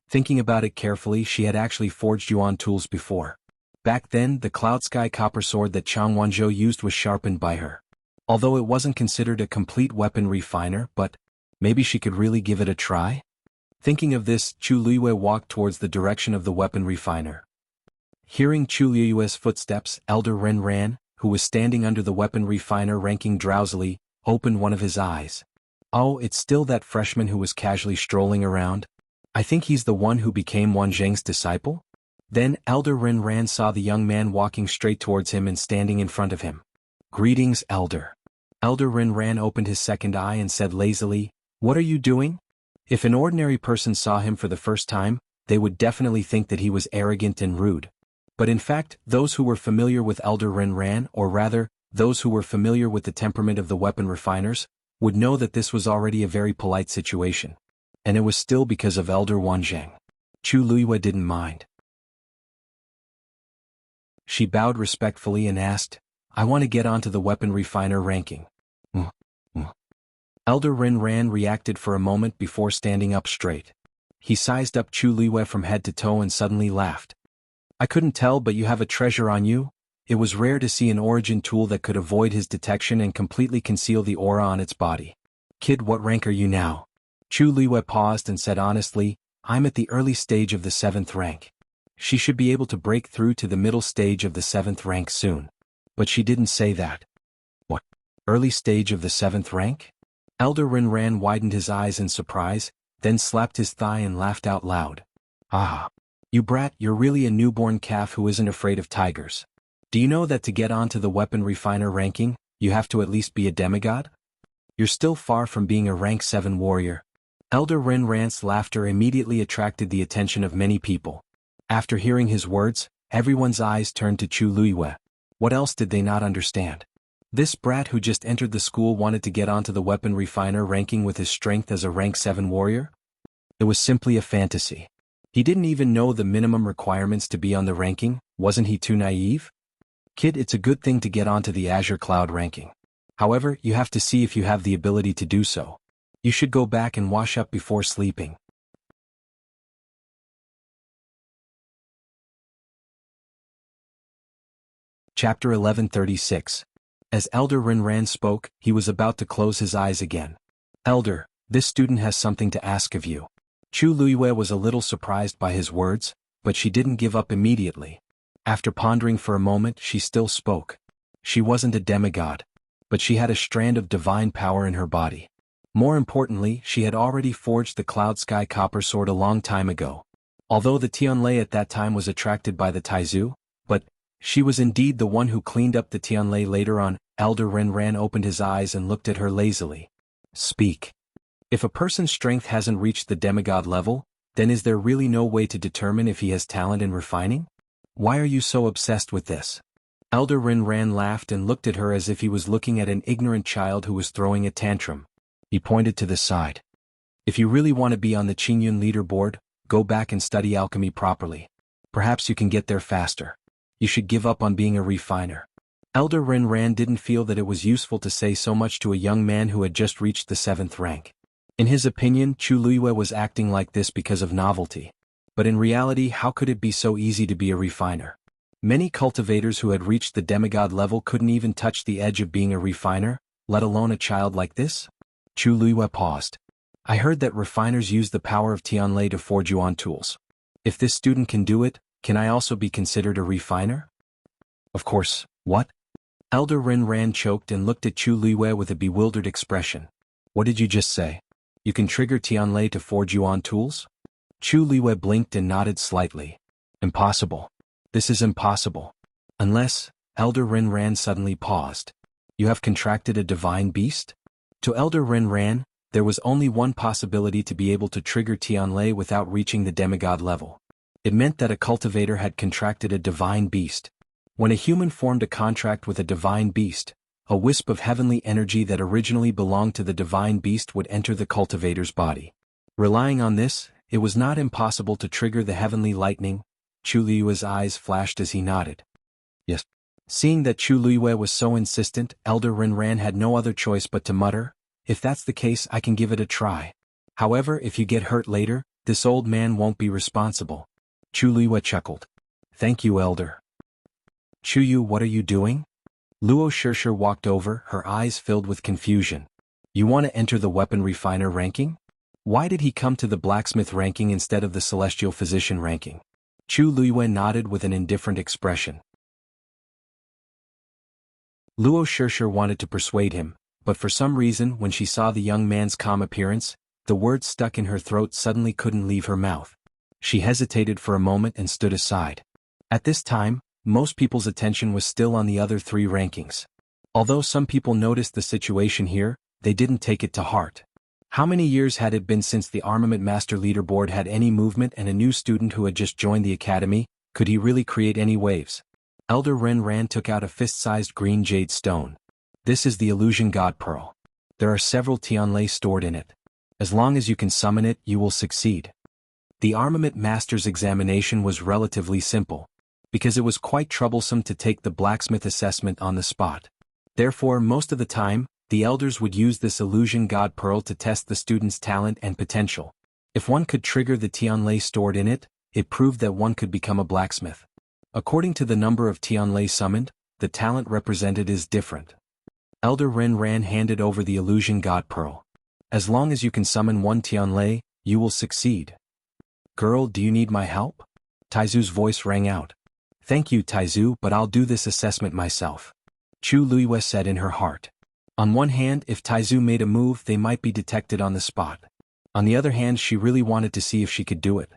Thinking about it carefully, she had actually forged yuan tools before. Back then, the Cloud Sky copper sword that Xianhuan used was sharpened by her. Although it wasn't considered a complete weapon refiner, but maybe she could really give it a try? Thinking of this, Chu Luiyue walked towards the direction of the weapon refiner. Hearing Chu Luiyue's footsteps, Elder Ren Ran, who was standing under the weapon refiner ranking drowsily, opened one of his eyes. Oh, it's still that freshman who was casually strolling around? I think he's the one who became Wan Zheng's disciple? Then Elder Ren Ran saw the young man walking straight towards him and standing in front of him. Greetings, Elder. Elder Ren Ran opened his second eye and said lazily, What are you doing? If an ordinary person saw him for the first time, they would definitely think that he was arrogant and rude. But in fact, those who were familiar with Elder Ren Ran, or rather, those who were familiar with the temperament of the weapon refiners, would know that this was already a very polite situation. And it was still because of Elder Wan Zheng. Chu Luiyue didn't mind. She bowed respectfully and asked, I want to get onto the weapon refiner ranking. Elder Ren Ran reacted for a moment before standing up straight. He sized up Chu Luiyue from head to toe and suddenly laughed. I couldn't tell, but you have a treasure on you? It was rare to see an origin tool that could avoid his detection and completely conceal the aura on its body. Kid, what rank are you now? Chu Luiyue paused and said honestly, I'm at the early stage of the 7th rank. She should be able to break through to the middle stage of the 7th rank soon. But she didn't say that. What? Early stage of the 7th rank? Elder Ren Ran widened his eyes in surprise, then slapped his thigh and laughed out loud. Ah. You brat, you're really a newborn calf who isn't afraid of tigers. Do you know that to get onto the weapon refiner ranking, you have to at least be a demigod? You're still far from being a rank 7 warrior. Elder Ren Ran's laughter immediately attracted the attention of many people. After hearing his words, everyone's eyes turned to Chu Luiyue. What else did they not understand? This brat who just entered the school wanted to get onto the weapon refiner ranking with his strength as a rank 7 warrior? It was simply a fantasy. He didn't even know the minimum requirements to be on the ranking. Wasn't he too naive? Kid, it's a good thing to get onto the Azure Cloud ranking. However, you have to see if you have the ability to do so. You should go back and wash up before sleeping. Chapter 1136. As Elder Rinran spoke, he was about to close his eyes again. Elder, this student has something to ask of you. Chu Luiyue was a little surprised by his words, but she didn't give up immediately. After pondering for a moment, she still spoke. She wasn't a demigod, but she had a strand of divine power in her body. More importantly, she had already forged the Cloud Sky Copper Sword a long time ago. Although the Tianlei at that time was attracted by the Taizu, but she was indeed the one who cleaned up the Tianlei later on. Elder Rinran opened his eyes and looked at her lazily. Speak. If a person's strength hasn't reached the demigod level, then is there really no way to determine if he has talent in refining? Why are you so obsessed with this? Elder Rinran laughed and looked at her as if he was looking at an ignorant child who was throwing a tantrum. He pointed to the side. If you really want to be on the Qingyun leaderboard, go back and study alchemy properly. Perhaps you can get there faster. You should give up on being a refiner. Elder Rinran didn't feel that it was useful to say so much to a young man who had just reached the 7th rank. In his opinion, Chu Luiyue was acting like this because of novelty. But in reality, how could it be so easy to be a refiner? Many cultivators who had reached the demigod level couldn't even touch the edge of being a refiner, let alone a child like this? Chu Luiyue paused. I heard that refiners use the power of Tianlei to forge yuan tools. If this student can do it, can I also be considered a refiner? Of course. What? Elder Rinran choked and looked at Chu Luiyue with a bewildered expression. What did you just say? You can trigger Tianlei to forge yuan tools? Chu Luiyue blinked and nodded slightly. Impossible. This is impossible. Unless, Elder Rinran suddenly paused. You have contracted a divine beast? To Elder Rinran, there was only one possibility to be able to trigger Tianlei without reaching the demigod level. It meant that a cultivator had contracted a divine beast. When a human formed a contract with a divine beast, a wisp of heavenly energy that originally belonged to the divine beast would enter the cultivator's body. Relying on this, it was not impossible to trigger the heavenly lightning. Chu Luiyue's eyes flashed as he nodded. Yes. Seeing that Chu Luiyue was so insistent, Elder Rinran had no other choice but to mutter, if that's the case, I can give it a try. However, if you get hurt later, this old man won't be responsible. Chu Luiyue chuckled. Thank you, Elder. Chu Yu, what are you doing? Luo Shirsher walked over, her eyes filled with confusion. You want to enter the weapon refiner ranking? Why did he come to the blacksmith ranking instead of the celestial physician ranking? Chu Luiyue nodded with an indifferent expression. Luo Shirsher wanted to persuade him, but for some reason when she saw the young man's calm appearance, the words stuck in her throat suddenly couldn't leave her mouth. She hesitated for a moment and stood aside. At this time, most people's attention was still on the other 3 rankings. Although some people noticed the situation here, they didn't take it to heart. How many years had it been since the Armament Master Leaderboard had any movement, and a new student who had just joined the academy, could he really create any waves? Elder Rinran took out a fist-sized green jade stone. This is the Illusion God Pearl. There are several Tianlei stored in it. As long as you can summon it, you will succeed. The Armament Master's examination was relatively simple, because it was quite troublesome to take the blacksmith assessment on the spot. Therefore, most of the time, the elders would use this Illusion God Pearl to test the student's talent and potential. If one could trigger the Tianlei stored in it, it proved that one could become a blacksmith. According to the number of Tianlei summoned, the talent represented is different. Elder Rinran handed over the Illusion God Pearl. As long as you can summon 1 Tianlei, you will succeed. Girl, do you need my help? Taizu's voice rang out. Thank you, Taizu, but I'll do this assessment myself. Chu Luiyue said in her heart. On one hand, if Taizu made a move, they might be detected on the spot. On the other hand, she really wanted to see if she could do it.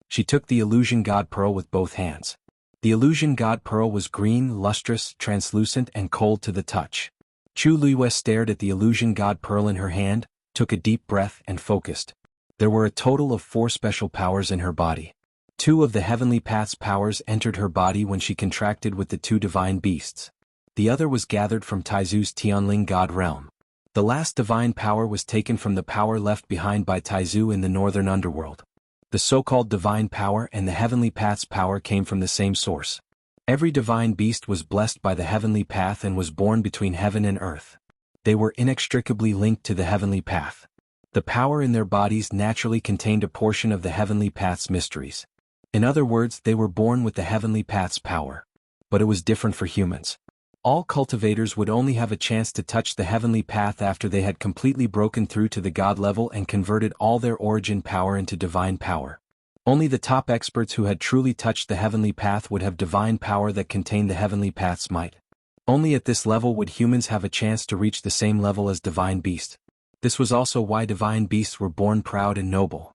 She took the Illusion God Pearl with both hands. The Illusion God Pearl was green, lustrous, translucent, and cold to the touch. Chu Luiyue stared at the Illusion God Pearl in her hand, took a deep breath, and focused. There were a total of 4 special powers in her body. 2 of the Heavenly Path's powers entered her body when she contracted with the 2 divine beasts. The other was gathered from Taizu's Tianling God realm. The last divine power was taken from the power left behind by Taizu in the northern underworld. The so-called divine power and the Heavenly Path's power came from the same source. Every divine beast was blessed by the Heavenly Path and was born between heaven and earth. They were inextricably linked to the Heavenly Path. The power in their bodies naturally contained a portion of the Heavenly Path's mysteries. In other words, they were born with the Heavenly Path's power. but it was different for humans. All cultivators would only have a chance to touch the heavenly path after they had completely broken through to the god level and converted all their origin power into divine power. Only the top experts who had truly touched the heavenly path would have divine power that contained the heavenly path's might. Only at this level would humans have a chance to reach the same level as divine beasts. This was also why divine beasts were born proud and noble.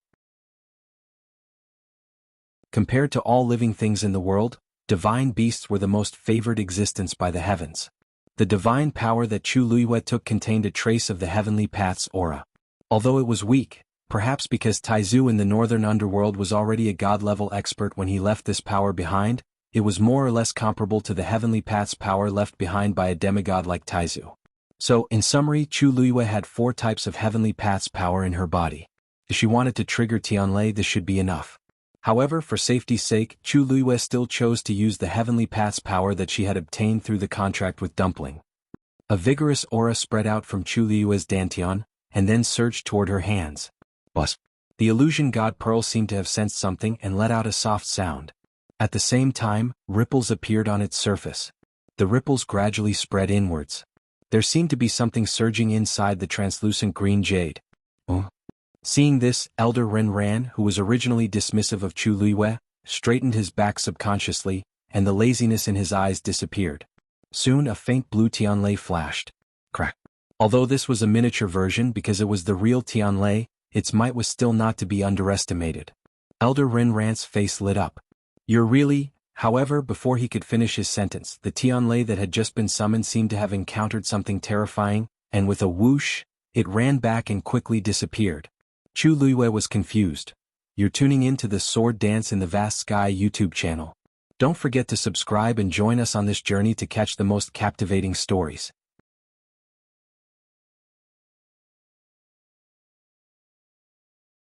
Compared to all living things in the world, divine beasts were the most favored existence by the heavens. The divine power that Chu Luiyue took contained a trace of the heavenly path's aura. Although it was weak, perhaps because Taizu in the northern underworld was already a god-level expert when he left this power behind, it was more or less comparable to the heavenly path's power left behind by a demigod like Taizu. So, in summary, Chu Luiyue had 4 types of heavenly path's power in her body. If she wanted to trigger Tianlei, this should be enough. However, for safety's sake, Chu Luiyue still chose to use the heavenly path's power that she had obtained through the contract with Dumpling. A vigorous aura spread out from Chu Luiyue's dantian, and then surged toward her hands. Bus. The illusion god Pearl seemed to have sensed something and let out a soft sound. At the same time, ripples appeared on its surface. The ripples gradually spread inwards. There seemed to be something surging inside the translucent green jade. Seeing this, Elder Ren Ran, who was originally dismissive of Chu Luiyue, straightened his back subconsciously, and the laziness in his eyes disappeared. Soon a faint blue Tianlei flashed. Crack. Although this was a miniature version because it was the real Tianlei, its might was still not to be underestimated. Elder Ren Ran's face lit up. You're really... However, before he could finish his sentence, the Tianlei that had just been summoned seemed to have encountered something terrifying, and with a whoosh, it ran back and quickly disappeared. Chu Luiyue was confused. You're tuning in to the Sword Dance in the Vast Sky YouTube channel. Don't forget to subscribe and join us on this journey to catch the most captivating stories.